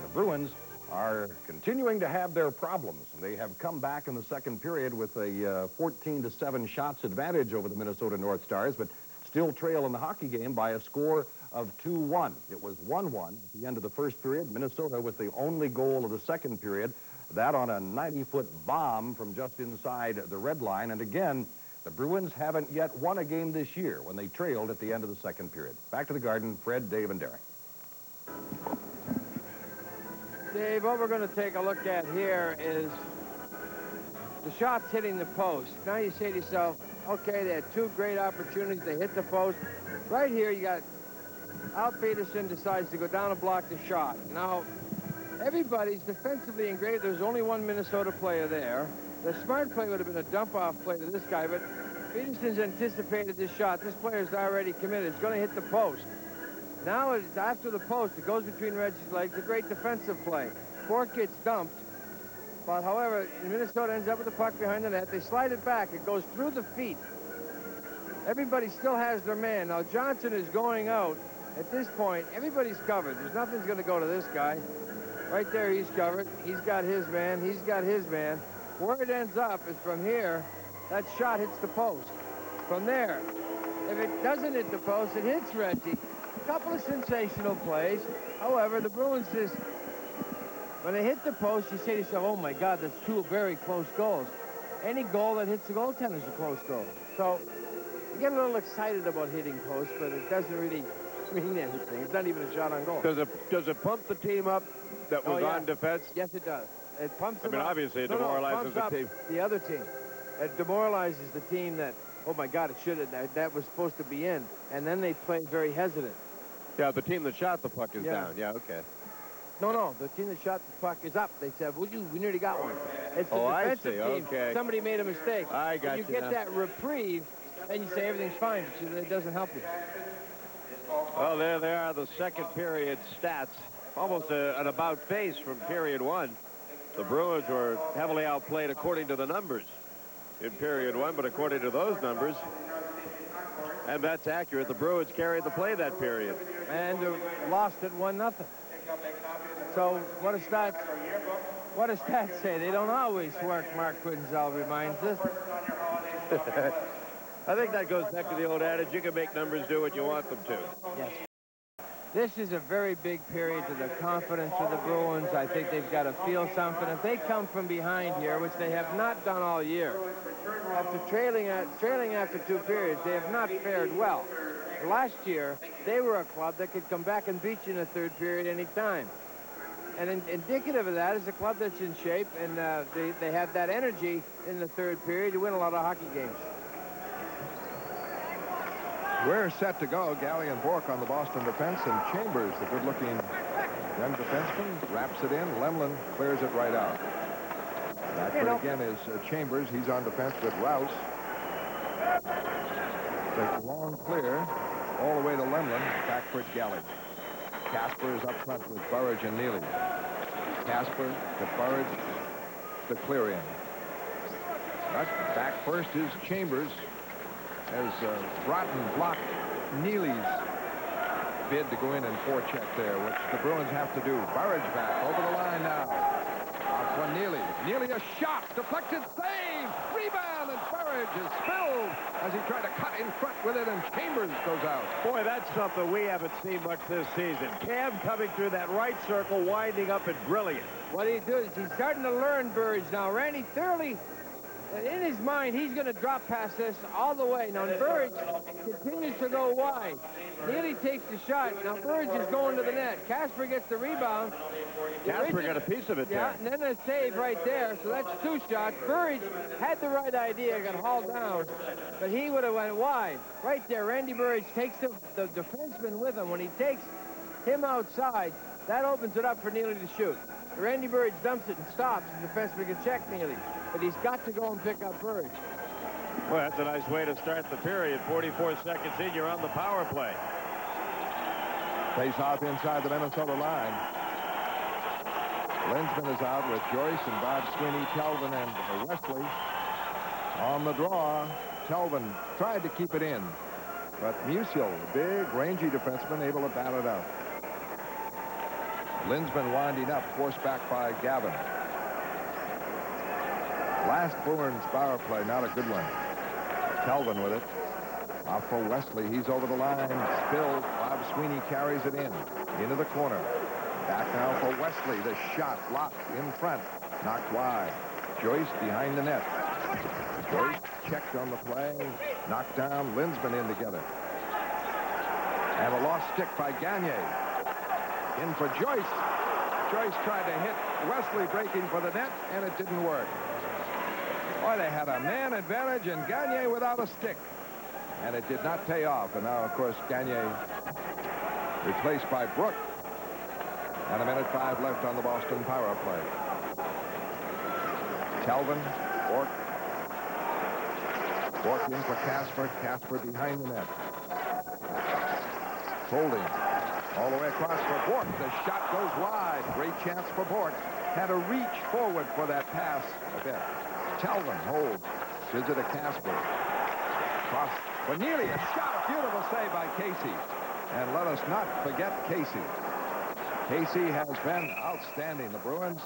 F: The Bruins are continuing to have their problems. They have come back in the 2nd period with a 14-7 shots advantage over the Minnesota North Stars, but still trail in the hockey game by a score of 2-1. It was 1-1 at the end of the 1st period. Minnesota with the only goal of the 2nd period, that on a 90-foot bomb from just inside the red line. And again, the Bruins haven't yet won a game this year when they trailed at the end of the 2nd period. Back to the Garden, Fred, Dave, and Derek.
C: Dave, what we're going to take a look at here is the shots hitting the post. Now you say to yourself, okay, they had 2 great opportunities. They hit the post. Right here, you got Al Peterson decides to go down and block the shot. Now, everybody's defensively engaged. There's only one Minnesota player there. The smart play would have been a dump-off play to this guy, but Peterson's anticipated this shot. This player's already committed. It's going to hit the post. Now, it's after the post. It goes between Reggie's legs. A great defensive play. Bork gets dumped. But, however, Minnesota ends up with the puck behind the net. They slide it back. It goes through the feet. Everybody still has their man. Now, Johnson is going out. At this point, everybody's covered. There's nothing's going to go to this guy. Right there, he's covered. He's got his man. He's got his man. Where it ends up is from here, that shot hits the post. From there, if it doesn't hit the post, it hits Reggie. A couple of sensational plays. However, the Bruins just, when they hit the post, you say to yourself, oh my God, that's 2 very close goals. Any goal that hits the goaltender is a close goal. So you get a little excited about hitting posts, but it doesn't really mean anything. It's not even a shot on goal.
D: Does it pump the team up that was on defense?
C: Yes, it does. It pumps them
D: up.
C: Obviously,
D: it demoralizes the team.
C: The other team. It demoralizes the team that, oh my God, it should have, that was supposed to be in. And then they play very hesitant.
D: Yeah, the team that shot the puck is down. Yeah, okay.
C: No, the team that shot the puck is up. They said, we nearly got one. It's the defensive team.
D: Okay.
C: Somebody made a mistake.
D: I got you.
C: You get that reprieve, and you say everything's fine, but it doesn't help you.
D: Well, there they are, the 2nd period stats. Almost an about face from period 1. The Bruins were heavily outplayed according to the numbers in period 1, but according to those numbers, and that's accurate, the Bruins carried the play that period.
C: And lost it 1-0. So what does stats say? They don't always work, Mark Quinzel reminds us.
D: I think that goes back to the old adage, you can make numbers do what you want them to.
C: Yes. This is a very big period to the confidence of the Bruins. I think they've got to feel something. If they come from behind here, which they have not done all year, after trailing after 2 periods, they have not fared well. Last year, they were a club that could come back and beat you in the 3rd period any time. And indicative of that is a club that's in shape, and they have that energy in the 3rd period to win a lot of hockey games.
B: We're set to go. Galley and Bork on the Boston defense, and Chambers, the good-looking young defenseman, wraps it in. Lemlin clears it right out. Backford again is Chambers. He's on defense with Rouse. Takes a long clear all the way to Lemlin. Backford, Galley. Casper is up front with Burridge and Neely. Casper to Burridge to clear in. But back first is Chambers as Broughton blocked Neely's bid to go in and forecheck there, which the Bruins have to do. Burridge back over the line now. Off for Neely. Neely a shot. Deflected save. Rebound, and Burridge is spilled as he tried to cut in front with it, and Chambers goes out.
D: Boy, that's something we haven't seen much this season. Cam coming through that right circle, winding up at brilliant.
C: What he does, he's starting to learn Burridge now. Randy thoroughly, in his mind, he's going to drop past this all the way. Now, Burridge continues to go wide. Neely takes the shot. Now, Burridge is going to the net. Casper gets the rebound.
D: Casper got a piece of it there.
C: Yeah, and then a save right there. So that's 2 shots. Burridge had the right idea, got hauled down, but he would have went wide. Right there, Randy Burridge takes the defenseman with him. When he takes him outside, that opens it up for Neely to shoot. Randy Burridge dumps it and stops. The defenseman can check Neely. But he's got to go and pick up Burridge.
D: Well, that's a nice way to start the period. 44 seconds in, you're on the power play.
B: Face off inside the Minnesota line. Linsman is out with Joyce and Bob Sweeney, Telvin, and Wesley. On the draw, Telvin tried to keep it in, but Musial, a big, rangy defenseman, able to bat it out. Linsman winding up, forced back by Gavin. Last Bruins power play, not a good one. Telvin with it. Off for Wesley. He's over the line. Spilled. Bob Sweeney carries it in. Into the corner. Back now for Wesley. The shot blocked in front. Knocked wide. Joyce behind the net. Joyce checked on the play. Knocked down. Linsman in together. And a lost stick by Gagne. In for Joyce. Joyce tried to hit Wesley breaking for the net, and it didn't work. Boy, they had a man advantage, and Gagne without a stick. And it did not pay off. And now, of course, Gagne replaced by Brook. And 1:05 left on the Boston power play. Telvin, Bork. Bork in for Casper. Casper behind the net. Holding. All the way across for Bork. The shot goes wide. Great chance for Bork. Had to reach forward for that pass a bit. Telvin holds. Gives it to Casper. Cross for Neely. A shot. A beautiful save by Casey. And let us not forget Casey. Casey has been outstanding. The Bruins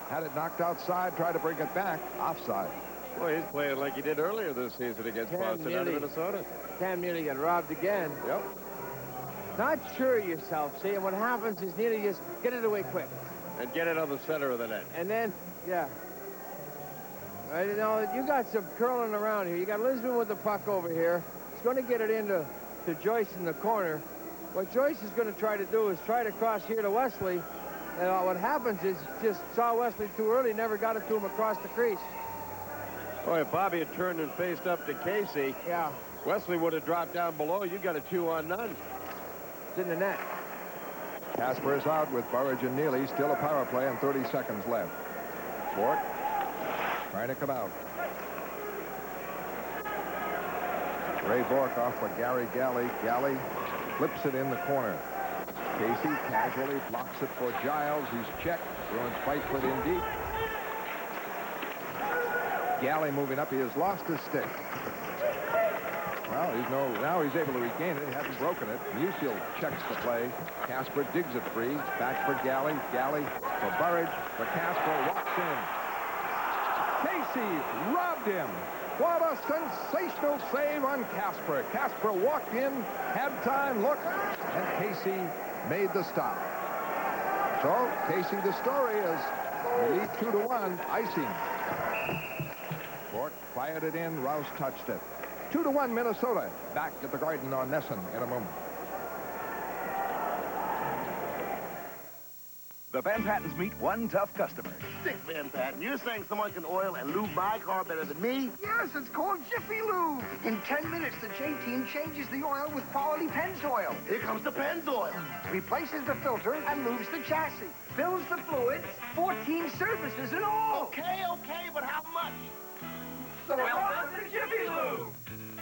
B: had it knocked outside, tried to bring it back. Offside.
D: Boy, he's playing like he did earlier this season against Boston out of Minnesota.
C: Cam Neely got robbed again.
D: Yep.
C: Not sure of yourself, see, and what happens is Neely just get it away quick.
D: And get it on the center of the net.
C: And then, yeah. Right, you know, you got some curling around here. You got Lisbon with the puck over here. He's going to get it into Joyce in the corner. What Joyce is going to try to do is try to cross here to Wesley. And what happens is just saw Wesley too early, never got it to him across the crease.
D: Boy, if Bobby had turned and faced up to Casey,
C: yeah,
D: Wesley would have dropped down below. You got a 2-on-none.
C: It's in the net.
B: Casper is out with Burridge and Neely. Still a power play and 30 seconds left. Bork trying to come out. Ray Bork off for Gary Galley. Galley flips it in the corner. Casey casually blocks it for Giles. He's checked. Bruins fight for it in deep. Galley moving up. He has lost his stick. Well, now he's able to regain it. He hasn't broken it. Musial checks the play. Casper digs it free. Back for Galley. Galley for Burridge. For Casper. Walks in. Casey robbed him. What a sensational save on Casper. Casper walked in, had time, looked, and Casey made the stop. So, Casey, the story is they lead 2-1, icing. Bork fired it in, Rouse touched it. 2-1 Minnesota. Back at the Garden on Nesson in a moment.
L: The Van Pattens meet one tough customer.
M: Dick Van Patten, you're saying someone can oil and lube my car better than me?
N: Yes, it's called Jiffy Lube. In 10 minutes, the J-Team changes the oil with quality Pennzoil.
M: Here comes the Pennzoil.
N: Replaces the filter and lubes the chassis. Fills the fluids, 14 services in all.
M: Okay, but how much?
N: So welcome to Jiffy Lube.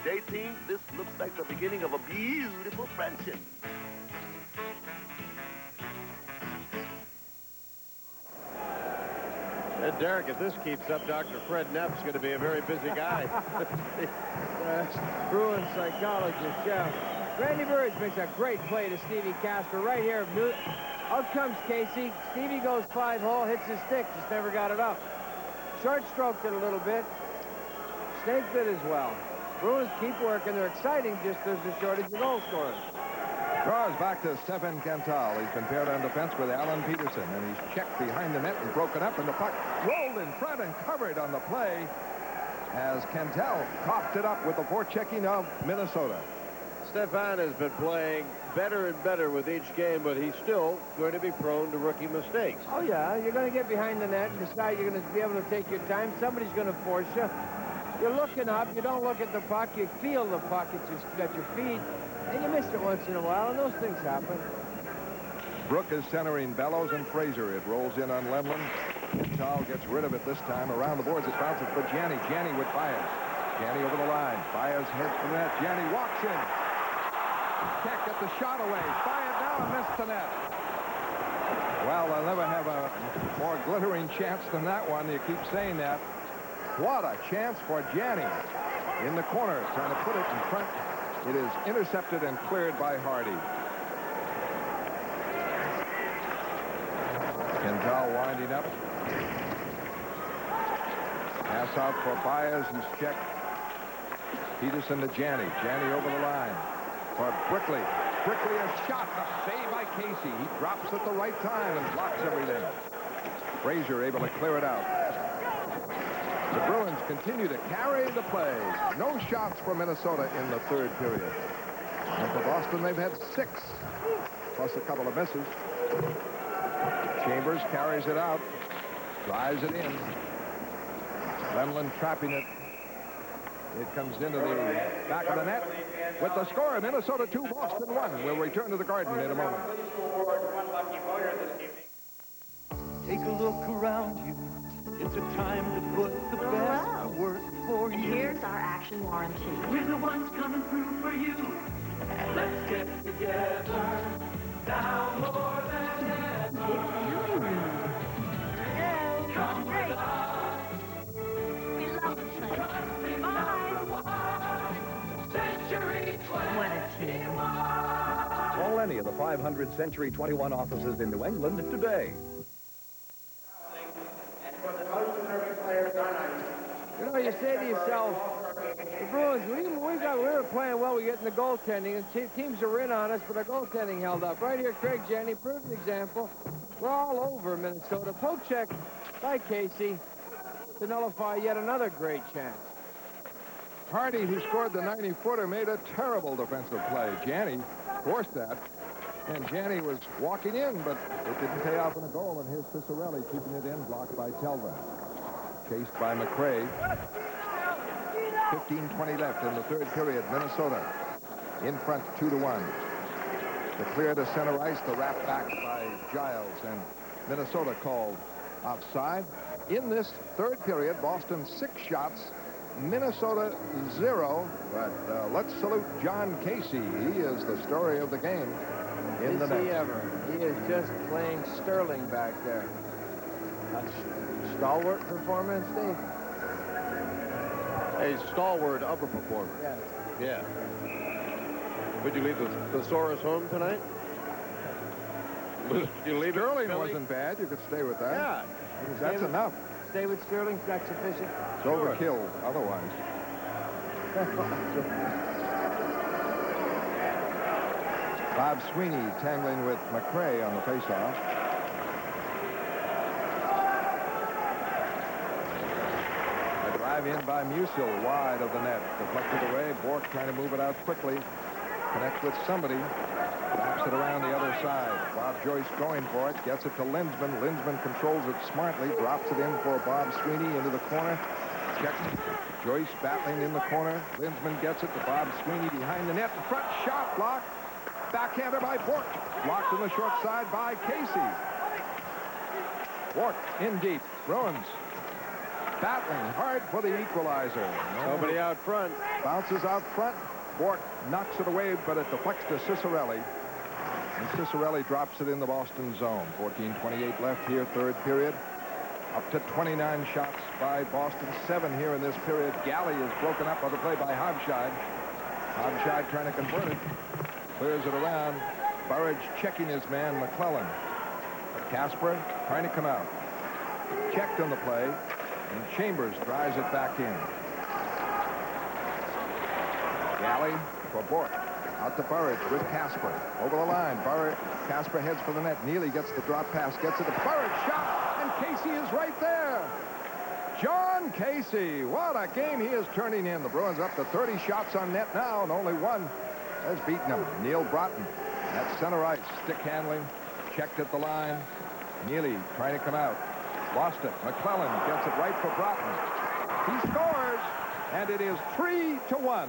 M: J-Team, this looks like the beginning of a beautiful friendship.
D: Derek, if this keeps up, Dr. Fred Knapp's going to be a very busy guy.
C: Bruins psychologist, yeah. Randy Burridge makes a great play to Stevie Casper right here. Out comes Casey. Stevie goes 5-hole, hits his stick, just never got it up. Short stroked it a little bit. Snake bit as well. Bruins keep working. They're exciting, just there's a shortage of goal scorers.
B: Draws back to Stefan Cantal. He's been paired on defense with Alan Peterson, and he's checked behind the net and broken up, and the puck rolled in front and covered on the play as Cantal coughed it up with the forechecking of Minnesota.
A: Stefan has been playing better and better with each game, but he's still going to be prone to rookie mistakes.
C: Oh, yeah. You're going to get behind the net and decide you're going to be able to take your time. Somebody's going to force you. You're looking up. You don't look at the puck. You feel the puck at your feet, and you miss it once in a while, and those things happen.
B: Brook is centering Bellows and Fraser. It rolls in on Lemlin. Cantal gets rid of it this time. Around the boards, it bounces for Gianni. Gianni with Baez. Gianni over the line. Baez heads for the net. Gianni walks in. Can't get the shot away. Fire it down and missed the net. Well, they'll never have a more glittering chance than that one. You keep saying that. What a chance for Gianni. In the corner, trying to put it in front. It is intercepted and cleared by Hardy. Cantal winding up. Pass out for Baez. He's checked. Peterson to Gianni. Gianni over the line. For Brickley. Brickley a shot. A save by Casey. He drops at the right time and blocks everything. Frazier able to clear it out. The Bruins continue to carry the play. No shots for Minnesota in the third period. And for Boston, they've had 6, plus a couple of misses. Chambers carries it out. Drives it in. Lemlin trapping it. It comes into the back of the net. With the score, Minnesota 2, Boston 1. We'll return to the Garden in a moment.
V: Take a look around you. It's a time to put the best to work for you.
E: Here's our action warranty.
V: We're the ones coming through for you. Let's get together. Now more than ever. Come with us.
E: We love the place.
V: Century 21.
E: What a team.
F: Call any of the 500 Century 21 offices in New England today.
C: You know, you say to yourself, the Bruins, we were playing well. We get in the goaltending, and teams are in on us, but our goaltending held up. Right here, Craig Janney proved an example. We're all over Minnesota. Poke check by Casey to nullify yet another great chance.
B: Hardy, who scored the 90-footer, made a terrible defensive play. Gianni forced that, and Gianni was walking in, but it didn't pay off in a goal, and here's Cicerelli keeping it in, blocked by Telvin. Chased by McRae. 15:20 left in the third period. Minnesota in front 2-1. The clear to center ice, the wrap back by Giles, and Minnesota called offside. In this third period, Boston 6 shots, Minnesota 0. But let's salute John Casey. He is the story of the game in the net.
C: Is he ever? He is just playing sterling back there. Stalwart performance, Dave.
A: A stalwart upper performer.
C: Yes.
A: Yeah. Would you leave the thesaurus home tonight? Would you leave
B: Sterling wasn't bad. You could stay with that.
A: Yeah.
B: That's enough.
C: Stay with Sterling. That's sufficient.
B: It's overkill otherwise. Bob Sweeney tangling with McRae on the faceoff. A drive in by Musil, wide of the net. Deflected away. Bork trying to move it out quickly. Connects with somebody. Wraps it around the other side. Bob Joyce going for it. Gets it to Lindsman. Lindsman controls it smartly. Drops it in for Bob Sweeney into the corner. Checks. Joyce battling in the corner. Lindsman gets it to Bob Sweeney behind the net. In front. Shot blocked. Backhander by Bork. Blocked on the short side by Casey. Bork in deep. Bruins battling hard for the equalizer.
A: Nobody out front.
B: Bounces out front. Bork knocks it away, but it deflects to Cicerelli. And Cicerelli drops it in the Boston zone. 14:28 left here, third period. Up to 29 shots by Boston, 7 here in this period. Galley is broken up on the play by Hobschide. Hobschide trying to convert it. Clears it around. Burridge checking his man, McClellan. Casper trying to come out. Checked on the play, and Chambers drives it back in. Galley for Bork. Out to Burridge with Casper. Over the line. Casper heads for the net. Neely gets the drop pass. Gets it to Burridge. Shot. And Casey is right there. John Casey. What a game he is turning in. The Bruins up to 30 shots on net now, and only one has beaten him. Neil Broughton at center ice. Stick handling. Checked at the line. Neely trying to come out. Lost it. McClellan gets it right for Broughton. He scores, and it is 3-1.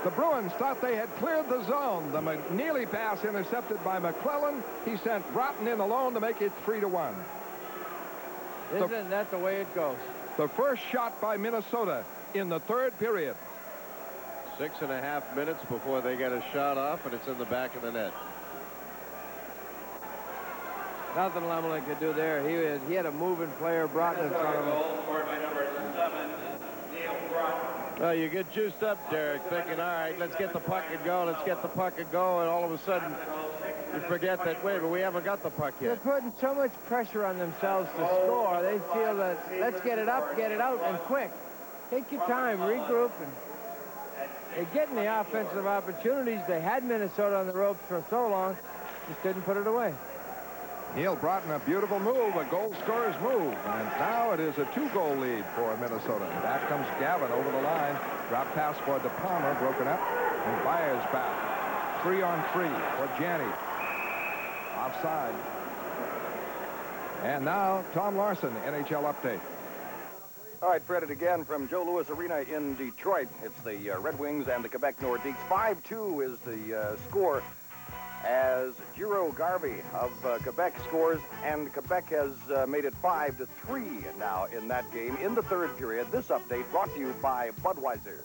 B: The Bruins thought they had cleared the zone. The Neely pass intercepted by McClellan. He sent Broughton in alone to make it 3-1.
C: Isn't that the way it goes?
B: The first shot by Minnesota in the third period.
D: 6.5 minutes before they get a shot off, and it's in the back of the net.
C: Nothing Lemlin could do there. He had a moving player, Broughton, in front of him.
D: Well, you get juiced up, Derek, thinking, all right, let's get the puck and go, let's get the puck and go, and all of a sudden you forget that, wait, but we haven't got the puck yet.
C: They're putting so much pressure on themselves to score. They feel that, let's get it up, get it out, and quick. Take your time, regroup, and they're getting the offensive opportunities. They had Minnesota on the ropes for so long, just didn't put it away.
B: Neil Broughton, a beautiful move, a goal scorer's move. And now it is a 2-goal lead for Minnesota. Back comes Gavin over the line. Drop pass for De Palma, broken up. And Byers back. 3-on-3 for Janney. Offside. And now Tom Larson, NHL update.
I: All right, Fred, it again from Joe Louis Arena in Detroit. It's the Red Wings and the Quebec Nordiques. 5-2 is the score, as Giro Garvey of Quebec scores, and Quebec has made it 5-3 now in that game in the third period. This update brought to you by Budweiser.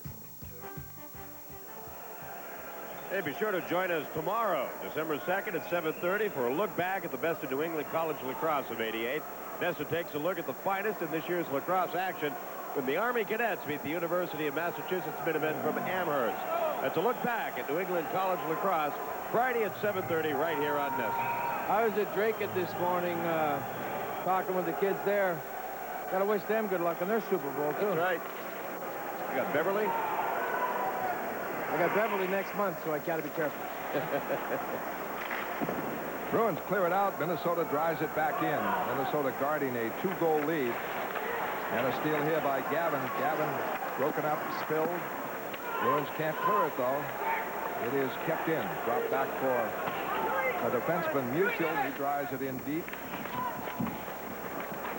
D: Hey, be sure to join us tomorrow, December 2nd at 7:30 for a look back at the best of New England College lacrosse of '88. Nessa takes a look at the finest in this year's lacrosse action when the Army Cadets meet the University of Massachusetts Minutemen from Amherst. That's a look back at New England College lacrosse, Friday at 7:30 right here on Nessa.
C: I was at Drake this morning talking with the kids there. Got to wish them good luck in their Super Bowl, too.
D: That's right. You got Beverly?
C: I got Beverly next month, so I got to be careful.
B: Bruins clear it out. Minnesota drives it back in. Minnesota guarding a 2-goal lead. And a steal here by Gavin. Gavin broken up, spilled. Bruins can't clear it, though. It is kept in. Dropped back for a defenseman, Musial. He drives it in deep.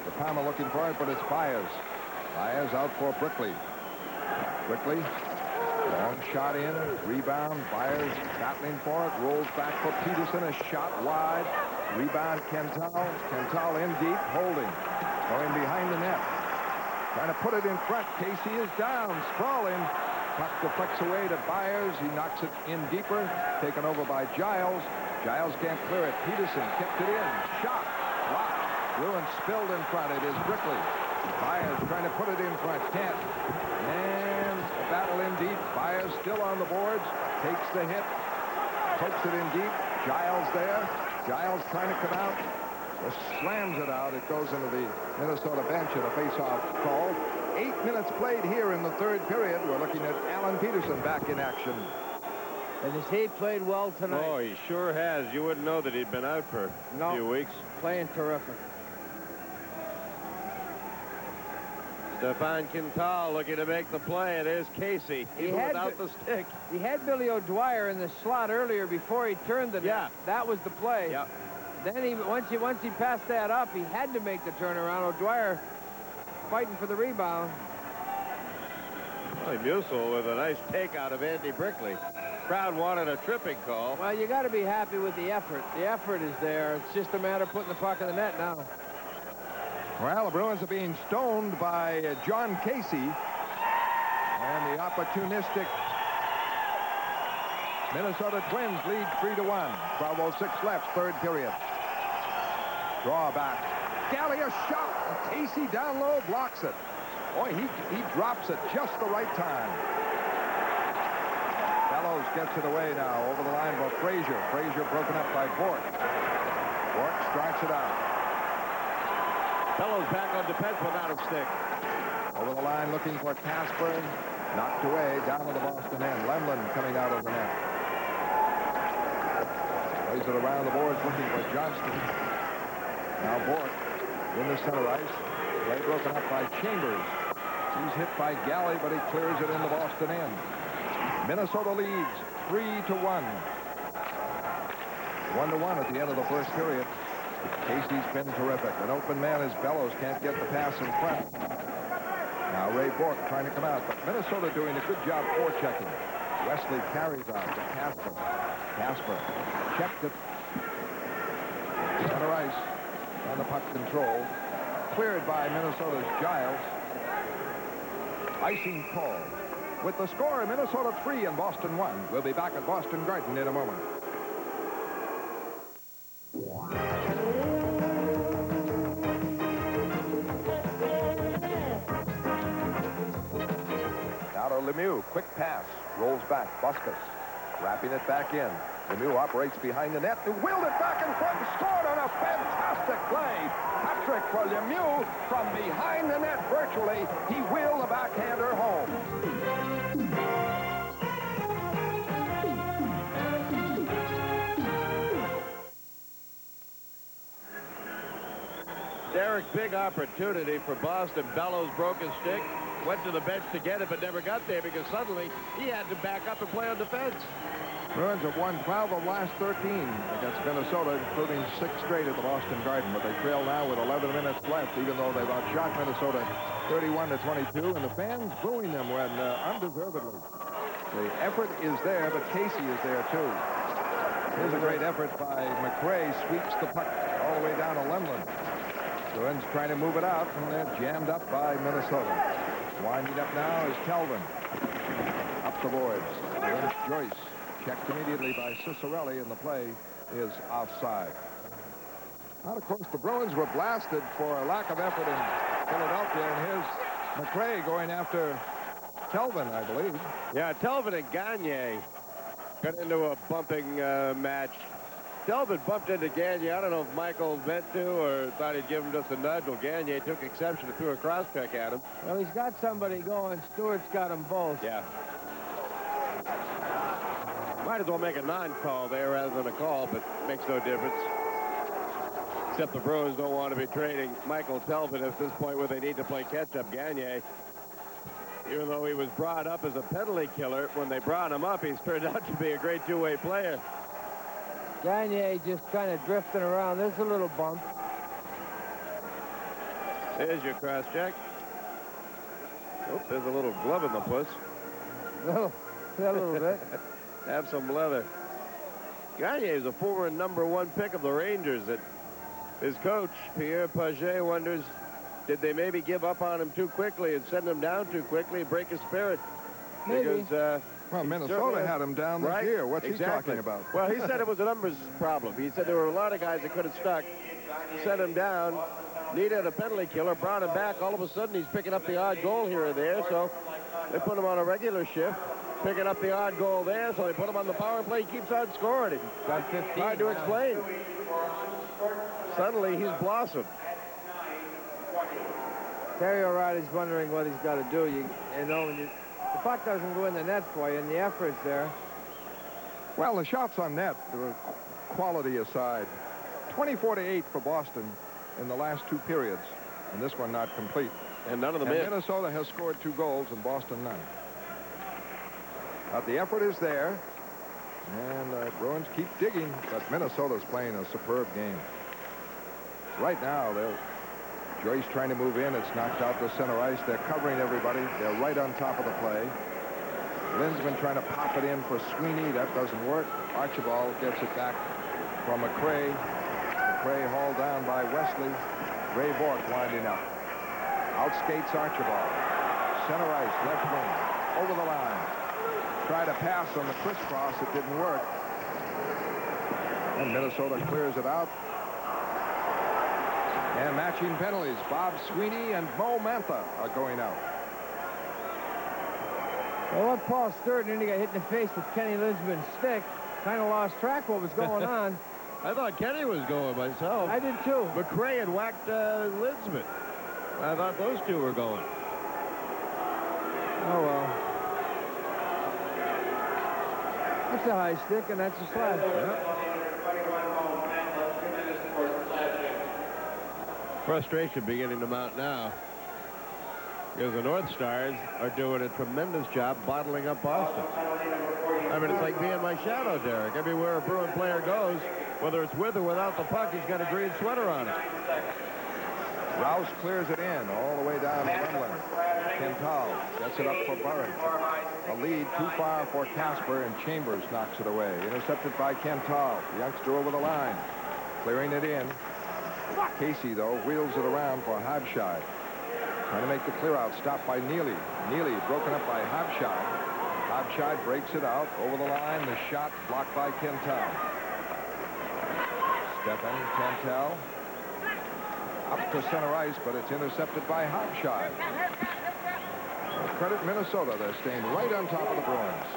B: De Palma looking for it, but it's Byers. Byers out for Brickley. Brickley, long shot in, rebound. Byers battling for it, rolls back for Peterson. A shot wide. Rebound, Kental. Kental in deep, holding. Going behind the net. Trying to put it in front. Casey is down, sprawling. Puck deflects away to Byers. He knocks it in deeper. Taken over by Giles. Giles can't clear it. Peterson kept it in. Shot. Blocked. Bruins spilled in front. It is Brickley. Byers trying to put it in front. Can't. And a battle in deep. Byers still on the boards. Takes the hit. Pokes it in deep. Giles there. Giles trying to come out. Just slams it out. It goes into the Minnesota bench at a face-off call. 8 minutes played here in the third period. We're looking at Alan Peterson back in action.
C: And has he played well tonight?
D: Oh, he sure has. You wouldn't know that he'd been out for a few weeks.
C: Playing terrific.
D: Stefan Quintal looking to make the play. It is Casey. He without the stick.
C: He had Billy O'Dwyer in the slot earlier before he turned the net.
D: Yeah.
C: That was the play.
D: Yeah.
C: Then once he passed that up, he had to make the turnaround. O'Dwyer fighting for the rebound.
D: Well, Musial with a nice take out of Andy Brickley. Crowd wanted a tripping call.
C: Well, you got to be happy with the effort. The effort is there. It's just a matter of putting the puck in the net now.
B: Well, the Bruins are being stoned by John Casey. And the opportunistic Minnesota Twins lead 3-1. 12:06 left, third period. Draw back. Galley, a shot. Casey down low blocks it. Boy, he drops it just the right time. Bellows gets it away now over the line by Frazier. Frazier broken up by Bork. Bork strikes it out.
D: Bellows back on defense without a stick.
B: Over the line looking for Casper. Knocked away down to the Boston end. Lemlin coming out of the net. Plays it around the boards looking for Johnston. Now Bork in the center ice. Play broken up by Chambers. He's hit by Galley, but he clears it in the Boston end. Minnesota leads 3-1. 1-1 at the end of the first period. Casey's been terrific. An open man is Bellows. Can't get the pass in front. Now Ray Bork trying to come out, but Minnesota doing a good job forechecking. Wesley carries out to Casper. Casper checked it. Center ice and the puck control. Cleared by Minnesota's Giles. Icing call. With the score, Minnesota 3 and Boston 1. We'll be back at Boston Garden in a moment. Now to Lemieux. Quick pass. Rolls back. Buskus. Wrapping it back in. Lemieux operates behind the net. Wheeled it back in front and scored on a fantastic play. Hat-trick for Lemieux from behind the net virtually. He wheeled the backhander home.
D: Derek, big opportunity for Boston. Bellows broke his stick, went to the bench to get it, but never got there because suddenly he had to back up and play on defense.
B: Bruins have won 12 of the last 13 against Minnesota, including 6 straight at the Boston Garden, but they trail now with 11 minutes left, even though they've outshot Minnesota 31-22, and the fans booing them when undeservedly. The effort is there, but Casey is there too. Here's a great effort by McRae, sweeps the puck all the way down to Lemlin. Bruins trying to move it out, and they're jammed up by Minnesota. Winding up now is Kelvin. Up the boards. There's Joyce. Checked immediately by Cicerelli, and the play is offside. Now, of course, the Bruins were blasted for a lack of effort in Philadelphia, and here's McRae going after Kelvin, I believe.
D: Yeah, Kelvin and Gagne got into a bumping match. Kelvin bumped into Gagne. I don't know if Michael meant to or thought he'd give him just a nudge. Well, Gagne took exception and threw a cross-check at him.
C: Well, he's got somebody going. Stewart's got them both.
D: Yeah. Might as well make a non-call there rather than a call, but makes no difference. Except the Bruins don't want to be trading Michael Kelvin at this point where they need to play catch-up. Gagne, even though he was brought up as a penalty killer, when they brought him up, he's turned out to be a great two-way player.
C: Gagne just kind of drifting around. There's a little bump.
D: There's your cross-check. Oh, there's a little glove in the puss.
C: A little bit.
D: Have some leather. Gagne is a former #1 pick of the Rangers. His coach, Pierre Paget, wonders, did they maybe give up on him too quickly and send him down too quickly and break his spirit?
C: Maybe.
D: Because,
B: well, Minnesota had him down this year. What's he talking about?
D: Well, he said it was a numbers problem. He said there were a lot of guys that could have stuck. Sent him down, needed a penalty killer, brought him back. All of a sudden, he's picking up the odd goal here or there, so they put him on a regular shift, picking up the odd goal there, so they put him on the power play. He keeps on scoring it.
C: Got 15.
D: Hard to explain. Suddenly, he's blossomed.
C: Terry O'Reilly's wondering what he's got to do. You know, when the puck doesn't go in the net for you, and the effort's there.
B: Well, the shots on net, quality aside, 24-8 for Boston in the last 2 periods, and this one not complete.
D: And none of them
B: in.
D: in.
B: Minnesota has scored 2 goals, and Boston none. But the effort is there, and Bruins keep digging, but Minnesota's playing a superb game. Right now, Joyce trying to move in. It's knocked out to center ice. They're covering everybody. They're right on top of the play. Linsman trying to pop it in for Sweeney. That doesn't work. Archibald gets it back from McRae. McRae hauled down by Wesley. Ray Bork winding up. Outskates Archibald. Center ice, left wing. Over the line. Tried to pass on the crisscross. It didn't work. And Minnesota clears it out. And matching penalties, Bob Sweeney and Mo Mantha are going out.
C: Well, look, Paul Sturton, and he got hit in the face with Kenny Linsman's stick. Kind of lost track what was going on.
D: I thought Kenny was going myself.
C: I did too.
D: McRae had whacked Linsman. I thought those two were going.
C: Oh, well. That's a high stick, and that's a slap.
D: Frustration beginning to mount now, because the North Stars are doing a tremendous job bottling up Boston. I mean, it's like being my shadow, Derek. Everywhere a Bruin player goes, whether it's with or without the puck, he's got a green sweater on it.
B: Rouse clears it in all the way down to Wembley. Quintal gets it up for Burridge. A lead too far for Casper, and Chambers knocks it away. Intercepted by Quintal. The youngster over the line. Clearing it in. Casey, though, wheels it around for Habscheid. Trying to make the clear out. Stopped by Neely. Neely broken up by Habscheid. Habscheid breaks it out over the line. The shot blocked by Quintal. Stefan Quintal. Up to center ice, but it's intercepted by Habscheid. Credit Minnesota. They're staying right on top of the Bruins.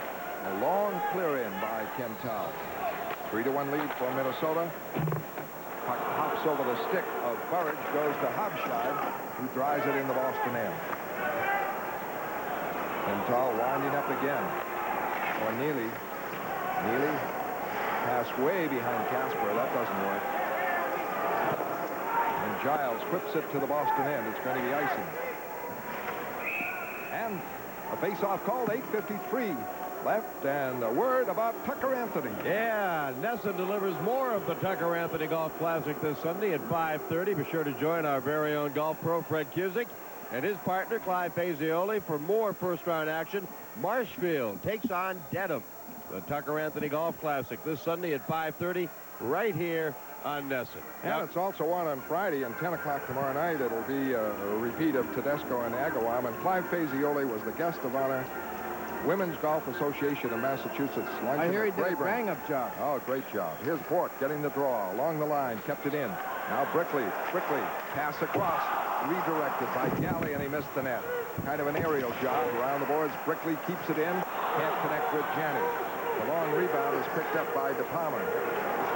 B: A long clear in by Quintal. 3-1 lead for Minnesota. Puck hops over the stick of Burridge, goes to Habscheid, who drives it in the Boston end. Quintal winding up again for Neely. Neely pass way behind Casper. That doesn't work. And Giles whips it to the Boston end. It's going to be icing. And a face-off called. 8:53 left, and a word about Tucker Anthony.
D: Yeah, Nesson delivers more of the Tucker Anthony Golf Classic this Sunday at 5:30. Be sure to join our very own golf pro, Fred Cusick, and his partner, Clive Fazioli, for more first-round action. Marshfield takes on Dedham. The Tucker Anthony Golf Classic this Sunday at 5:30 right here on Nesson.
B: And it's also on Friday, and 10 o'clock tomorrow night. It'll be a repeat of Tedesco and Agawam, and Clive Fazioli was the guest of honor. Women's Golf Association of Massachusetts.
C: I hear he did a bang-up job.
B: Oh, great job. Here's Bork getting the draw along the line, kept it in. Now Brickley, pass across, redirected by Galley, and he missed the net. Kind of an aerial job around the boards. Brickley keeps it in, can't connect with Janney. The long rebound is picked up by De Palma. De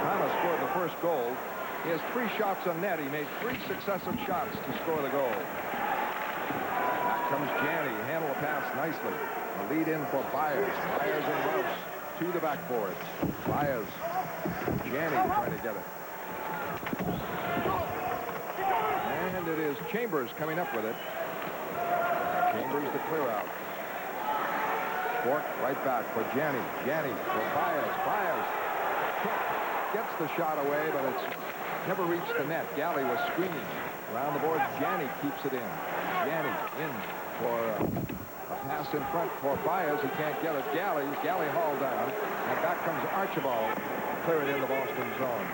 B: Palma scored the first goal. He has 3 shots on net. He made 3 successive shots to score the goal. Back comes Janney, handle the pass nicely. The lead in for Byers. Byers and Rouse to the backboards. Byers. Janney trying to get it. And it is Chambers coming up with it. Chambers the clear out. Bork right back for Janney. Janney for Byers. Byers gets the shot away, but it's never reached the net. Galley was screening. Around the boards, Janney keeps it in. Janney in for a pass in front for Byers. He can't get it. Galley hauled down. And back comes Archibald. Clear it in the Boston zone.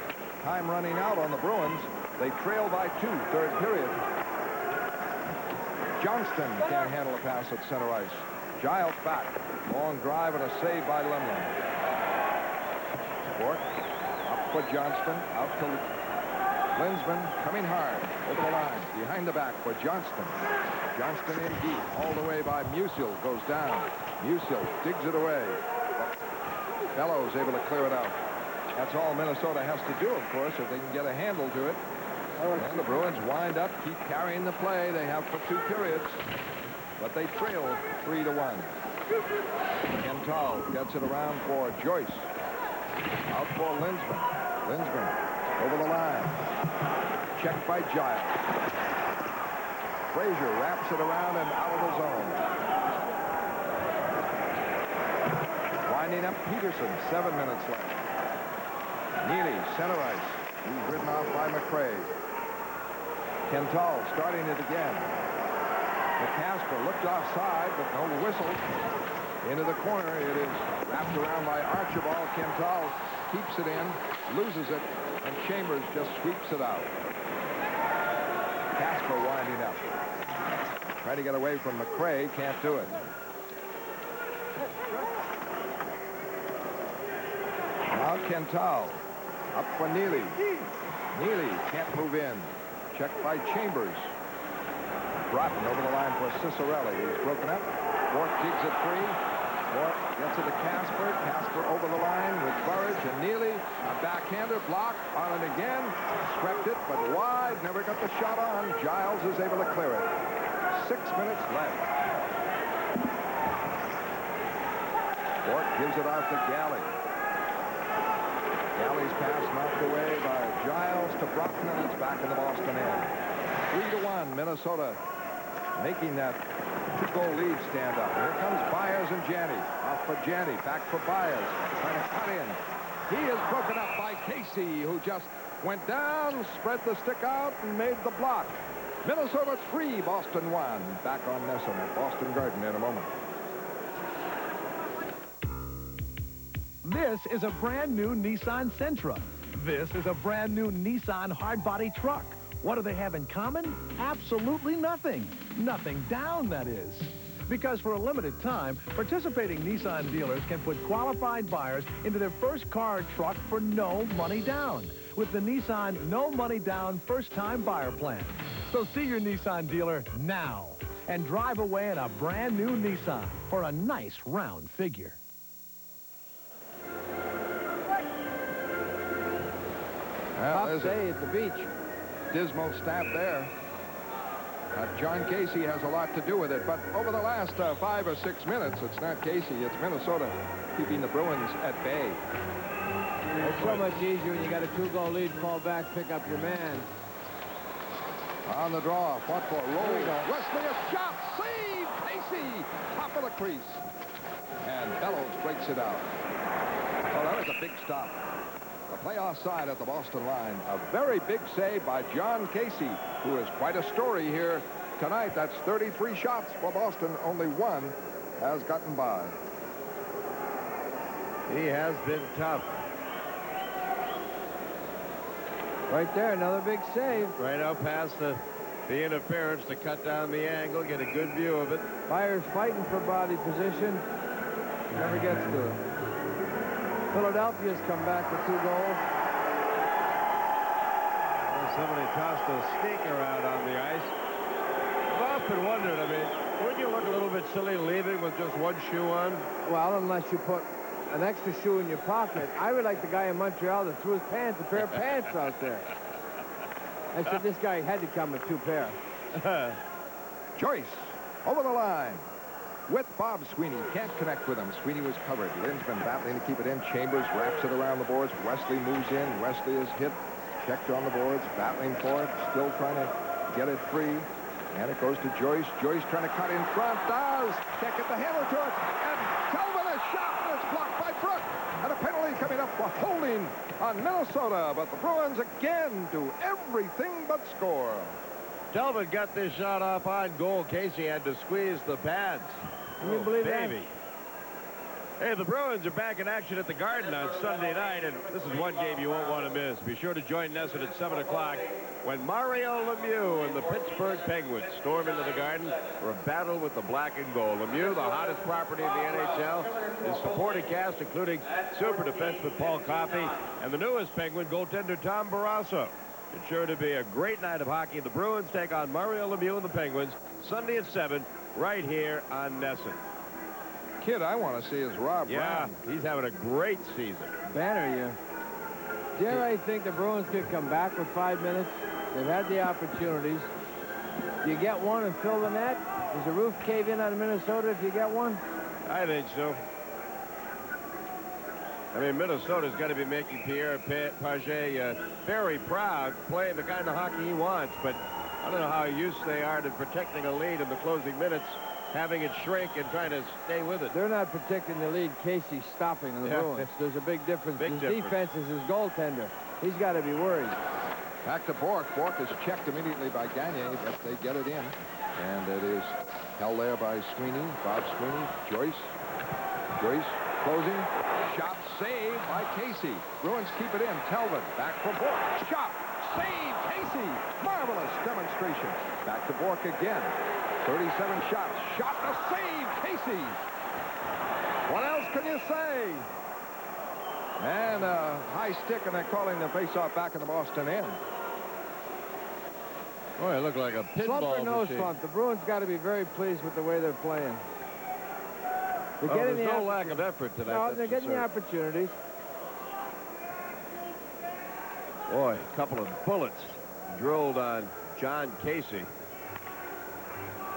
B: Time running out on the Bruins. They trail by 2, third period. Johnston can't handle a pass at center ice. Giles back. Long drive and a save by Lemlin. Bork up for Johnston. Out to Linsman coming hard over the line. Behind the back for Johnston. Johnston in deep. All the way by Musial. Goes down. Musial digs it away. Bellows able to clear it out. That's all Minnesota has to do, of course, if they can get a handle to it. And the Bruins wind up, keep carrying the play. They have for 2 periods. But they trail 3-1. Quintal gets it around for Joyce. Out for Linsman. Linsman over the line. Checked by Giles. Frazier wraps it around and out of the zone. Winding up Peterson. 7 minutes left. Neely, center ice. He's ridden off by McRae. Quintal starting it again. Casper looked offside, but no whistle. Into the corner. It is wrapped around by Archibald. Quintal keeps it in, loses it, and Chambers just sweeps it out. Casper winding up. Trying to get away from McRae. Can't do it. Now Quintal. Up for Neely. Neely can't move in. checked by Chambers. Broughton over the line for Cicerelli. He's broken up. Bork digs it free. Bork gets it to Casper. Casper over the line with Burridge and Neely. A backhander block on it again. Swept it, but wide. Never got the shot on. Giles is able to clear it. 6 minutes left. Bork gives it out to Galley. Galley's pass knocked away by Giles to Broughton, and it's back in the Boston end. 3-1, Minnesota making that 2-goal lead stand up. Here comes Byers and Janney. Off for Janney, back for Byers. Trying to cut in. He is broken up by Casey, who just went down, spread the stick out, and made the block. Minnesota 3, Boston 1. Back on Nesson at Boston Garden in a moment.
J: This is a brand new Nissan Sentra. This is a brand new Nissan hardbody truck. What do they have in common? Absolutely nothing. Nothing down, that is. Because for a limited time, participating Nissan dealers can put qualified buyers into their first car or truck for no money down with the Nissan No Money Down First-Time Buyer Plan. So see your Nissan dealer now and drive away in a brand new Nissan for a nice round figure.
B: Well,
C: Tough day at the beach.
B: Dismal staff there. John Casey has a lot to do with it, but over the last 5 or 6 minutes, it's not Casey, it's Minnesota keeping the Bruins at bay.
C: It's so much easier when you got a 2-goal lead, fall back, pick up your man.
B: On the draw, fought for, rolled. Wesley, a shot, save, Casey, top of the crease. And Bellows breaks it out. Oh, that was a big stop. The play offside at the Boston line. A very big save by John Casey, who is quite a story here tonight. That's 33 shots for Boston. Only one has gotten by.
D: He has been tough.
C: Right there, another big save.
D: Right out past the interference to cut down the angle, get a good view of it.
C: Byers fighting for body position. Never gets to it. Philadelphia's come back with 2 goals.
D: Well, somebody tossed a sneaker out on the ice. I've often wondered, I mean, wouldn't you look a little bit silly leaving with just one shoe on?
C: Well, unless you put an extra shoe in your pocket. I would like the guy in Montreal that threw his pants, a pair of pants out there. I said this guy had to come with 2 pair.
B: Joyce over the line with Bob Sweeney. Can't connect with him. Sweeney was covered. Lynn's been battling to keep it in. Chambers wraps it around the boards. Wesley moves in. Wesley is hit. Checked on the boards. Battling for it. Still trying to get it free. And it goes to Joyce. Joyce trying to cut in front. Does. Can't get the handle to it. And Kelvin is shot. And it's blocked by Brook. And a penalty coming up for holding on Minnesota. But the Bruins again do everything but score.
D: Delvin got this shot off on goal. Casey had to squeeze the pads.
C: Can you believe
D: baby. That? Hey, the Bruins are back in action at the Garden on Sunday night, and this is one game you won't want to miss. Be sure to join Nesson at 7 o'clock when Mario Lemieux and the Pittsburgh Penguins storm into the Garden for a battle with the black and gold. Lemieux, the hottest property of the NHL, his supporting cast, including super defenseman Paul Coffey, and the newest Penguin goaltender Tom Barrasso. It's sure to be a great night of hockey. The Bruins take on Mario Lemieux and the Penguins Sunday at 7 right here on Nesson.
B: Kid I want to see is Rob Brown.
D: He's having a great season.
C: Banner year. Dare I think the Bruins could come back with 5 minutes? They've had the opportunities. Do you get one and fill the net? Does the roof cave in on Minnesota if you get one?
D: I think so. I mean, Minnesota's got to be making Pierre Pagé very proud, playing the kind of hockey he wants, but I don't know how used they are to protecting a lead in the closing minutes, having it shrink and trying to stay with it.
C: They're not protecting the lead. Casey's stopping the Bruins. There's a big difference. His defense is his goaltender. He's got to be worried.
B: Back to Bork. Bork is checked immediately by Gagne, but they get it in. And it is held there by Sweeney, Bob Sweeney, Joyce. Joyce closing. Shot saved by Casey. Bruins keep it in. Telvin back for Bork. Shot. Save Casey. Marvelous demonstration. Back to Bork again. 37 shots. Shot to save Casey. What else can you say? And a high stick, and they're calling the faceoff back in the Boston end.
A: Boy, it looked like a pinball
C: Slump or no
A: machine.
C: slump, the Bruins got to be very pleased with the way they're playing. They're
A: Oh,
C: getting
A: there's
C: the
A: no lack of effort tonight.
C: No,
A: that's
C: they're
A: for
C: getting the
A: certain.
C: opportunities.
A: Boy, a couple of bullets drilled on John Casey.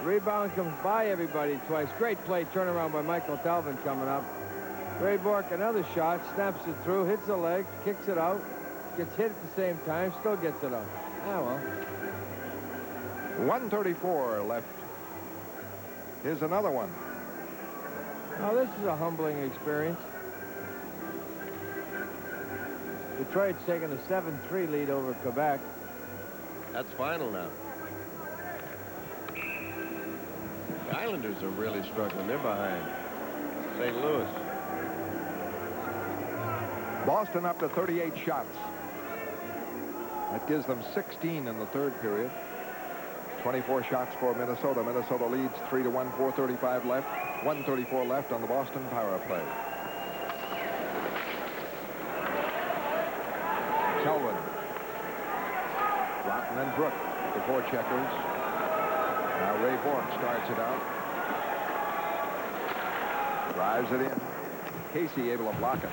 C: Rebound comes by everybody twice. Great play, turnaround by Michael Talbot coming up. Ray Bork, another shot, snaps it through, hits the leg, kicks it out, gets hit at the same time, still gets it up. Ah, well.
B: 1:34 left. Here's another one.
C: Oh, this is a humbling experience. Detroit's taking a 7-3 lead over Quebec.
A: That's final now. The Islanders are really struggling. They're behind St. Louis.
B: Boston up to 38 shots. That gives them 16 in the third period. 24 shots for Minnesota. Minnesota leads 3-1, 4:35 left. 1:34 left on the Boston power play. Selwyn. Rotten and Brook, the forecheckers. Now Ray Bork starts it out. Drives it in. Casey able to block it.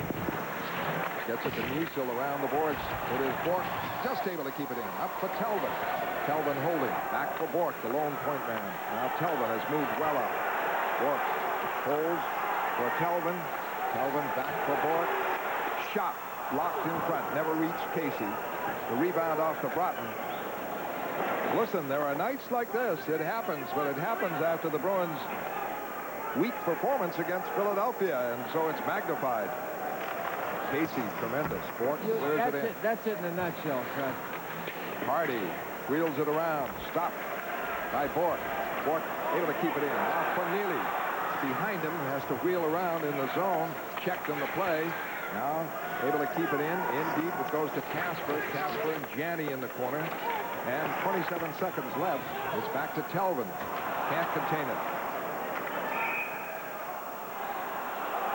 B: Gets it to Musil around the boards. It is Bork just able to keep it in. Up for Talbot. Talbot holding. Back for Bork, the lone point man. Now Talbot has moved well up. Bork holds for Talbot. Talbot back for Bork. Shot blocked in front. Never reached Casey. The rebound off to Broughton. Listen, there are nights like this. It happens, but it happens after the Bruins' weak performance against Philadelphia, and so it's magnified. Casey, tremendous. Bork clears it in.
C: That's it in a nutshell, Fred.
B: Hardy wheels it around. Stopped by Bork. Bork able to keep it in. Off for Neely. Behind him, has to wheel around in the zone. Checked in the play. Now able to keep it in. In deep, it goes to Casper. Casper and Janney in the corner. And 27 seconds left. It's back to Talbot. Can't contain it.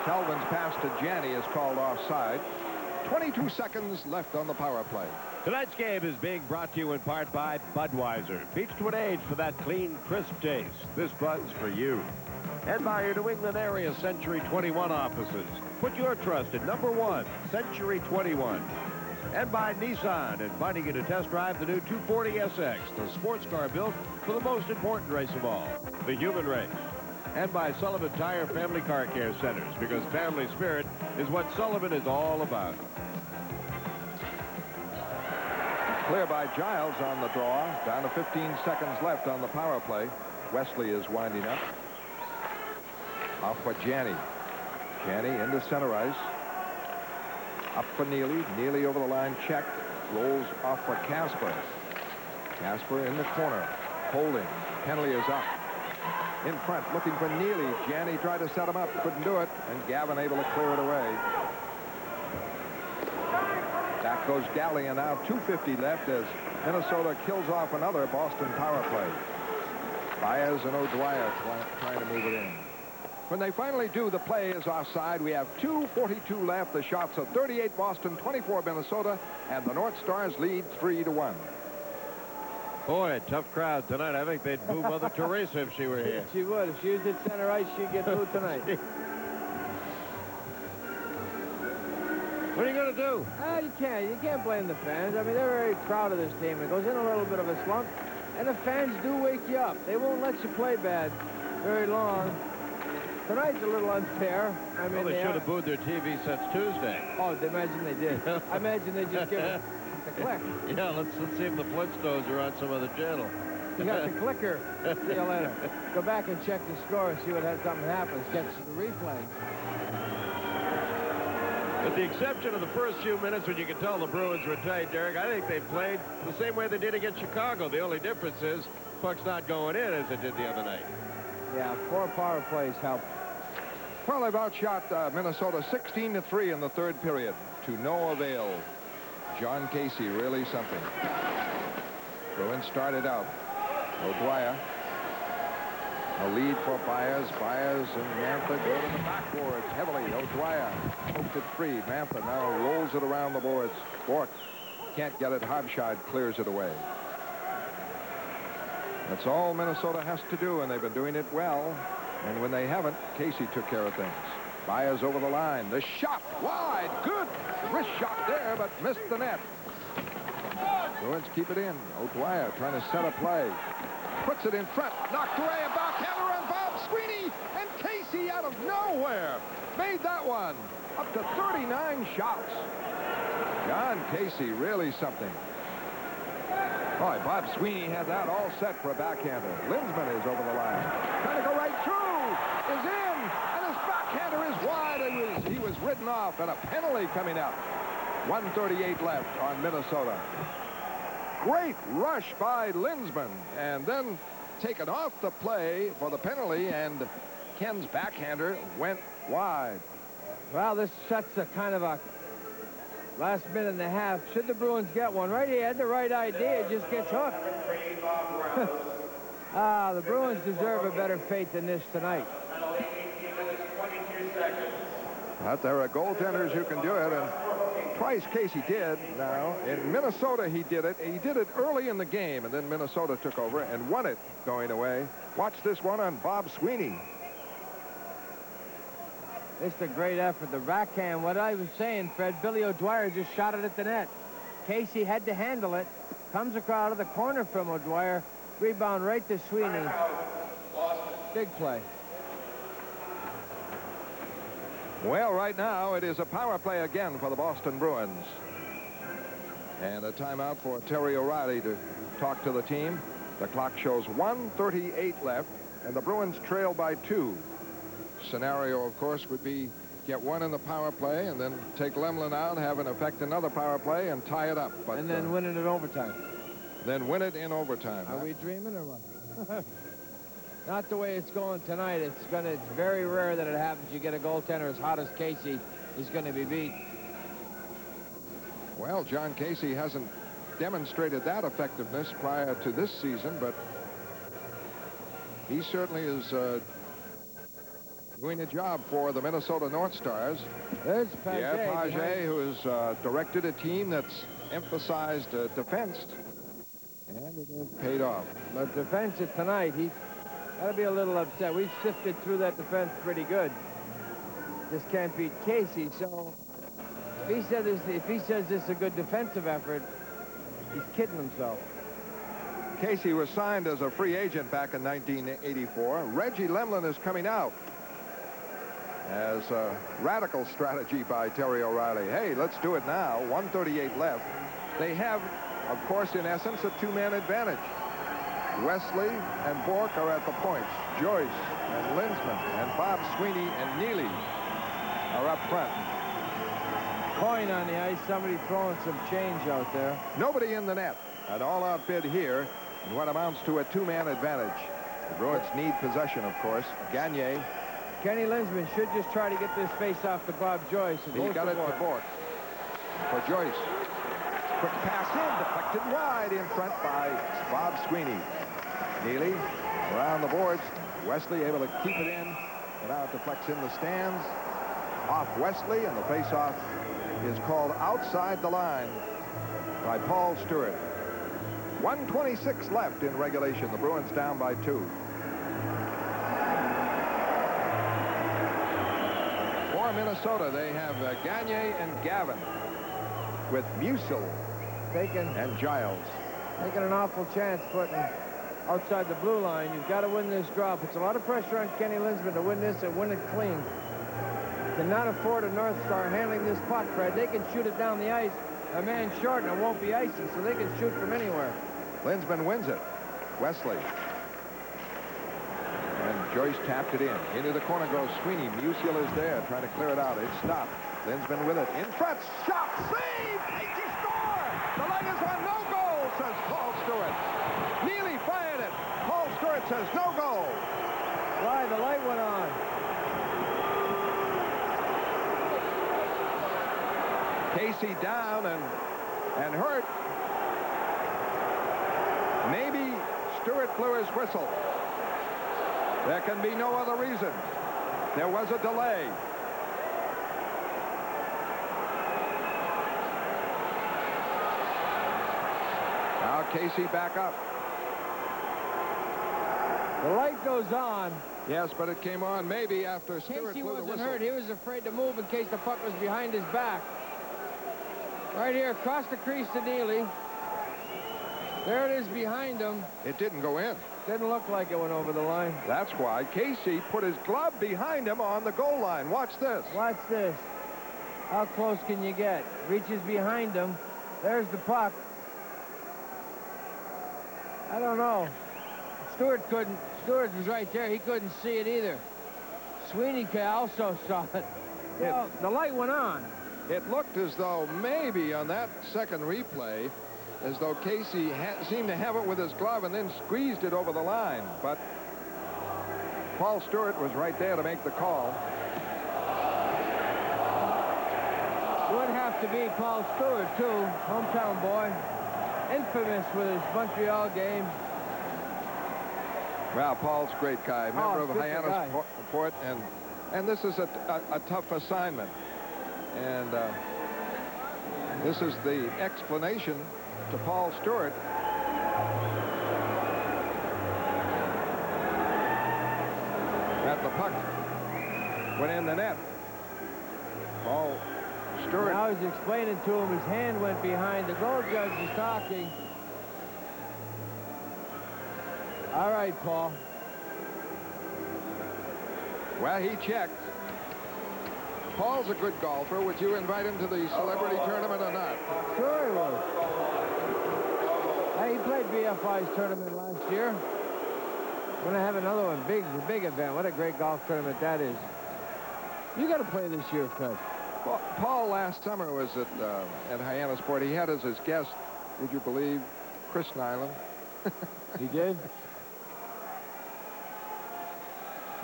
B: Talbot's pass to Janney is called offside. 22 seconds left on the power play.
D: Tonight's game is being brought to you in part by Budweiser. Beach to an age for that clean, crisp taste. This Bud's for you. And by your New England area Century 21 offices. Put your trust in #1, Century 21. And by Nissan, inviting you to test drive the new 240SX, the sports car built for the most important race of all, the human race. And by Sullivan Tire Family Car Care Centers, because family spirit is what Sullivan is all about.
B: Clear by Giles on the draw. Down to 15 seconds left on the power play. Wesley is winding up. Off for Janney. Janney into center ice. Up for Neely. Neely over the line, checked. Rolls off for Casper. Casper in the corner. Holding. Penalty is up. In front, looking for Neely. Janney tried to set him up, couldn't do it, and Gavin able to clear it away. Back goes Gallion now. 2:50 left as Minnesota kills off another Boston power play. Baez and O'Dwyer trying to move it in. When they finally do, the play is offside. We have 2:42 left. The shots are 38 Boston, 24 Minnesota, and the North Stars lead 3-1.
A: Boy, a tough crowd tonight. I think they'd boo Mother Teresa if she were here.
C: She would. If she was at center ice, she'd get booed tonight.
A: What are you going to do?
C: You can't blame the fans. I mean, they're very proud of this team. It goes in a little bit of a slump, and the fans do wake you up. They won't let you play bad very long. Tonight's a little unfair. I mean,
A: well, they should have booed their TV sets Tuesday.
C: Oh, imagine they did. I imagine they just give it the click.
A: Yeah, let's see if the Flintstones are on some other channel.
C: You got the clicker. See you later. Go back and check the score and see what had something happens. Catch the replay.
A: With the exception of the first few minutes when you could tell the Bruins were tight, Derek, I think they played the same way they did against Chicago. The only difference is puck's not going in as it did the other night.
C: Yeah, 4 power plays helped.
B: Well, they've outshot Minnesota 16-3 in the third period, to no avail. John Casey, really something. Bruins started out. O'Dwyer. A lead for Baez. Baez and Mantha go to the backboards heavily. O'Dwyer pokes it free. Mantha now rolls it around the boards. Bork can't get it. Hobshide clears it away. That's all Minnesota has to do, and they've been doing it well. And when they haven't, Casey took care of things. Baez over the line. The shot wide. Good wrist shot there, but missed the net. Bruins keep it in. O'Dwyer trying to set a play. Puts it in front. Knocked away. A backhander on Bob Sweeney. And Casey out of nowhere made that one. Up to 39 shots. John Casey, really something. Boy, Bob Sweeney had that all set for a backhander. Lindsman is over the line. Trying to go right through. Is in. And his backhander is wide. He was ridden off. And a penalty coming up. 1:38 left on Minnesota. Great rush by Lindsman. And then taken off the play for the penalty. And Ken's backhander went wide.
C: Well, this sets a kind of a last minute and a half. Should the Bruins get one? Right, he had the right idea. It just gets hooked. The Bruins deserve a better fate than this tonight.
B: But there are goaltenders who can do it, and twice Casey did. Now, in Minnesota, he did it. He did it early in the game, and then Minnesota took over and won it going away. Watch this one on Bob Sweeney.
C: It's a great effort. The backhand, what I was saying, Fred, Billy O'Dwyer just shot it at the net. Casey had to handle it. Comes across out of the corner from O'Dwyer. Rebound right to Sweeney. Big play.
B: Well, right now, it is a power play again for the Boston Bruins. And a timeout for Terry O'Reilly to talk to the team. The clock shows 1:38 left, and the Bruins trail by 2. Scenario, of course, would be get one in the power play and then take Lemlin out, have an effect another power play, and tie it up. But,
C: and then win it in overtime.
B: Then win it in overtime.
C: Are we dreaming or what? Not the way it's going tonight. It's very rare that it happens. You get a goaltender as hot as Casey, he's going to be beat.
B: Well, John Casey hasn't demonstrated that effectiveness prior to this season, but he certainly is doing a job for the Minnesota North Stars.
C: There's Paget.
B: Yeah, Paget, who has directed a team that's emphasized defense, and it has paid off.
C: But defense tonight, he's got to be a little upset. We've sifted through that defense pretty good. Just can't beat Casey, so if he says this is a good defensive effort, he's kidding himself.
B: Casey was signed as a free agent back in 1984. Reggie Lemlin is coming out as a radical strategy by Terry O'Reilly. Hey, let's do it now. 1:38 left. They have, of course, in essence, a two-man advantage. Wesley and Bork are at the points. Joyce and Lindsman and Bob Sweeney and Neely are up front.
C: Coin on the ice. Somebody throwing some change out there.
B: Nobody in the net. An all-out bid here in what amounts to a two-man advantage. The Bruins need possession, of course. Gagné.
C: Kenny Lindsman should just try to get this face off to Bob Joyce.
B: He got it to Bork. For Joyce. Quick pass in, deflected wide in front by Bob Sweeney. Neely around the boards. Wesley able to keep it in. And now it deflects in the stands. Off Wesley, and the face-off is called outside the line by Paul Stewart. 1:26 left in regulation. The Bruins down by 2. For Minnesota, they have Gagné and Gavin with Musil and Giles.
C: Taking an awful chance putting outside the blue line. You've got to win this draw. Puts a lot of pressure on Kenny Lindsman to win this and win it clean. Cannot afford a North Star handling this puck, Fred. They can shoot it down the ice. A man short and it won't be icy, so they can shoot from anywhere.
B: Lindsman wins it. Wesley. And Joyce tapped it in. Into the corner goes Sweeney. Musil is there trying to clear it out. It's stopped. Lindsman with it. In front. Shot. Save. Casey score. The light is on. No goal, says Paul Stewart. Neely fired it. Paul Stewart says no goal.
C: Why? The light went on.
B: Casey down and hurt. Maybe Stewart blew his whistle. There can be no other reason. There was a delay. Now Casey back up.
C: The light goes on.
B: Yes, but it came on maybe after Stewart
C: Casey
B: blew the
C: wasn't
B: whistle.
C: hurt. He was afraid to move in case the puck was behind his back. Right here, across the crease to Neely. There it is behind him.
B: It didn't go in.
C: Didn't look like it went over the line.
B: That's why Casey put his glove behind him on the goal line. Watch this.
C: Watch this. How close can you get? Reaches behind him. There's the puck. I don't know. Stewart was right there. He couldn't see it either. Sweeney also saw it. Well, the light went on.
B: It looked as though maybe on that second replay, as though Casey seemed to have it with his glove and then squeezed it over the line. But Paul Stewart was right there to make the call.
C: Would have to be Paul Stewart, too. Hometown boy. Infamous with his Montreal game.
B: Well, Paul's a great guy. Member of
C: good
B: Hyannis
C: guy.
B: Port, and this is a tough assignment. And this is the explanation to Paul Stewart. That the puck went in the net. Paul Stewart.
C: Now he's explaining to him his hand went behind. The goal judge is talking. All right, Paul.
B: Well, he checked. Paul's a good golfer. Would you invite him to the celebrity tournament or not?
C: Sure he would. Hey, he played BFI's tournament last year. We're going to have another one, big event. What a great golf tournament that is. You got to play this year, Fred.
B: Well, Paul last summer was at Hyannis Port. He had as his guest, would you believe, Chris Nyland.
C: He did?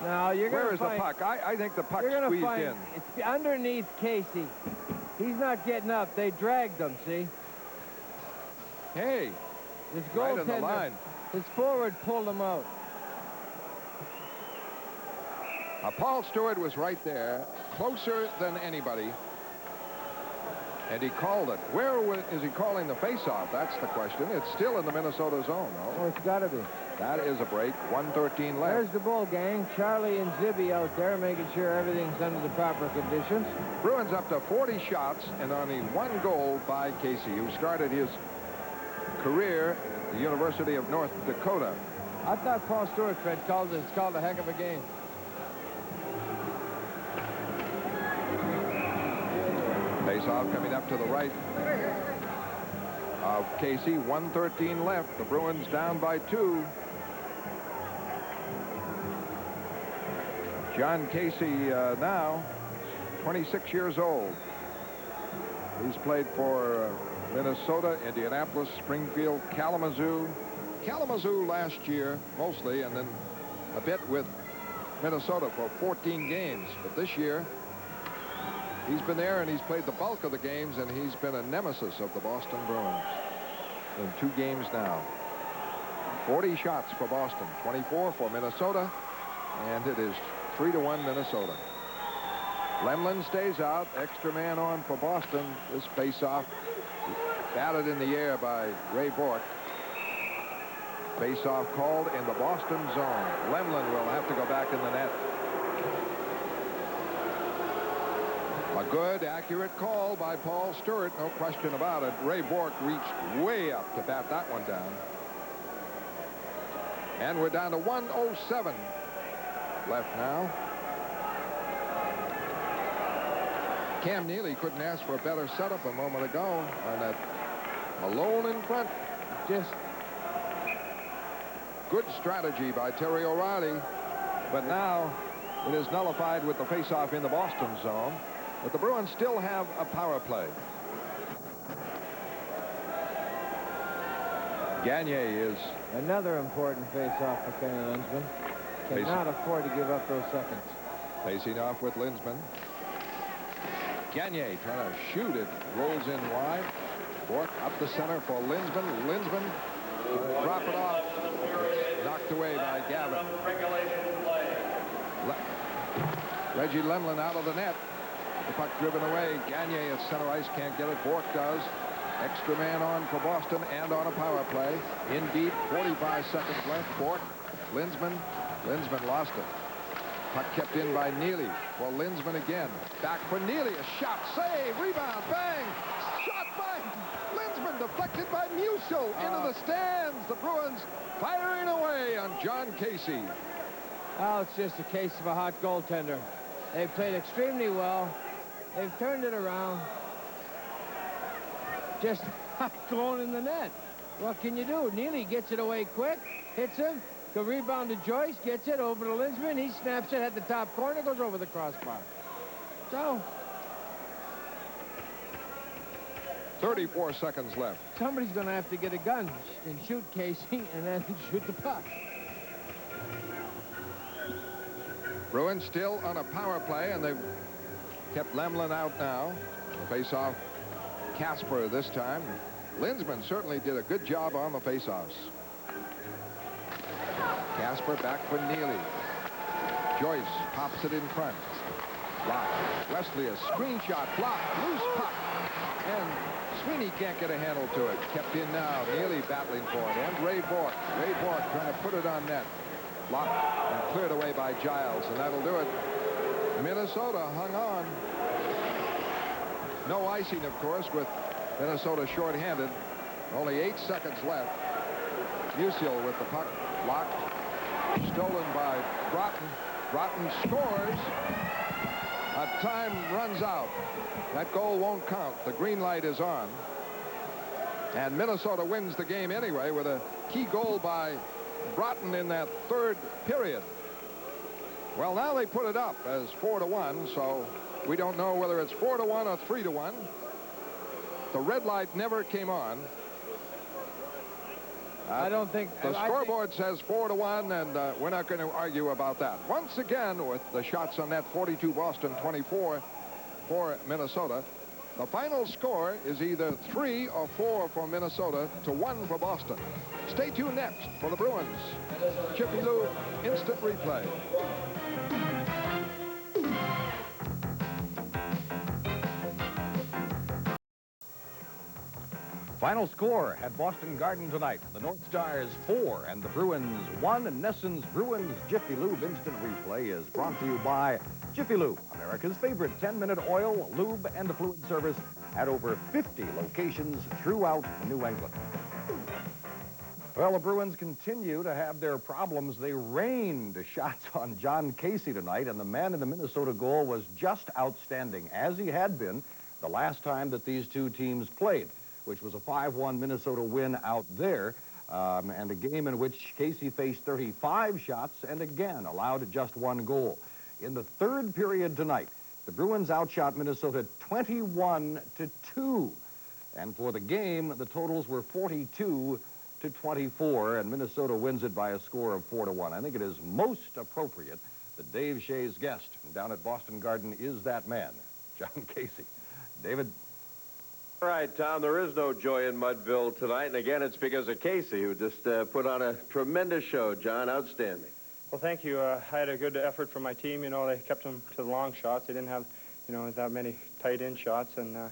C: Now, you're going to
B: Where is the puck? I think the puck squeezed in.
C: It's underneath Casey. He's not getting up. They dragged him, see?
B: Hey,
C: his
B: right on the
C: goaltender,
B: line.
C: his forward pulled him out.
B: Paul Stewart was right there, closer than anybody, and he called it. Where is he calling the face-off? That's the question. It's still in the Minnesota zone, though.
C: Oh, it's got to be.
B: That is a break. 1:13 left.
C: There's the Bull gang. Charlie and Zibby out there making sure everything's under the proper conditions.
B: Bruins up to 40 shots and only one goal by Casey, who started his career at the University of North Dakota.
C: I thought Paul Stewart, Fred, called it. It's called a heck of a game.
B: Face-off coming up to the right of Casey. 1:13 left. The Bruins down by 2. John Casey now 26 years old. He's played for Minnesota, Indianapolis, Springfield, Kalamazoo. Kalamazoo last year mostly, and then a bit with Minnesota for 14 games. But this year, he's been there, and he's played the bulk of the games, and he's been a nemesis of the Boston Bruins in 2 games now. 40 shots for Boston, 24 for Minnesota, and it is 3-1 Minnesota. Lemlin stays out. Extra man on for Boston. This face-off batted in the air by Ray Bork. Face-off called in the Boston zone. Lemlin will have to go back in the net. A good, accurate call by Paul Stewart, no question about it. Ray Bork reached way up to bat that one down. And we're down to 1:07 left now. Cam Neely couldn't ask for a better setup a moment ago on that alone in front.
C: Just
B: good strategy by Terry O'Reilly. But now it is nullified with the face-off in the Boston zone. But the Bruins still have a power play. Gagne is
C: another important face-off for Kenny Linsman. Cannot afford to give up those seconds.
B: Facing off with Linsman. Gagne trying to shoot it. Rolls in wide. Bork up the center for Linsman. Linsman drop it off. Knocked away by Gavin. Reggie Lemlin out of the net. The puck driven away. Gagne at center ice can't get it. Bork does. Extra man on for Boston and on a power play. In deep, 45 seconds left. Bork Lindsman. Lindsman lost it. Puck kept in by Neely. For Lindsman again. Back for Neely. A shot. Save. Rebound. Bang. Shot by Lindsman. Deflected by Musial. Into the stands. The Bruins firing away on John Casey.
C: Oh, it's just a case of a hot goaltender. They've played extremely well. They've turned it around. Just going in the net. What can you do? Neely gets it away quick, hits him, the rebound to Joyce, gets it over to Lindsman. He snaps it at the top corner, goes over the crossbar. So,
B: 34 seconds left.
C: somebody's going to have to get a gun and shoot Casey and then shoot the puck.
B: Bruins still on a power play, and they've kept Lemlin out now. The face-off, Casper this time. Lindsman certainly did a good job on the face-offs. Casper back for Neely. Joyce pops it in front. Blocked. Wesley a screen shot. Blocked. Loose puck. And Sweeney can't get a handle to it. Kept in now. Neely battling for it. And Ray Bork. Ray Bork trying to put it on net. Blocked and cleared away by Giles. And that'll do it. Minnesota hung on. No icing, of course, with Minnesota shorthanded. Only 8 seconds left. Musial with the puck. Blocked. Stolen by Broughton. Broughton scores. Time runs out. That goal won't count. The green light is on. And Minnesota wins the game anyway with a key goal by Broughton in that third period. Well, now they put it up as 4-1, so we don't know whether it's 4-1 or 3-1. The red light never came on.
C: I don't think...
B: The scoreboard says 4-1, and we're not going to argue about that. Once again, with the shots on net, 42 Boston, 24 for Minnesota. The final score is either 3 or 4 for Minnesota to 1 for Boston. Stay tuned next for the Bruins. Chippy Lou, instant replay.
F: Final score at Boston Garden tonight. The North Stars 4 and the Bruins 1. And Nesson's Bruins Jiffy Lube instant replay is brought to you by Jiffy Lube, America's favorite 10-minute oil, lube, and fluid service at over 50 locations throughout New England. Well, the Bruins continue to have their problems. They rained shots on John Casey tonight, and the man in the Minnesota goal was just outstanding, as he had been the last time that these two teams played, which was a 5-1 Minnesota win out there, and a game in which Casey faced 35 shots and again allowed just 1 goal. In the third period tonight, the Bruins outshot Minnesota 21-2. And for the game, the totals were 42-24, and Minnesota wins it by a score of 4-1. I think it is most appropriate that Dave Shea's guest down at Boston Garden is that man, John Casey. David?
A: All right, Tom, there is no joy in Mudville tonight, and again, it's because of Casey, who just put on a tremendous show. John, outstanding.
P: Well, thank you. I had a good effort from my team. You know, they kept them to the long shots. They didn't have, you know, that many tight-end shots, and, you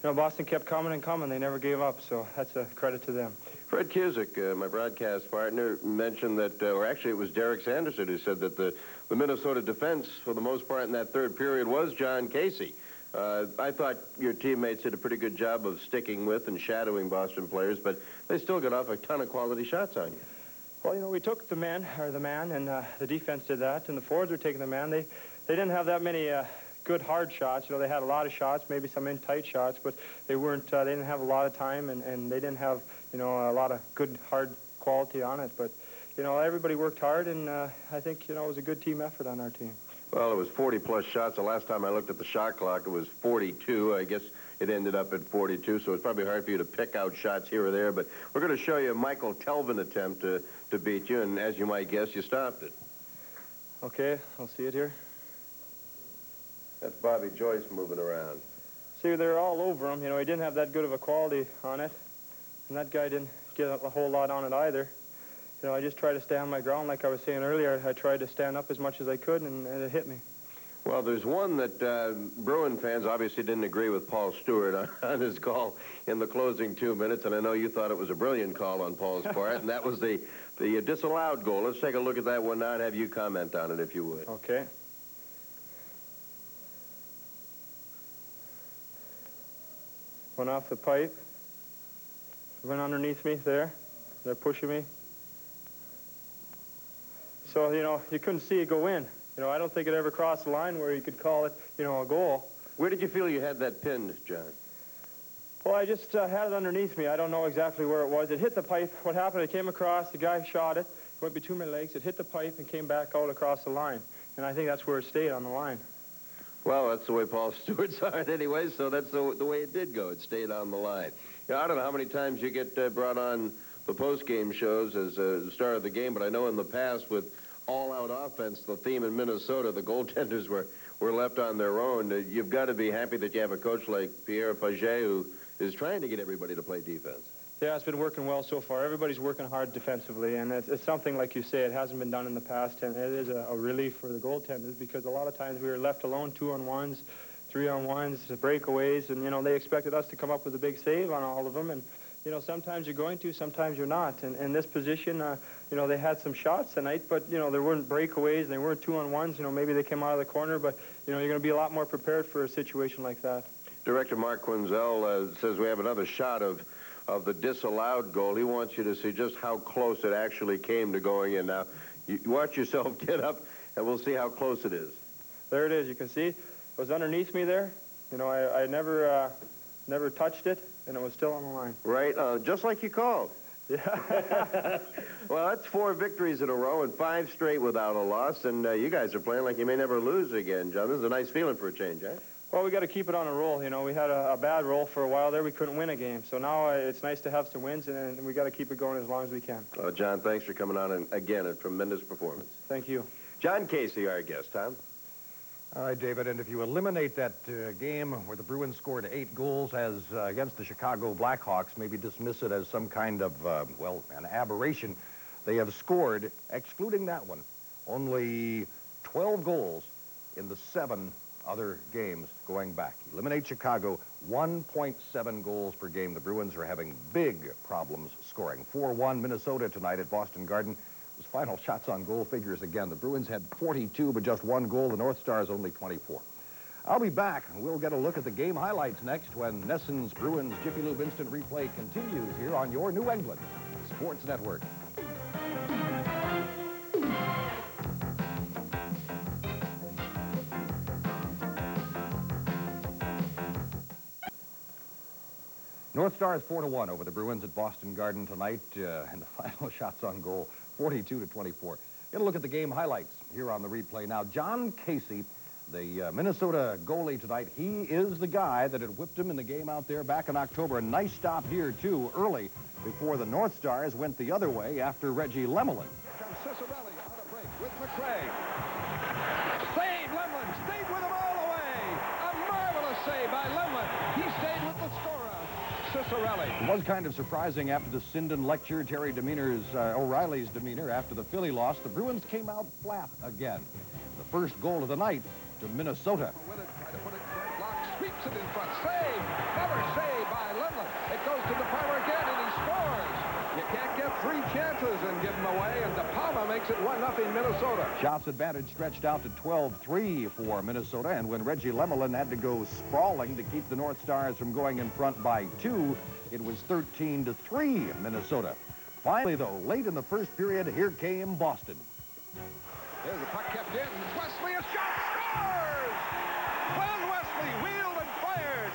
P: know, Boston kept coming and coming. They never gave up, so that's a credit to them.
A: Fred Cusick, my broadcast partner, mentioned that, or actually it was Derek Sanderson who said that the Minnesota defense, for the most part in that third period, was John Casey. I thought your teammates did a pretty good job of sticking with and shadowing Boston players, but they still got off a ton of quality shots on you.
P: Well, you know, we took the man, and the defense did that, and the forwards were taking the man. They didn't have that many good hard shots. You know, they had a lot of shots, maybe some in-tight shots, but they weren't, they didn't have a lot of time, and they didn't have, you know, a lot of good, hard quality on it. But, you know, everybody worked hard, and I think, you know, it was a good team effort on our team.
A: Well, it was 40-plus shots. The last time I looked at the shot clock, it was 42. I guess it ended up at 42, so it's probably hard for you to pick out shots here or there. But we're going to show you a Michael Telvin attempt to beat you, and as you might guess, you stopped it.
P: Okay, I'll see it here.
A: That's Bobby Joyce moving around.
P: See, they're all over him. You know, he didn't have that good of a quality on it, and that guy didn't get a whole lot on it either. You know, I just tried to stay on my ground like I was saying earlier. I tried to stand up as much as I could, and it hit me.
A: Well, there's one that Bruin fans obviously didn't agree with Paul Stewart on his call in the closing 2 minutes, and I know you thought it was a brilliant call on Paul's part, and that was the disallowed goal. Let's take a look at that one now and have you comment on it, if you would.
P: Okay. Went off the pipe. Went underneath me there. They're pushing me. So, you know, you couldn't see it go in. You know, I don't think it ever crossed the line where you could call it, you know, a goal.
A: Where did you feel you had that pinned, John?
P: Well, I just had it underneath me. I don't know exactly where it was. It hit the pipe. What happened, it came across, the guy shot it, went between my legs, it hit the pipe and came back out across the line. And I think that's where it stayed, on the line.
A: Well, that's the way Paul Stewart saw it anyway, so that's the way it did go. It stayed on the line. You know, I don't know how many times you get brought on the post-game shows as the start of the game, but I know in the past with all-out offense, the theme in Minnesota, the goaltenders were left on their own. You've got to be happy that you have a coach like Pierre Paget who is trying to get everybody to play defense.
P: Yeah, it's been working well so far. Everybody's working hard defensively, and it's something, like you say, it hasn't been done in the past, and it is a relief for the goaltenders because a lot of times we were left alone 2-on-1s, 3-on-1s, breakaways, and, you know, they expected us to come up with a big save on all of them, and, you know, sometimes you're going to, sometimes you're not. And in this position, you know, they had some shots tonight, but, you know, there weren't breakaways, and they weren't 2-on-1s. You know, maybe they came out of the corner, but, you know, you're going to be a lot more prepared for a situation like that.
A: Director Mark Quinzel says we have another shot of the disallowed goal. He wants you to see just how close it actually came to going in. Now, you watch yourself get up, and we'll see how close it is.
P: There it is. You can see it was underneath me there. You know, I never touched it, and it was still on the line.
A: Right, just like you called.
P: Yeah.
A: Well, that's 4 victories in a row and 5 straight without a loss, and you guys are playing like you may never lose again, John. This is a nice feeling for a change, eh?
P: Well, we got to keep it on a roll. You know, we had a bad roll for a while there. We couldn't win a game. So now it's nice to have some wins, and we got to keep it going as long as we can.
A: John, thanks for coming on, and again, a tremendous performance.
P: Thank you.
A: John Casey, our guest. Tom?
F: All right, David, and if you eliminate that game where the Bruins scored 8 goals as against the Chicago Blackhawks, maybe dismiss it as some kind of, well, an aberration, they have scored, excluding that one, only 12 goals in the 7 other games going back. Eliminate Chicago, 1.7 goals per game. The Bruins are having big problems scoring. 4-1 Minnesota tonight at Boston Garden. Those final shots on goal figures again. The Bruins had 42, but just 1 goal. The North Stars only 24. I'll be back, and we'll get a look at the game highlights next when Nesson's Bruins Jiffy Lube Instant Replay continues here on your New England Sports Network. North Stars 4-1 over the Bruins at Boston Garden tonight, and the final shots on goal, 42-24. Get a look at the game highlights here on the replay now. John Casey, the Minnesota goalie tonight, he is the guy that had whipped him in the game out there back in October. A nice stop here, too, early before the North Stars went the other way after Reggie Lemelin.
B: Comes Cicerelli on a break with McRae. Save, Lemelin, stayed with him all the way. A marvelous save by Lemelin. He stayed with the scorer. Cicerelli.
F: It was kind of surprising after the Sinden lecture, Terry O'Reilly's demeanor after the Philly loss. The Bruins came out flat again. The first goal of the night to Minnesota.
B: With it, try to put it in front, block, sweeps it in front. Save, never saved by Lemelin. It goes to DePalma again, and he scores. You can't get 3 chances and give them away, and DePalma makes it 1-0 Minnesota.
F: Shots advantage stretched out to 12-3 for Minnesota, and when Reggie Lemelin had to go sprawling to keep the North Stars from going in front by 2, it was 13-3 Minnesota. Finally, though, late in the first period, here came Boston.
B: There's the puck kept in. Wesley, a shot, scores! Glenn Wesley wheeled and fired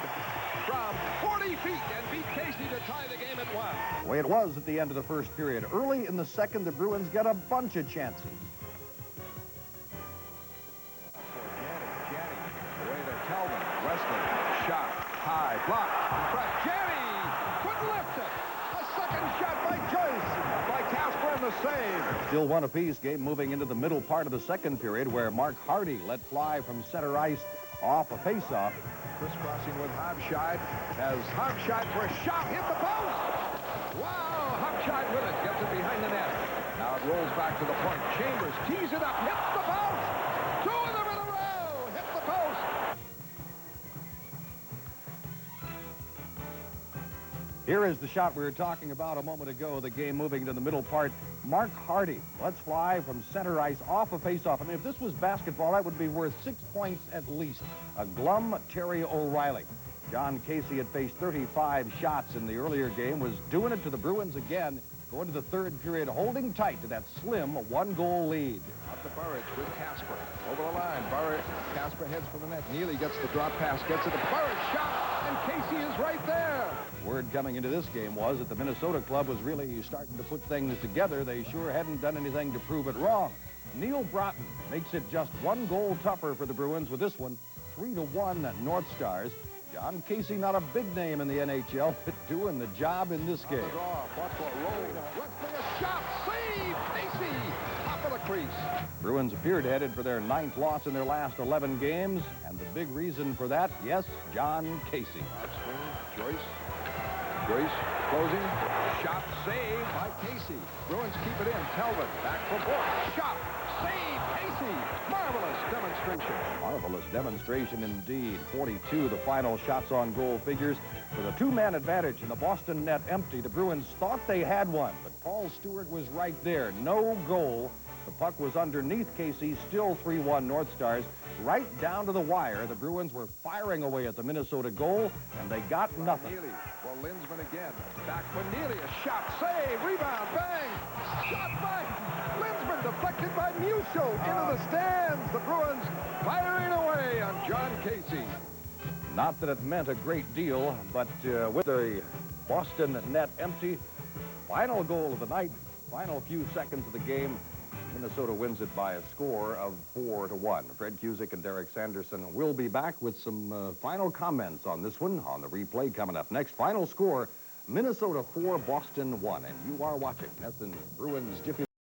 B: from 40 feet and beat Casey to tie the game at 1.
F: The way it was at the end of the first period. Early in the second, the Bruins get a bunch of chances.
B: Janney, away to Calvin. Wesley, shot, high, blocked, in front. Janney couldn't lift it. A second shot by Joyce, by Casper, and the save.
F: Still 1 apiece. Game moving into the middle part of the second period, where Mark Hardy let fly from center ice off a faceoff.
B: Crisscrossing with Hobscheid as Hobscheid for a shot hit the post. Wow, Hobscheid with it, gets it behind the net. Now it rolls back to the point. Chambers tees it up, hits the post. 2 of them in a row. Hit
F: Here is the shot we were talking about a moment ago, the game moving to the middle part. Mark Hardy lets fly from center ice off a faceoff. I mean, if this was basketball, that would be worth 6 points at least. A glum Terry O'Reilly. John Casey had faced 35 shots in the earlier game, was doing it to the Bruins again, going to the third period, holding tight to that slim one-goal lead.
B: Out to Burridge with Casper. Over the line, Burridge. Casper heads for the net. Neely gets the drop pass, gets it to Burridge. Shot, and Casey is right there.
F: Word coming into this game was that the Minnesota club was really starting to put things together. They sure hadn't done anything to prove it wrong. Neil Broughton makes it just 1 goal tougher for the Bruins with this one, 3-1 North Stars. John Casey, not a big name in the NHL, but doing the job in this game.
B: A shot, save, Casey, top of the crease.
F: Bruins appeared headed for their 9th loss in their last 11 games, and the big reason for that, yes, John Casey.
B: Joyce closing, shot, save by Casey. Bruins keep it in. Talbot back for Bourque. Shot, save, Casey. Marvelous demonstration.
F: Marvelous demonstration indeed. 42 the final shots on goal figures. With a 2-man advantage and the Boston net empty, the Bruins thought they had one, but Paul Stewart was right there. No goal. The puck was underneath Casey, still 3-1 North Stars. Right down to the wire, the Bruins were firing away at the Minnesota goal, and they got nothing.
B: Neely for Lindsman again. Back for Neely. A shot, save, rebound, bang. Shot by Lindsman, deflected by Musso into the stands. The Bruins firing away on John Casey.
F: Not that it meant a great deal, but with the Boston net empty, final goal of the night, final few seconds of the game, Minnesota wins it by a score of 4-1. Fred Cusick and Derek Sanderson will be back with some final comments on this one on the replay coming up next. Final score, Minnesota 4, Boston 1. And you are watching NESN Bruins Jiffy